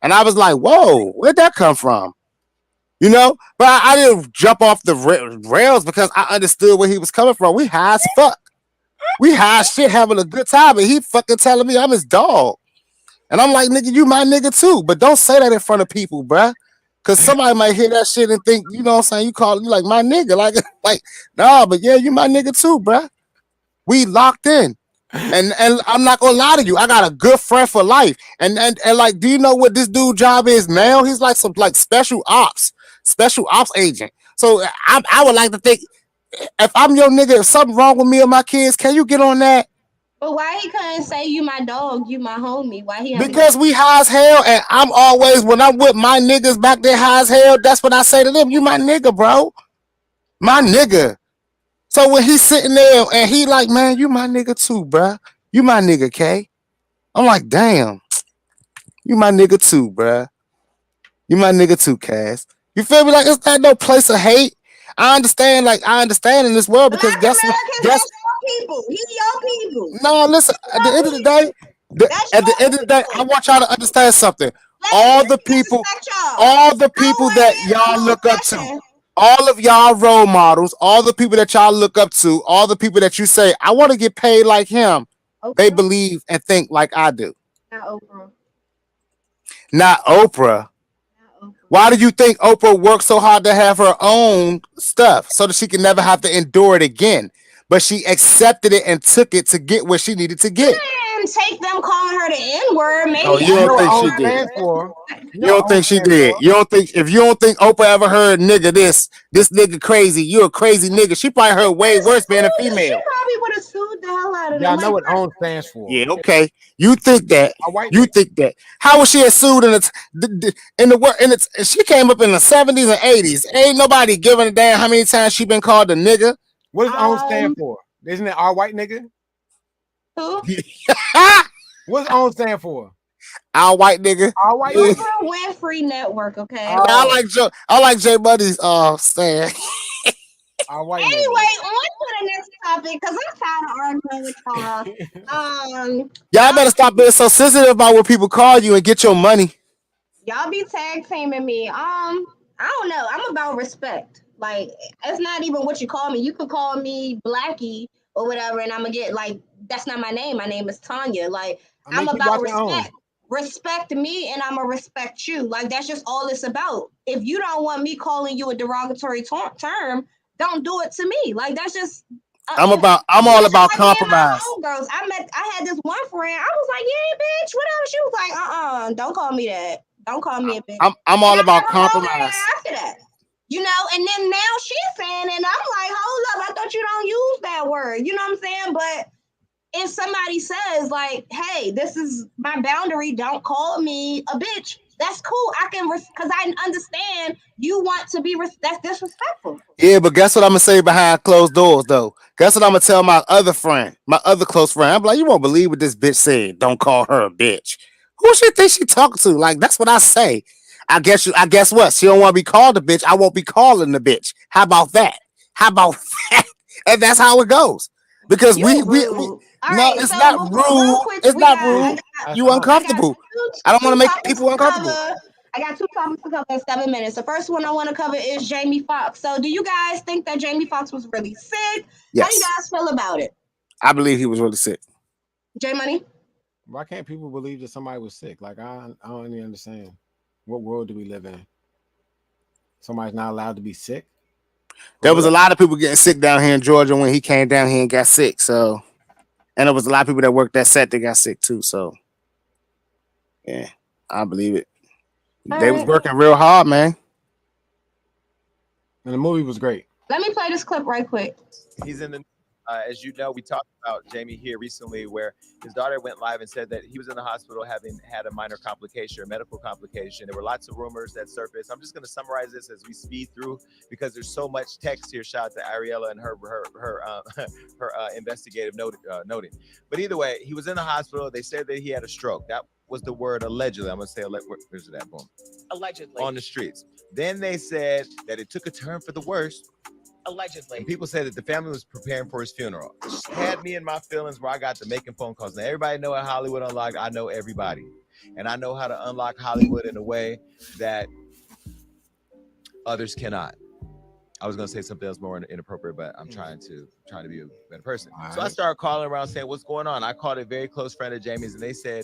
Speaker 1: And I was like, "Whoa, where'd that come from?" You know, but I didn't jump off the rails because I understood where he was coming from. We high as fuck. We high as shit having a good time, and he fucking telling me I'm his dog. And I'm like, nigga, you my nigga too. But don't say that in front of people, bruh. Cause somebody might hear that shit and think, you know what I'm saying, you like my nigga. Like, nah, but yeah, you my nigga too, bruh. We locked in. And I'm not gonna lie to you, I got a good friend for life. And like, do you know what this dude's job is now? He's like some like special ops agent. So I would like to think if I'm your nigga, if something wrong with me or my kids, can you get on that?
Speaker 3: But why he couldn't say you my dog, you my homie? Why he?
Speaker 1: Because we high as hell, and I'm always when I'm with my niggas back there high as hell. That's what I say to them. You my nigga, bro. My nigga. So when he's sitting there and he like, man, you my nigga too, bro. You my nigga, K. I'm like, damn. You my nigga too, bro. You my nigga too, Cass. You feel me? Like it's not no place of hate. I understand in this world because guess what?
Speaker 3: People. He's your people.
Speaker 1: No, listen. At the end of the day, I want y'all to understand something. All the people that y'all look up to, all of y'all role models, all the people that y'all look up to, all the people that you say, I want to get paid like him. Oprah? They believe and think like I do. Not Oprah. Why do you think Oprah worked so hard to have her own stuff so that she can never have to endure it again? But she accepted it and took it to get what she needed to get.
Speaker 3: And take them calling her the N-word. Maybe
Speaker 1: you don't think she did. You don't think she did. You don't think if you don't think Oprah ever heard nigga this nigga crazy, you a crazy nigga. She probably heard way worse being a female.
Speaker 3: She probably would have sued the hell out of them.
Speaker 4: Y'all know what OWN stands for.
Speaker 1: Yeah, okay. You think that. You think that. How was she sued in the she came up in the 70s and 80s. Ain't nobody giving a damn how many times she been called a nigga.
Speaker 4: What does OWN stand for? Isn't it our white nigga?
Speaker 3: Who?
Speaker 4: What does OWN stand for?
Speaker 1: Our white nigga.
Speaker 4: Our white
Speaker 3: nigga. Winfrey Network, okay?
Speaker 1: I like J Money's stand.
Speaker 3: Anyway, on to the next topic because I'm tired of arguing with y'all.
Speaker 1: Y'all better stop being so sensitive about what people call you and get your money.
Speaker 3: Y'all be tag teaming me. I don't know. I'm about respect. Like, it's not even what you call me. You could call me Blackie or whatever, and I'm gonna get like that's not my name. My name is Tanya. Like, I'm about respect. Respect me, and I'm gonna respect you. Like, that's just all it's about. If you don't want me calling you a derogatory term, don't do it to me. Like, that's just.
Speaker 1: I'm all about compromise.
Speaker 3: Girls, I had this one friend. I was like, yeah, bitch, whatever. She was like, don't call me that. Don't call me a bitch.
Speaker 1: I'm all about compromise.
Speaker 3: After that. You know, and then now she's saying, and I'm like, hold up, I thought you don't use that word. You know what I'm saying? But if somebody says, like, hey, this is my boundary, don't call me a bitch, that's cool. I can, because I understand you want to be, that's disrespectful.
Speaker 1: Yeah, but guess what I'm going to say behind closed doors, though? Guess what I'm going to tell my other friend, my other close friend? I'm like, you won't believe what this bitch said. Don't call her a bitch. Who she think she talking to? Like, that's what I say. I guess what? She don't want to be called a bitch. I won't be calling the bitch. How about that? And that's how it goes. Because we no, it's not rude. It's not rude. You uncomfortable. I don't want to make people uncomfortable.
Speaker 3: I got 2 topics to cover in 7 minutes. The first one I want to cover is Jamie Foxx. So do you guys think that Jamie Foxx was really sick?
Speaker 1: Yes.
Speaker 3: How do you guys feel about it?
Speaker 1: I believe he was really sick.
Speaker 3: J Money?
Speaker 4: Why can't people believe that somebody was sick? Like, I don't even understand. What world do we live in? Somebody's not allowed to be sick?
Speaker 1: There was a lot of people getting sick down here in Georgia when he came down here and got sick. So, and there was a lot of people that worked that set that got sick too. So, yeah, I believe it. They was working real hard, man.
Speaker 4: And the movie was great.
Speaker 3: Let me play this clip right quick.
Speaker 10: He's in the As you know, we talked about Jamie here recently, where his daughter went live and said that he was in the hospital having had a minor complication or medical complication. There were lots of rumors that surfaced. I'm just going to summarize this as we speed through because there's so much text here. Shout out to Ariella and her investigative noting. But either way, he was in the hospital. They said that he had a stroke. That was the word allegedly. I'm going to say, where's that? Boom.
Speaker 11: Allegedly.
Speaker 10: On the streets. Then they said that it took a turn for the worse.
Speaker 11: Allegedly.
Speaker 10: And people said that the family was preparing for his funeral. It had me in my feelings where I got to making phone calls. Now, everybody know at Hollywood Unlocked, I know everybody. And I know how to unlock Hollywood in a way that others cannot. I was going to say something else more inappropriate, but I'm trying to be a better person. So I started calling around saying, what's going on? I called a very close friend of Jamie's, and they said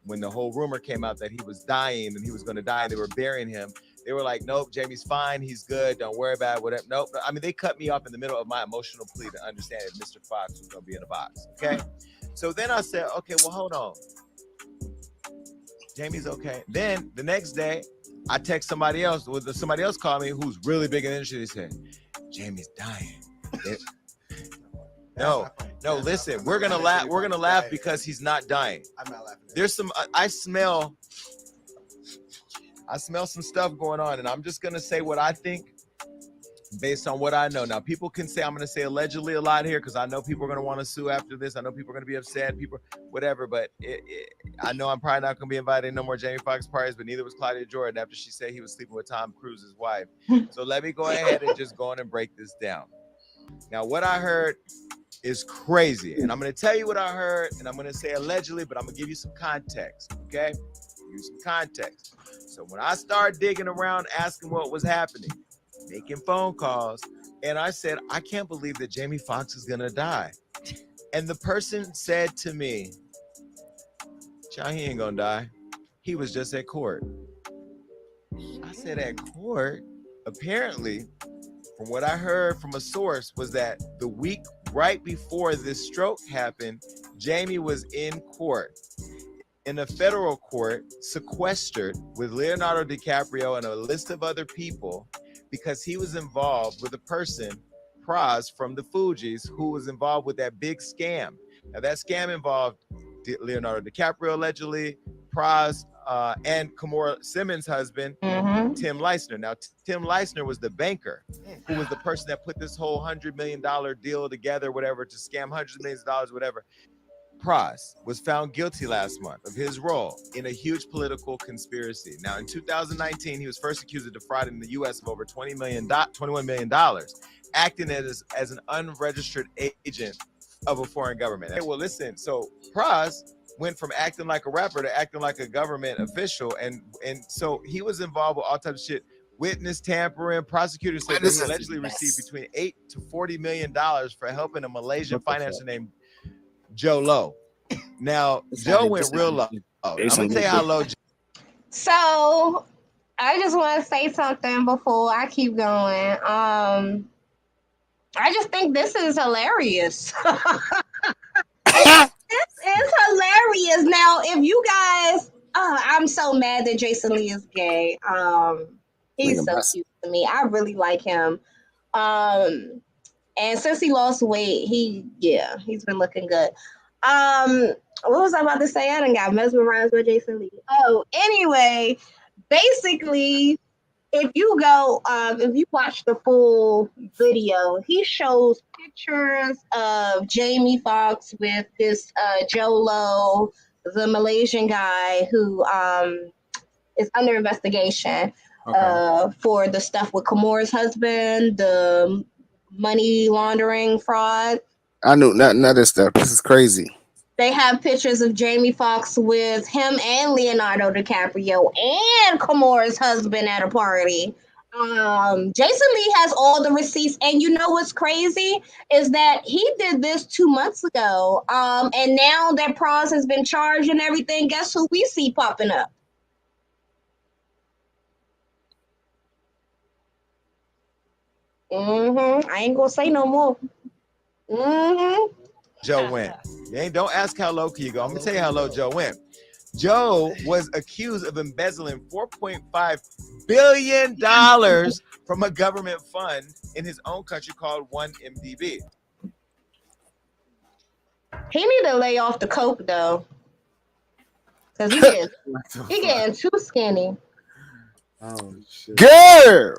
Speaker 10: when the whole rumor came out that he was dying and he was going to die and they were burying him, they were like, nope, Jamie's fine. He's good. Don't worry about it. Whatever. Nope. I mean, they cut me off in the middle of my emotional plea to understand that Mr. Fox was going to be in the box. Okay. So then I said, okay, well, hold on. Jamie's okay. Then the next day, I text somebody else. Somebody else called me who's really big in the industry. They said, Jamie's dying. No, listen, we're going to laugh. We're going to laugh because he's not dying.
Speaker 1: I'm not laughing.
Speaker 10: There's some, I smell some stuff going on, and I'm just going to say what I think based on what I know. Now, people can say, I'm going to say allegedly a lot here because I know people are going to want to sue after this. I know people are going to be upset, people, whatever, but I know I'm probably not going to be invited to no more Jamie Foxx parties, but neither was Claudia Jordan after she said he was sleeping with Tom Cruise's wife. So let me go ahead and just go on and break this down. Now, what I heard is crazy, and I'm going to tell you what I heard, and I'm going to say allegedly, but I'm going to give you some context, okay? Give you some context. So when I started digging around, asking what was happening, making phone calls, and I said, I can't believe that Jamie Foxx is going to die. And the person said to me, John, he ain't going to die. He was just at court. I said, at court? Apparently, from what I heard from a source, was that the week right before this stroke happened, Jamie was in court. In a federal court, sequestered with Leonardo DiCaprio and a list of other people because he was involved with a person, Praz from the Fugees, who was involved with that big scam. Now that scam involved Leonardo DiCaprio allegedly, Praz, and Kimora Simmons' husband, Tim Leissner. Now, Tim Leissner was the banker who was the person that put this whole $100 million deal together, whatever, to scam hundreds of millions of dollars, whatever. Praz was found guilty last month of his role in a huge political conspiracy. Now, in 2019, he was first accused of defrauding the U.S. of over $21 million, acting as an unregistered agent of a foreign government. Okay, well, listen, so Praz went from acting like a rapper to acting like a government official, and so he was involved with all types of shit. Witness tampering. Prosecutors said that he allegedly received between $8 to $40 million for helping a Malaysian financier named Joe Low. Now, Joe went real low. I'm going to tell you how low.
Speaker 3: So, I just want to say something before I keep going. I just think this is hilarious. This is hilarious. Now, if you guys, I'm so mad that Jason Lee is gay. He's so cute to me. I really like him. And since he lost weight, he's been looking good. What was I about to say? I done got mesmerized with Jason Lee. Oh, anyway, basically, if you watch the full video, he shows pictures of Jamie Foxx with this Joe Low, the Malaysian guy who is under investigation for the stuff with Kimora's husband, the money laundering fraud.
Speaker 1: I knew none of this stuff. This is crazy.
Speaker 3: They have pictures of Jamie Foxx with him and Leonardo DiCaprio and Kimora's husband at a party. Jason Lee has all the receipts, and you know what's crazy is that he did this 2 months ago. And now that Praz has been charged and everything, guess who we see popping up? I ain't gonna say no more.
Speaker 10: Joe went. Don't ask how low can you go. I'm gonna tell you how low Joe went. Joe was accused of embezzling $4.5 billion from a government fund in his own country called 1MDB.
Speaker 3: He need to lay off the coke though, cause he getting too skinny.
Speaker 4: Oh shit.
Speaker 1: Girl.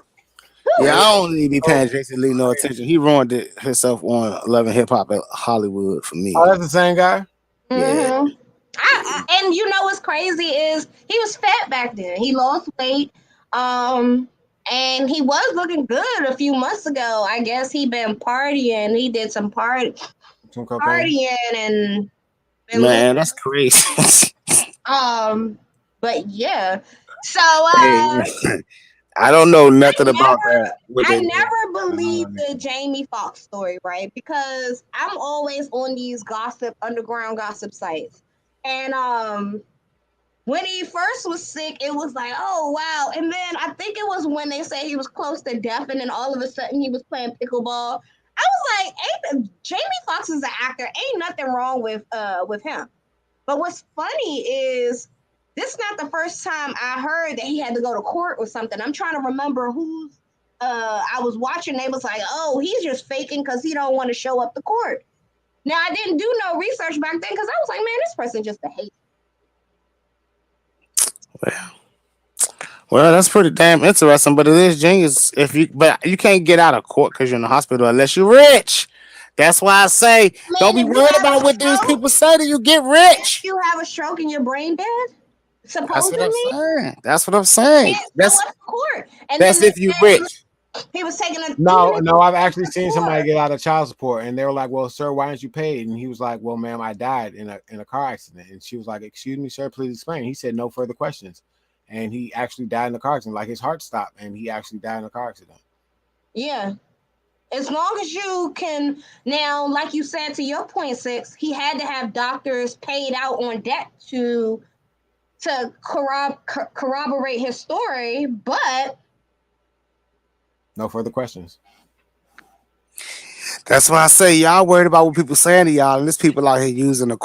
Speaker 1: Yeah, I don't need to be paying Jason Lee no attention. He ruined it himself on 11 Hip Hop at Hollywood for me.
Speaker 4: Oh, that's the same guy?
Speaker 1: Yeah.
Speaker 3: And you know what's crazy is he was fat back then. He lost weight. And he was looking good a few months ago. I guess he been partying. He did some partying and
Speaker 1: man, that's crazy.
Speaker 3: But yeah. So
Speaker 1: I don't know nothing about that.
Speaker 3: I never believed the Jamie Foxx story, right? Because I'm always on these underground gossip sites. And when he first was sick, it was like, oh wow. And then I think it was when they say he was close to death, and then all of a sudden he was playing pickleball. I was like, Jamie Foxx is an actor. Ain't nothing wrong with him. But what's funny is this is not the first time I heard that he had to go to court or something. I'm trying to remember who's I was watching. They was like, oh, he's just faking because he don't want to show up to court. Now, I didn't do no research back then because I was like, man, this person just a hate.
Speaker 1: Well, that's pretty damn interesting, but it is genius but you can't get out of court because you're in the hospital unless you're rich. That's why I say don't be worried about what these people say to you. Get rich.
Speaker 3: If you have a stroke in your brain dead, supposedly.
Speaker 1: That's what I'm saying. That's
Speaker 3: court. And
Speaker 1: that's if you rich.
Speaker 3: He was taking a
Speaker 4: No, I've actually seen somebody get out of child support, and they were like, "Well, sir, why aren't you paid?" And he was like, "Well, ma'am, I died in a car accident." And she was like, "Excuse me, sir, please explain." He said, "No further questions." And he actually died in the car accident. Like his heart stopped, and he actually died in a car accident.
Speaker 3: Yeah, as long as you can. Now, like you said, to your point, Six, he had to have doctors paid out on debt to corroborate his story, but.
Speaker 4: No further questions.
Speaker 1: That's why I say y'all worried about what people saying to y'all, and there's people out here using a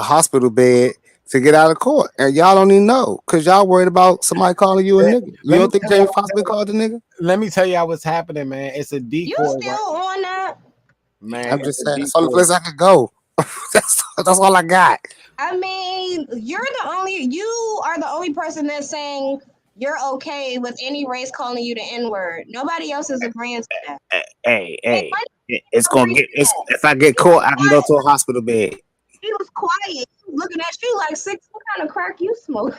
Speaker 1: hospital bed to get out of court, and y'all don't even know because y'all worried about somebody calling you a nigga. You don't think Jamie Foxx been called a nigga?
Speaker 4: Let me tell y'all what's happening, man. It's a decoy.
Speaker 3: You still on that?
Speaker 4: Man,
Speaker 1: I'm just saying that's the only place I could go. that's all I got.
Speaker 3: I mean, you are the only person that's saying you're okay with any race calling you the N-word. Nobody else is agreeing to that.
Speaker 1: Hey, it's gonna get. If I get caught, I can go to a hospital bed.
Speaker 3: He was quiet. He was looking at you like, Six, what kind of crack you smoke?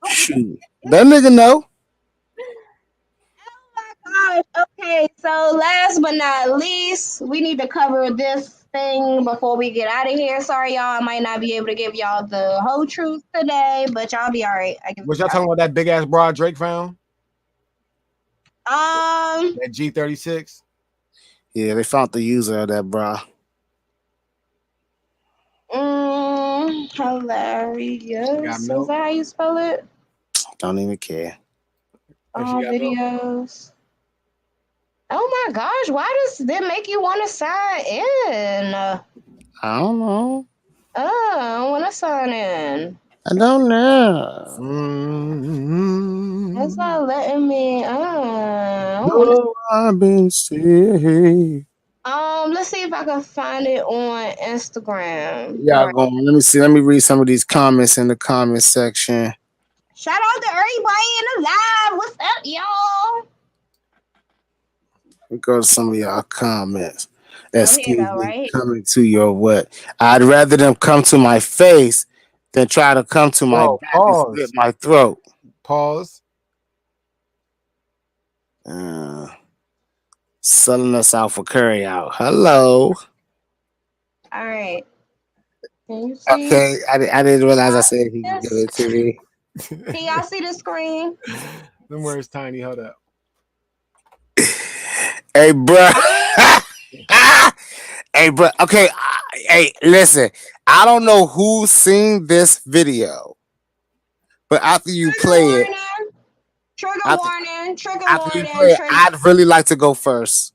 Speaker 1: Shoot, that nigga know.
Speaker 3: Oh my gosh. Okay, so last but not least, we need to cover this thing before we get out of here. Sorry, y'all. I might not be able to give y'all the whole truth today, but y'all be all right.
Speaker 4: Was y'all talking about that big ass broad Drake found?
Speaker 3: That
Speaker 4: G36.
Speaker 1: Yeah, they found the user of that bra.
Speaker 3: Hilarious. Is that how you spell it?
Speaker 1: Don't even care.
Speaker 3: All videos. Oh my gosh, why does that make you want to sign in?
Speaker 1: I don't know.
Speaker 3: Oh, I want to sign in.
Speaker 1: I don't know.
Speaker 3: It's not letting me.
Speaker 1: I've been sick.
Speaker 3: Let's see if I can find it on Instagram.
Speaker 1: Yeah, go on. Let me see. Let me read some of these comments in the comment section.
Speaker 3: Shout out to everybody in the live. What's up, y'all?
Speaker 1: We go to some of y'all comments. Excuse me,
Speaker 3: right?
Speaker 1: coming to your what? I'd rather them come to my face than try to come to my back and split my throat.
Speaker 4: Pause.
Speaker 1: Selling us out for curry out. Hello.
Speaker 3: All right. Can you see?
Speaker 1: Okay, I didn't realize I said he could give it to me.
Speaker 3: Can y'all see the screen?
Speaker 4: Them words tiny. Hold up.
Speaker 1: Hey, bro. Hey, bro. Okay. Hey, listen. I don't know who's seen this video, but after you play it,
Speaker 3: trigger warning.
Speaker 1: I'd really like to go first.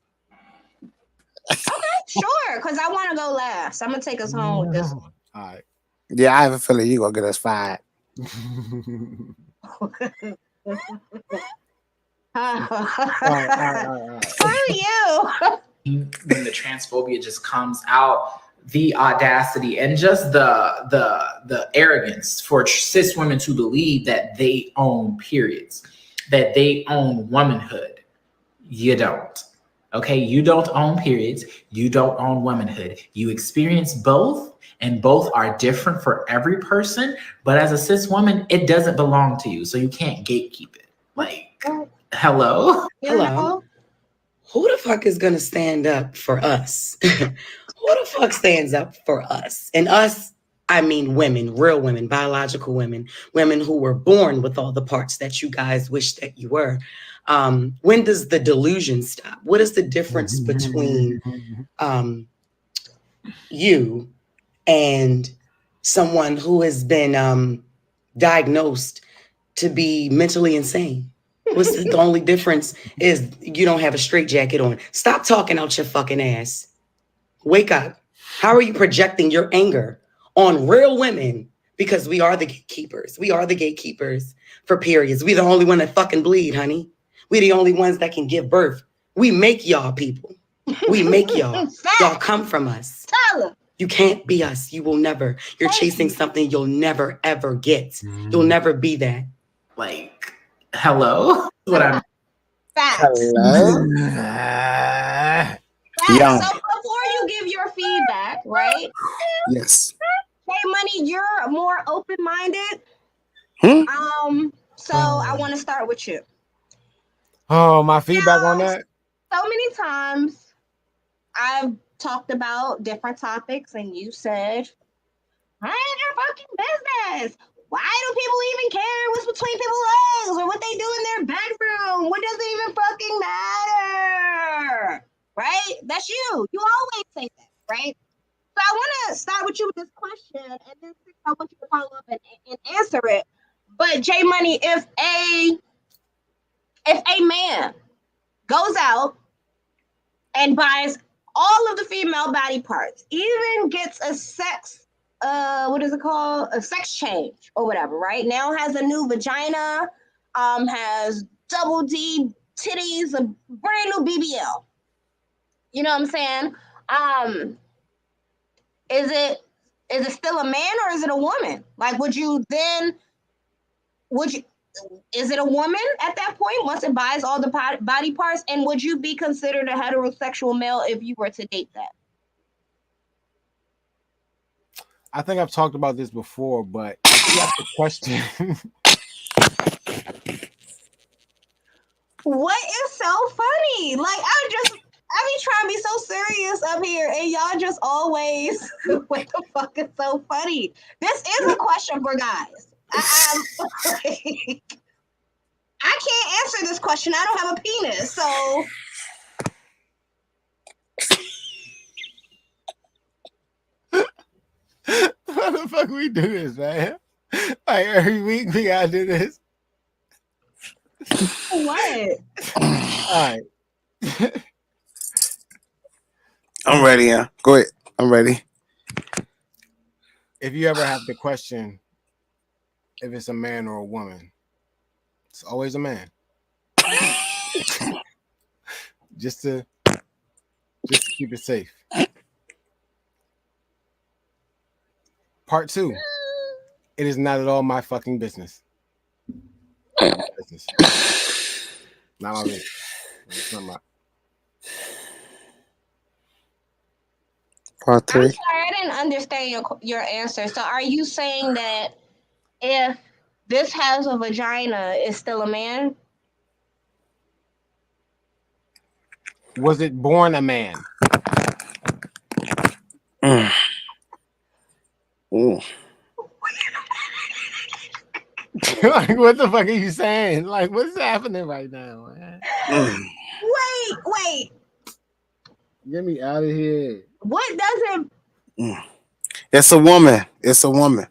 Speaker 3: Okay, sure. Because I want to go last. I'm gonna take us home with this one.
Speaker 4: All right.
Speaker 1: Yeah, I have a feeling you're gonna get us fired.
Speaker 3: Who are you?
Speaker 12: When the transphobia just comes out, the audacity and just the arrogance for cis women to believe that they own periods, that they own womanhood. You don't. Okay, you don't own periods. You don't own womanhood. You experience both, and both are different for every person. But as a cis woman, it doesn't belong to you, so you can't gatekeep it. Like, hello?
Speaker 13: Hello. Who the fuck is gonna stand up for us? Who the fuck stands up for us? And us, I mean women, real women, biological women, women who were born with all the parts that you guys wish that you were. When does the delusion stop? What is the difference between you and someone who has been diagnosed to be mentally insane? What's the only difference is you don't have a straitjacket on. Stop talking out your fucking ass. Wake up. How are you projecting your anger on real women? Because we are the gatekeepers. We are the gatekeepers for periods. We the only one that fucking bleed, honey. We the only ones that can give birth. We make y'all people. We make y'all. Y'all come from us. You can't be us. You will never. You're chasing something you'll never, ever get. You'll never be that.
Speaker 12: Like, hello? What I'm
Speaker 1: Hello?
Speaker 3: So before you give your feedback, right?
Speaker 1: Yes.
Speaker 3: Hey, Money, you're more open-minded. So I want to start with you.
Speaker 4: Oh, my feedback on that?
Speaker 3: So many times I've talked about different topics and you said, I ain't your fucking business. Why do people even care what's between people's legs or what they do in their bedroom? What does it even fucking matter? Right? That's you. You always say that, right? So I want to start with you with this question, and then I want you to follow up and answer it. But J Money, if a man goes out and buys all of the female body parts, even gets a sex, what is it called? A sex change or whatever, right? Now has a new vagina, has double D titties, a brand new BBL. You know what I'm saying? Is it still a man or is it a woman? Like, is it a woman at that point once it buys all the body parts? And would you be considered a heterosexual male if you were to date that?
Speaker 4: I think I've talked about this before, but if you ask the question.
Speaker 3: What is so funny? Like, I be trying to be so serious up here, and y'all just always, what the fuck is so funny? This is a question for guys. I can't answer this question. I don't have a penis, so.
Speaker 4: How the fuck we do this, man? Like every week we gotta do this.
Speaker 3: What?
Speaker 4: All right.
Speaker 1: I'm ready, yeah. Go ahead. I'm ready.
Speaker 4: If you ever have to question if it's a man or a woman, it's always a man. just to keep it safe. Part 2. It is not at all my fucking business. Not my business. It's not my.
Speaker 1: Part 3.
Speaker 3: I'm sorry, I didn't understand your answer. So are you saying that if this has a vagina, it's still a man?
Speaker 4: Was it born a man? Like, what the fuck are you saying? Like, what's happening right now, man?
Speaker 3: Wait.
Speaker 4: Get me out of here.
Speaker 3: What does it?
Speaker 1: It's a woman. It's a woman.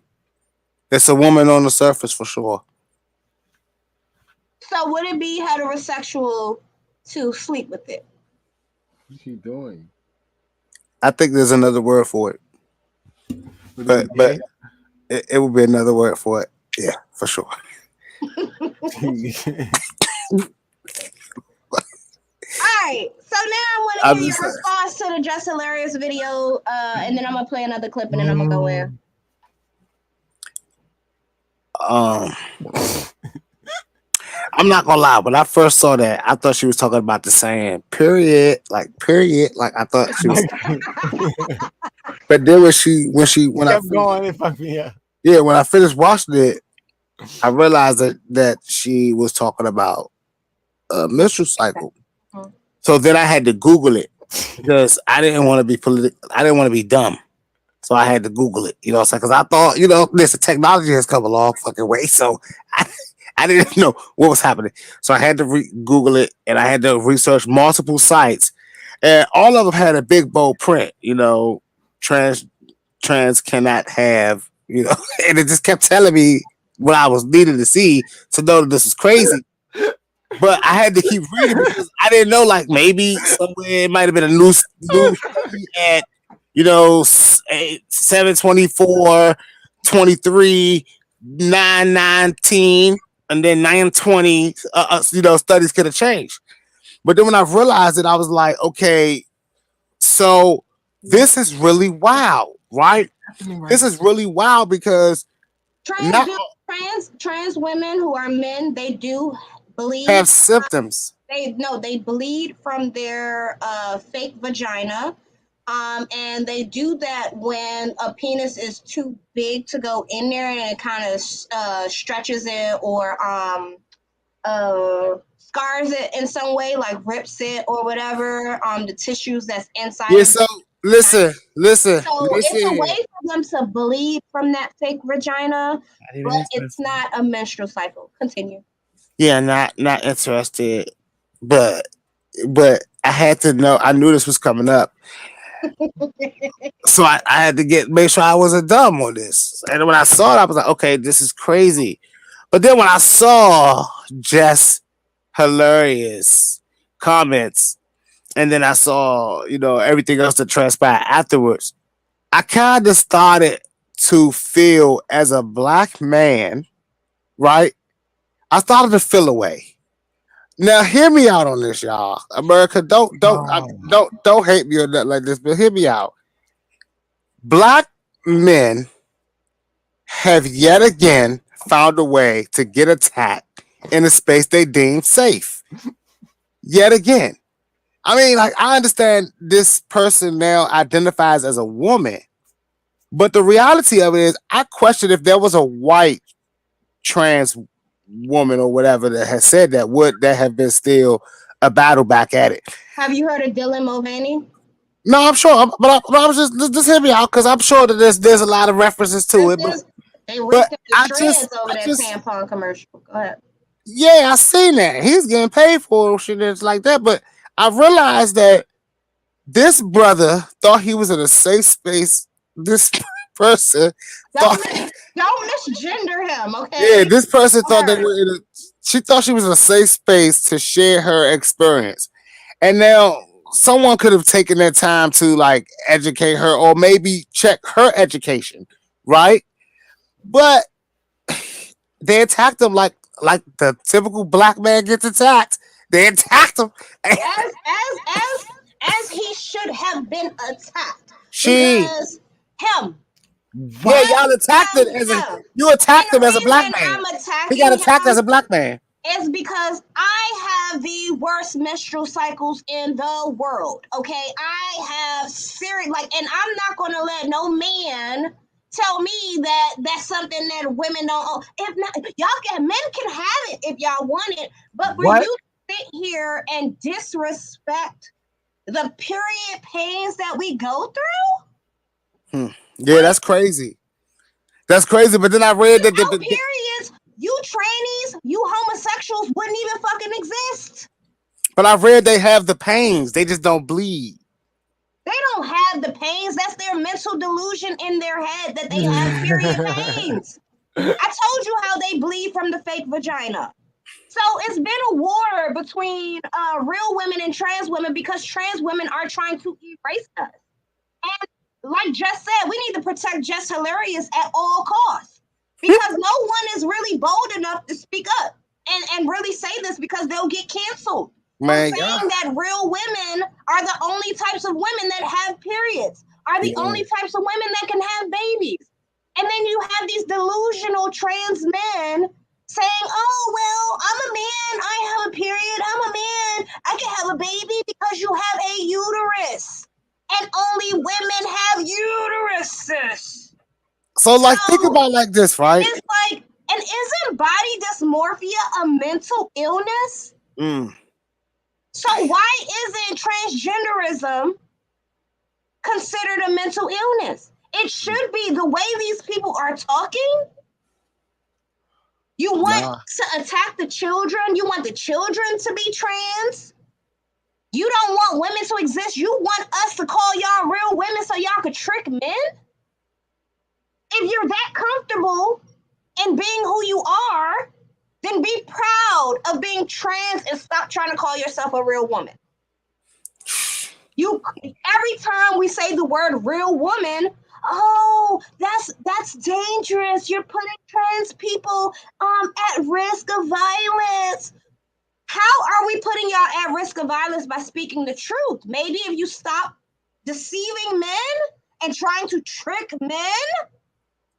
Speaker 1: It's a woman on the surface for sure.
Speaker 3: So would it be heterosexual to sleep with it?
Speaker 4: What's she doing?
Speaker 1: I think there's another word for it. But it would be another word for it. Yeah, for sure.
Speaker 3: right, so now I want to hear your response to the Just Hilarious video, and then I'm gonna play another clip, and then I'm gonna go in.
Speaker 1: I'm not gonna lie. When I first saw that, I thought she was talking about the saying period. Like I thought she was. But then when I finished watching it, I realized that she was talking about a menstrual cycle. So then I had to Google it because I didn't want to be I didn't want to be dumb. So I had to Google it, because I thought, listen, technology has come a long fucking way. So I didn't know what was happening. So I had to Google it, and I had to research multiple sites, and all of them had a big bold print, trans cannot have, and it just kept telling me what I was needing to see to know that this was crazy. But I had to keep reading because I didn't know, like, maybe somewhere it might have been a new study at 7/24, 23, 9/19, and then 9/20. Studies could have changed. But then when I realized it, I was like, okay, so this is really wild, right? This is really wild because
Speaker 3: trans women who are men, they do bleed.
Speaker 1: Have symptoms.
Speaker 3: They bleed from their fake vagina. And they do that when a penis is too big to go in there, and it kind of stretches it or scars it in some way, like rips it or whatever. The tissues that's inside.
Speaker 1: Yeah. So listen.
Speaker 3: So it's a way for them to bleed from that fake vagina, but it's not a menstrual cycle. Continue.
Speaker 1: Yeah, not interested, but I had to know. I knew this was coming up. So I had to make sure I wasn't dumb on this. And when I saw it, I was like, okay, this is crazy. But then when I saw just hilarious comments, and then I saw, everything else that transpired afterwards, I kind of started to feel, as a black man, right? I started to feel away. Now, hear me out on this, y'all. America, don't hate me or nothing like this, but hear me out. Black men have yet again found a way to get attacked in a space they deem safe. Yet again. I mean, like, I understand this person now identifies as a woman, but the reality of it is, I question if there was a white trans woman or whatever that has said that, would that have been still a battle back at it.
Speaker 3: Have you heard of Dylan Mulvaney?
Speaker 1: No, I'm sure, but I was just hear me out, because I'm sure that there's a lot of references to it.
Speaker 3: They ripped the shreds over that tampon commercial. Go ahead.
Speaker 1: Yeah, I seen that. He's getting paid for shit that's like that, but I realized that this brother thought he was in a safe space. This person
Speaker 3: don't misgender him, okay?
Speaker 1: Yeah, this person thought they were she thought she was in a safe space to share her experience. And now someone could have taken their time to, like, educate her or maybe check her education, right? But they attacked him like the typical black man gets attacked. They attacked him
Speaker 3: as he should have been attacked.
Speaker 1: Because
Speaker 3: him.
Speaker 1: Yeah, y'all attacked him you attacked him as a black man. He got attacked as a black man.
Speaker 3: It's because I have the worst menstrual cycles in the world. Okay, I have serious, and I'm not gonna let no man tell me that that's something that women don't own. If not, men can have it if y'all want it, but for you to sit here and disrespect the period pains that we go through.
Speaker 1: Yeah, that's crazy. That's crazy. But then I read that the
Speaker 3: periods, you trannies, you homosexuals wouldn't even fucking exist.
Speaker 1: But I read they have the pains. They just don't bleed.
Speaker 3: They don't have the pains. That's their mental delusion in their head that they have period pains. I told you how they bleed from the fake vagina. So it's been a war between real women and trans women because trans women are trying to erase us. And like Jess said, we need to protect Jess Hilarious at all costs because no one is really bold enough to speak up and really say this because they'll get canceled.
Speaker 1: Man,
Speaker 3: saying that real women are the only types of women that have periods, are the only types of women that can have babies. And then you have these delusional trans men saying, oh, well, I'm a man, I have a period, I'm a man, I can have a baby because you have a uterus. And only women have uteruses.
Speaker 1: So like, think about it like this, right?
Speaker 3: It's like, and isn't body dysmorphia a mental illness? So why isn't transgenderism considered a mental illness? It should be. The way these people are talking. You want to attack the children. You want the children to be trans. You don't want women to exist. You want us to call y'all real women so y'all could trick men? If you're that comfortable in being who you are, then be proud of being trans and stop trying to call yourself a real woman. Every time we say the word real woman, oh, that's dangerous. You're putting trans people at risk of violence. How are we putting y'all at risk of violence by speaking the truth? Maybe if you stop deceiving men and trying to trick men,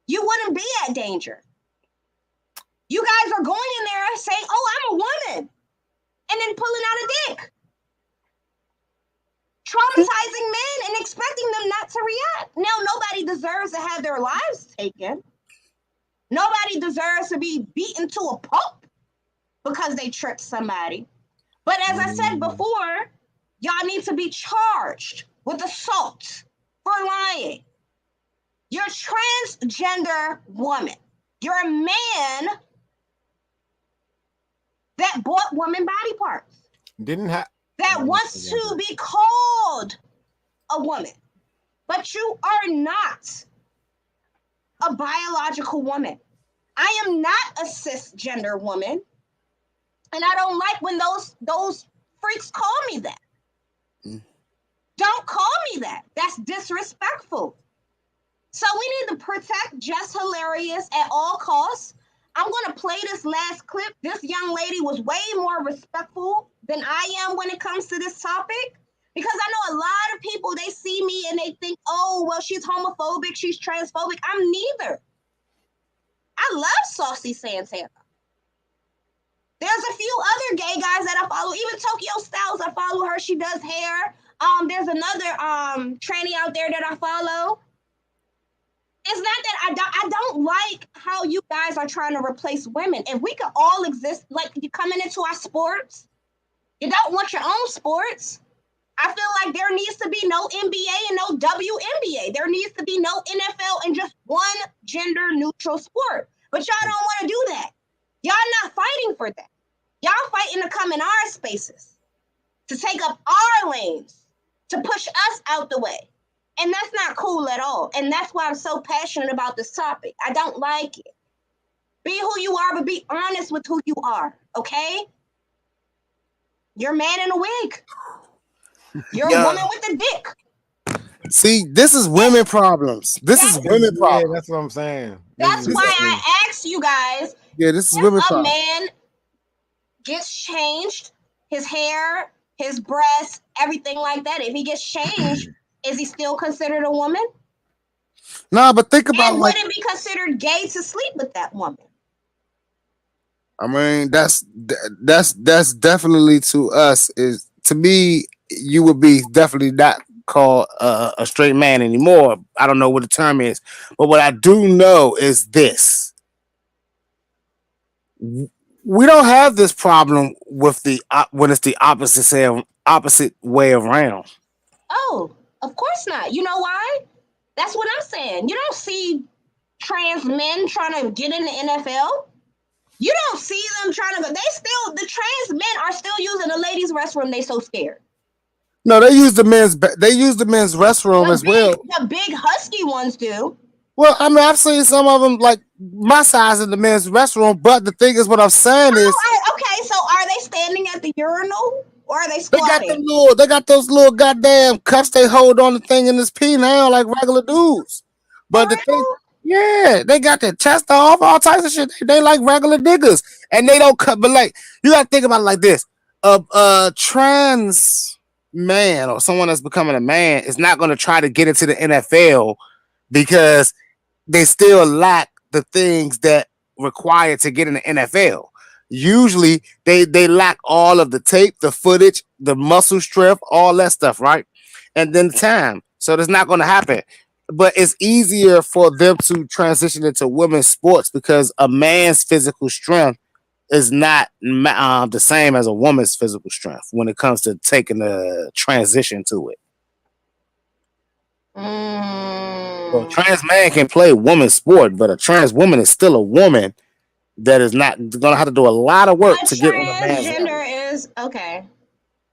Speaker 3: you wouldn't be at danger. You guys are going in there saying, oh, I'm a woman, and then pulling out a dick. Traumatizing men and expecting them not to react. Now, nobody deserves to have their lives taken. Nobody deserves to be beaten to a pulp because they tricked somebody. But as I said before, y'all need to be charged with assault for lying. You're a transgender woman. You're a man that bought woman body parts. That wants to be called a woman. But you are not a biological woman. I am not a cisgender woman. And I don't like when those freaks call me that. Don't call me that. That's disrespectful. So we need to protect Just Hilarious at all costs. I'm going to play this last clip. This young lady was way more respectful than I am when it comes to this topic. Because I know a lot of people, they see me and they think, oh, well, she's homophobic, she's transphobic. I'm neither. I love Saucy Santana. There's a few other gay guys that I follow. Even Tokyo Styles, I follow her. She does hair. There's another tranny out there that I follow. It's not that I don't like how you guys are trying to replace women. If we could all exist, like you coming into our sports, you don't want your own sports. I feel like there needs to be no NBA and no WNBA. There needs to be no NFL and just one gender neutral sport. But y'all don't want to do that. Y'all not fighting for that. Y'all fighting to come in our spaces, to take up our lanes, to push us out the way. And that's not cool at all. And that's why I'm so passionate about this topic. I don't like it. Be who you are, but be honest with who you are, okay? You're a man in a wig. You're a woman with a dick.
Speaker 1: See, this is women problems. This is women problems.
Speaker 4: Yeah, that's what I'm saying.
Speaker 3: That's why I asked you guys.
Speaker 1: Yeah, this is women
Speaker 3: problems.
Speaker 1: problems.
Speaker 3: A man gets changed, his hair, his breasts, everything like that. If he gets changed, is he still considered a woman?
Speaker 1: Nah, but think about
Speaker 3: and would it be considered gay to sleep with that woman?
Speaker 1: I mean, that's definitely to us. Is to me, you would be definitely not called a straight man anymore. I don't know what the term is, but what I do know is this: we don't have this problem with the when it's the opposite way around.
Speaker 3: Oh, of course not. You know why? That's what I'm saying. You don't see trans men trying to get in the NFL. You don't see them trying to go. The trans men are still using the ladies' restroom. They so scared.
Speaker 1: No, they use the men's restroom as well.
Speaker 3: The big husky ones do.
Speaker 1: Well, I mean, I've seen some of them like my size in the men's restroom, but the thing is, what I'm saying is,
Speaker 3: okay. So are they standing at the urinal or are they squatting?
Speaker 1: They got those little goddamn cups they hold on the thing in this pee now, like regular dudes. But the thing, yeah, they got their chest off, all types of shit. They like regular niggas, and they don't cut. But like, you gotta think about it like this: a trans man or someone that's becoming a man is not going to try to get into the NFL because they still lack the things that required to get in the NFL. Usually they lack all of the tape, the footage, the muscle strength, all that stuff, right? And then time. So that's not going to happen. But it's easier for them to transition into women's sports because a man's physical strength is not the same as a woman's physical strength when it comes to taking the transition to it. So a trans man can play women's sport, but a trans woman is still a woman that is not going to have to do a lot of work to get on a man's level.
Speaker 3: Transgender is okay.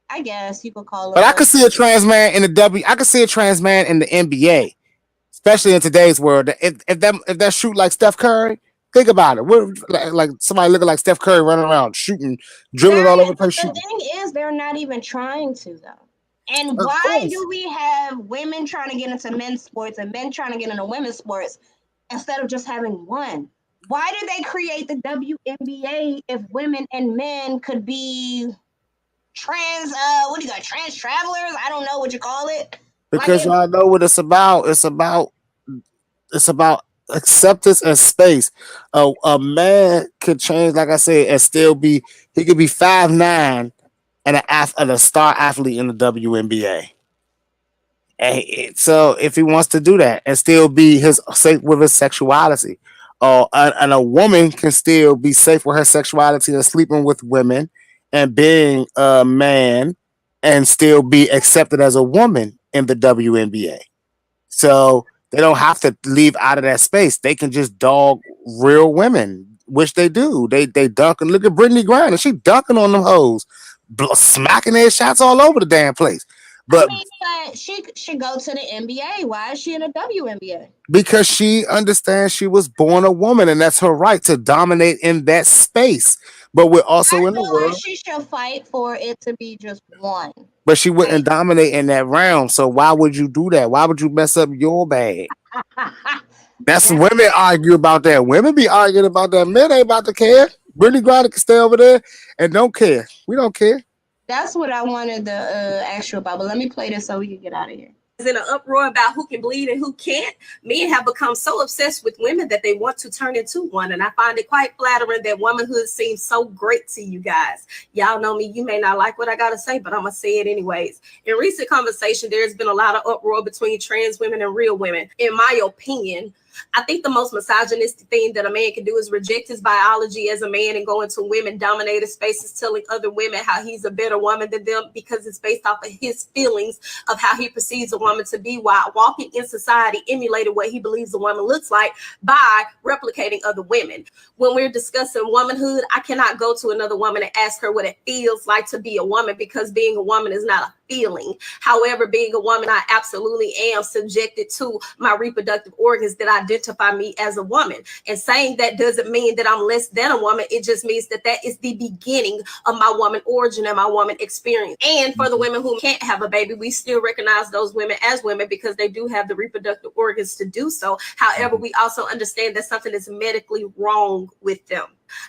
Speaker 3: I guess you could call it.
Speaker 1: But I could see a trans man in the I could see a trans man in the NBA, especially in today's world. If that shoot like Steph Curry, think about it. We're like somebody looking like Steph Curry running around shooting, dribbling all over the place.
Speaker 3: The thing is, they're not even trying to though. And why do we have women trying to get into men's sports and men trying to get into women's sports instead of just having one? Why did they create the WNBA if women and men could be trans? What do you got? Trans travelers? I don't know what you call it.
Speaker 1: Because y'all know what it's about. It's about acceptance and space. A man could change, like I said, and still be. He could be 5'9" and a star athlete in the WNBA. And so if he wants to do that and still be safe with his sexuality, and a woman can still be safe with her sexuality and sleeping with women and being a man and still be accepted as a woman in the WNBA. So they don't have to leave out of that space. They can just dog real women, which they do. They dunk and look at Brittany Griner. She dunking on them hoes, smacking their shots all over the damn place. But
Speaker 3: she should go to the NBA. Why is she in a WNBA?
Speaker 1: Because she understands she was born a woman and that's her right to dominate in that space. But we're also in the world.
Speaker 3: Like she should fight for it to be just one.
Speaker 1: But she wouldn't dominate in that round. So why would you do that? Why would you mess up your bag? That's women argue about that. Women be arguing about that. Men ain't about to care. Brittany Griner can stay over there and don't care. We don't care.
Speaker 3: That's what I wanted to ask you about. But let me play this so we can get out of here.
Speaker 14: In an uproar about who can bleed and who can't, men have become so obsessed with women that they want to turn into one. And I find it quite flattering that womanhood seems so great to you guys. Y'all know me. You may not like what I got to say, but I'm going to say it anyways. In recent conversation, there's been a lot of uproar between trans women and real women. In my opinion, I think the most misogynistic thing that a man can do is reject his biology as a man and go into women-dominated spaces telling other women how he's a better woman than them because it's based off of his feelings of how he perceives a woman to be while walking in society, emulating what he believes a woman looks like by replicating other women. When we're discussing womanhood, I cannot go to another woman and ask her what it feels like to be a woman because being a woman is not a feeling. However, being a woman, I absolutely am subjected to my reproductive organs that identify me as a woman. And saying that doesn't mean that I'm less than a woman. It just means that that is the beginning of my woman origin and my woman experience. And for the women who can't have a baby, we still recognize those women as women because they do have the reproductive organs to do so. However, we also understand that something is medically wrong with them.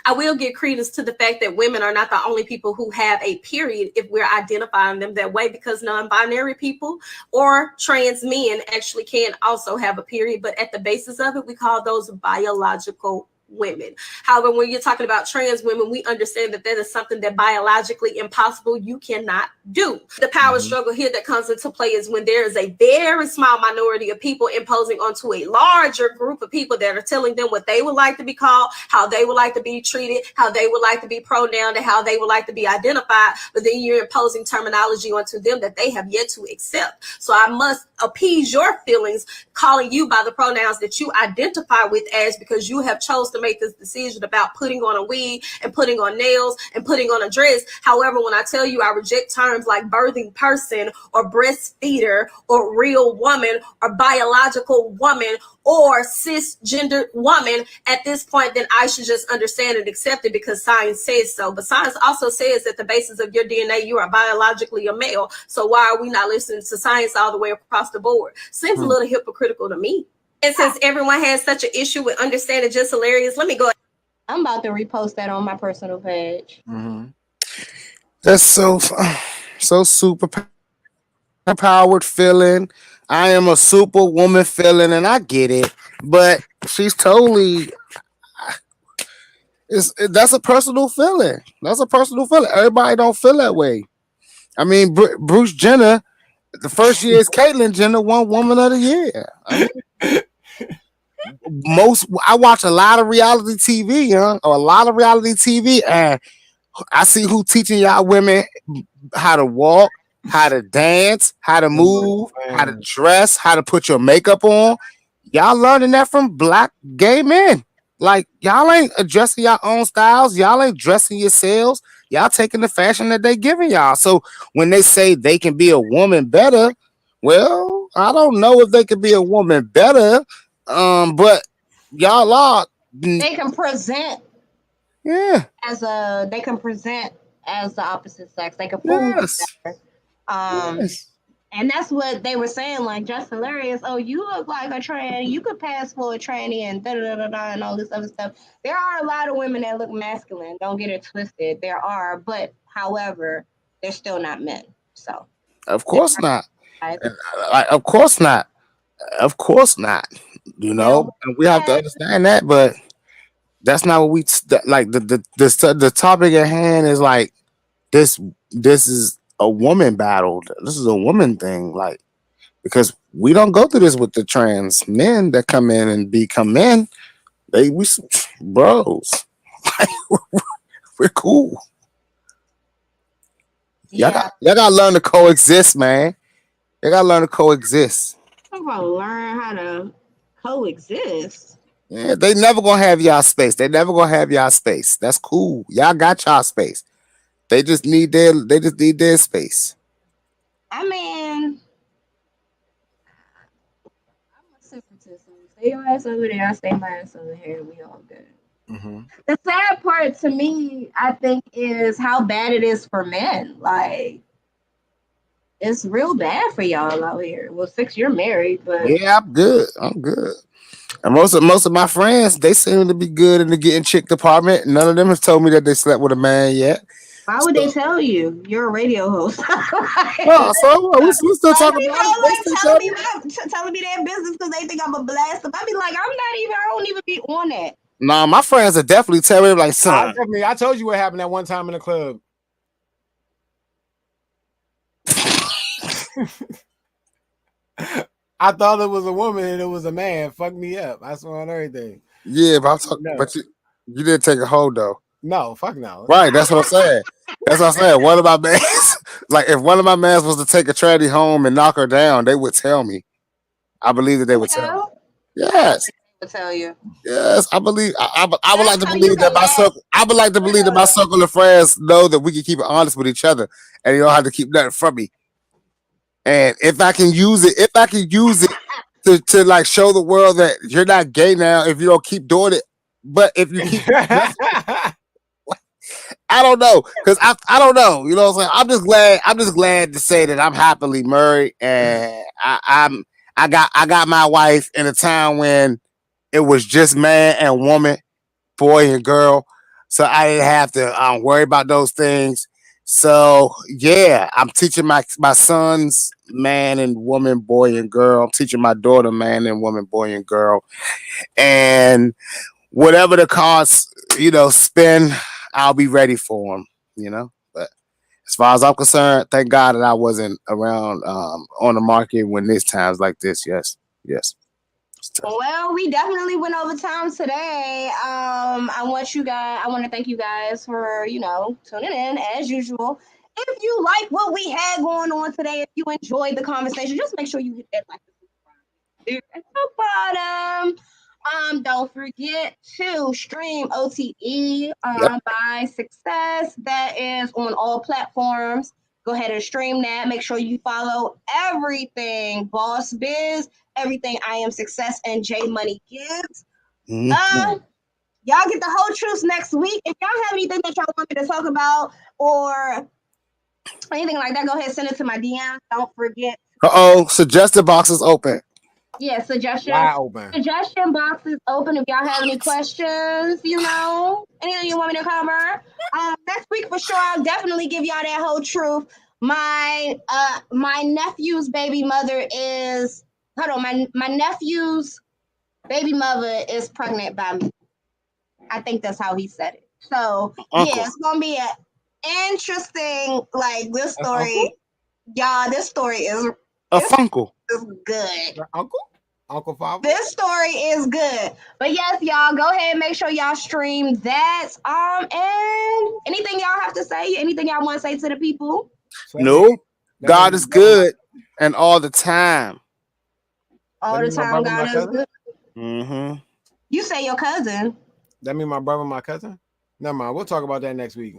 Speaker 14: I will give credence to the fact that women are not the only people who have a period if we're identifying them that way, because non-binary people or trans men actually can also have a period, but at the basis of it, we call those biological women. However, when you're talking about trans women, we understand that that is something that biologically impossible you cannot do. The power struggle here that comes into play is when there is a very small minority of people imposing onto a larger group of people that are telling them what they would like to be called, how they would like to be treated, how they would like to be pronounced, and how they would like to be identified. But then you're imposing terminology onto them that they have yet to accept. So I must appease your feelings, calling you by the pronouns that you identify with as, because you have chosen to make this decision about putting on a wig and putting on nails and putting on a dress. However, when I tell you I reject terms like birthing person or breastfeeder or real woman or biological woman or cisgender woman, at this point, then I should just understand and accept it because science says so. But science also says that the basis of your DNA, you are biologically a male. So why are we not listening to science all the way across the board? Seems a little hypocritical to me. And since everyone has such an issue with understanding just hilarious, let me go.
Speaker 3: I'm about to repost that on my personal page.
Speaker 1: That's so super powered feeling. I am a superwoman feeling, and I get it. But she's totally that's a personal feeling. That's a personal feeling. Everybody don't feel that way. I mean, Bruce Jenner, the first year is Caitlyn Jenner won Woman of the Year. I mean, I watch a lot of reality TV, or a lot of reality TV, and I see who teaching y'all women how to walk, how to dance, how to move, how to dress, how to put your makeup on. Y'all learning that from black gay men. Like, y'all ain't adjusting your own styles. Y'all ain't dressing yourselves. Y'all taking the fashion that they giving y'all. So when they say they can be a woman better, well, I don't know if they could be a woman better. But y'all are.
Speaker 3: They can present.
Speaker 1: Yeah.
Speaker 3: They can present as the opposite sex. They can fool better.
Speaker 1: Yes.
Speaker 3: And that's what they were saying, like, just hilarious. Oh, you look like a tranny. You could pass for a tranny and da-da-da-da-da and all this other stuff. There are a lot of women that look masculine. Don't get it twisted. There are. But, however, they're still not men. So.
Speaker 1: Of course not. Of course not. Of course not. You know, and we have to understand that, but that's not what we like. The topic at hand is like this is a woman battle. This is a woman thing, like, because we don't go through this with the trans men that come in and become men. We bros. We're cool. Y'all gotta learn to coexist, man. You gotta learn to coexist.
Speaker 3: I'm gonna learn how to coexist.
Speaker 1: Yeah, they never gonna have y'all space. They never gonna have y'all space. That's cool. Y'all got y'all space. They just need their space.
Speaker 3: I mean, I'm a separatist. So stay your ass over there. I stay my ass over here. We all good.
Speaker 1: Mm-hmm.
Speaker 3: The sad part to me, I think, is how bad it is for men. Like, it's real bad for y'all out here. Well, Six, you're married, but
Speaker 1: yeah, I'm good. And most of my friends, they seem to be good in the getting chick department. None of them have told me that they slept with a man yet.
Speaker 3: Why would they tell you? You're a radio host.
Speaker 1: No, so we still talking about it.
Speaker 3: Telling me their business because they think I'm a blast. I be like, I don't even be on that.
Speaker 1: Nah, my friends are definitely tell me, like, son.
Speaker 4: I told you what happened that one time in the club. I thought it was a woman and it was a man. Fuck me up. I swear on everything.
Speaker 1: Yeah, but I'm talking. But you didn't take a hold though.
Speaker 4: No, fuck no.
Speaker 1: Right, that's what I'm saying. That's what I'm saying. One of my mans, like, if one of my mans was to take a tranny home and knock her down, they would tell me. I believe that they would tell me. Yes.
Speaker 3: Would tell you.
Speaker 1: Yes, I believe. I would like to believe that my circle. I would like to believe that my circle of friends know that we can keep it honest with each other, and you don't have to keep nothing from me. And if I can use it to like show the world that you're not gay now if you don't keep doing it. But if you keep, I don't know, because I don't know. You know what I'm saying? I'm just glad to say that I'm happily married, and I got my wife in a time when it was just man and woman, boy and girl. So I didn't have to worry about those things. So yeah, I'm teaching my sons man and woman, boy and girl. I'm teaching my daughter man and woman, boy and girl. And whatever the costs, spend, I'll be ready for them, But as far as I'm concerned, thank God that I wasn't around on the market when there's times like this. Yes.
Speaker 3: Well, we definitely went over time today. I want to thank you guys for, tuning in as usual. If you like what we had going on today, if you enjoyed the conversation, just make sure you hit that like and subscribe at the bottom. Don't forget to stream OTE by Sixxcess. That is on all platforms. Go ahead and stream that. Make sure you follow everything Boss Biz, everything I Am Sixxcess, and JmoneyGibbs. Y'all get the whole truth next week. If y'all have anything that y'all want me to talk about or anything like that, go ahead and send it to my DM. Don't forget.
Speaker 1: Suggested box is open.
Speaker 3: Yeah, suggestion box is open if y'all have any questions, anything you want me to cover. Next week for sure, I'll definitely give y'all that whole truth. My nephew's baby mother is my nephew's baby mother is pregnant by me. I think that's how he said it. So yeah, it's gonna be an interesting this story. Y'all, this story is
Speaker 1: funkle.
Speaker 3: Is good.
Speaker 4: Uncle Father.
Speaker 3: This story is good. But yes, y'all, go ahead and make sure y'all stream that. And anything y'all have to say? Anything y'all want to say to the people?
Speaker 1: No. God is good and all the time.
Speaker 3: All the time, God is good.
Speaker 1: Mm-hmm.
Speaker 3: You say your cousin.
Speaker 4: That mean my brother, my cousin? Never mind. We'll talk about that next week.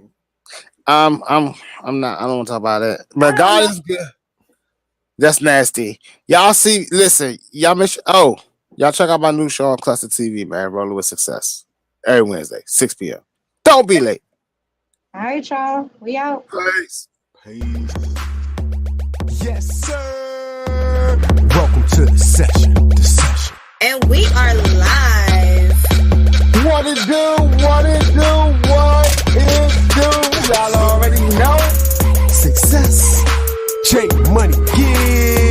Speaker 1: I'm not. I don't want to talk about it. But God is good. That's nasty. Y'all see, listen, y'all y'all check out my new show on Cluster TV, man. Rolling with Sixxcess. Every Wednesday, 6 p.m. Don't be late.
Speaker 3: All right, y'all. We out.
Speaker 1: Peace.
Speaker 2: Yes, sir. Welcome to the session.
Speaker 3: And we are live.
Speaker 1: What it do? Y'all already know.
Speaker 2: Sixxcess. JmoneyGibbs.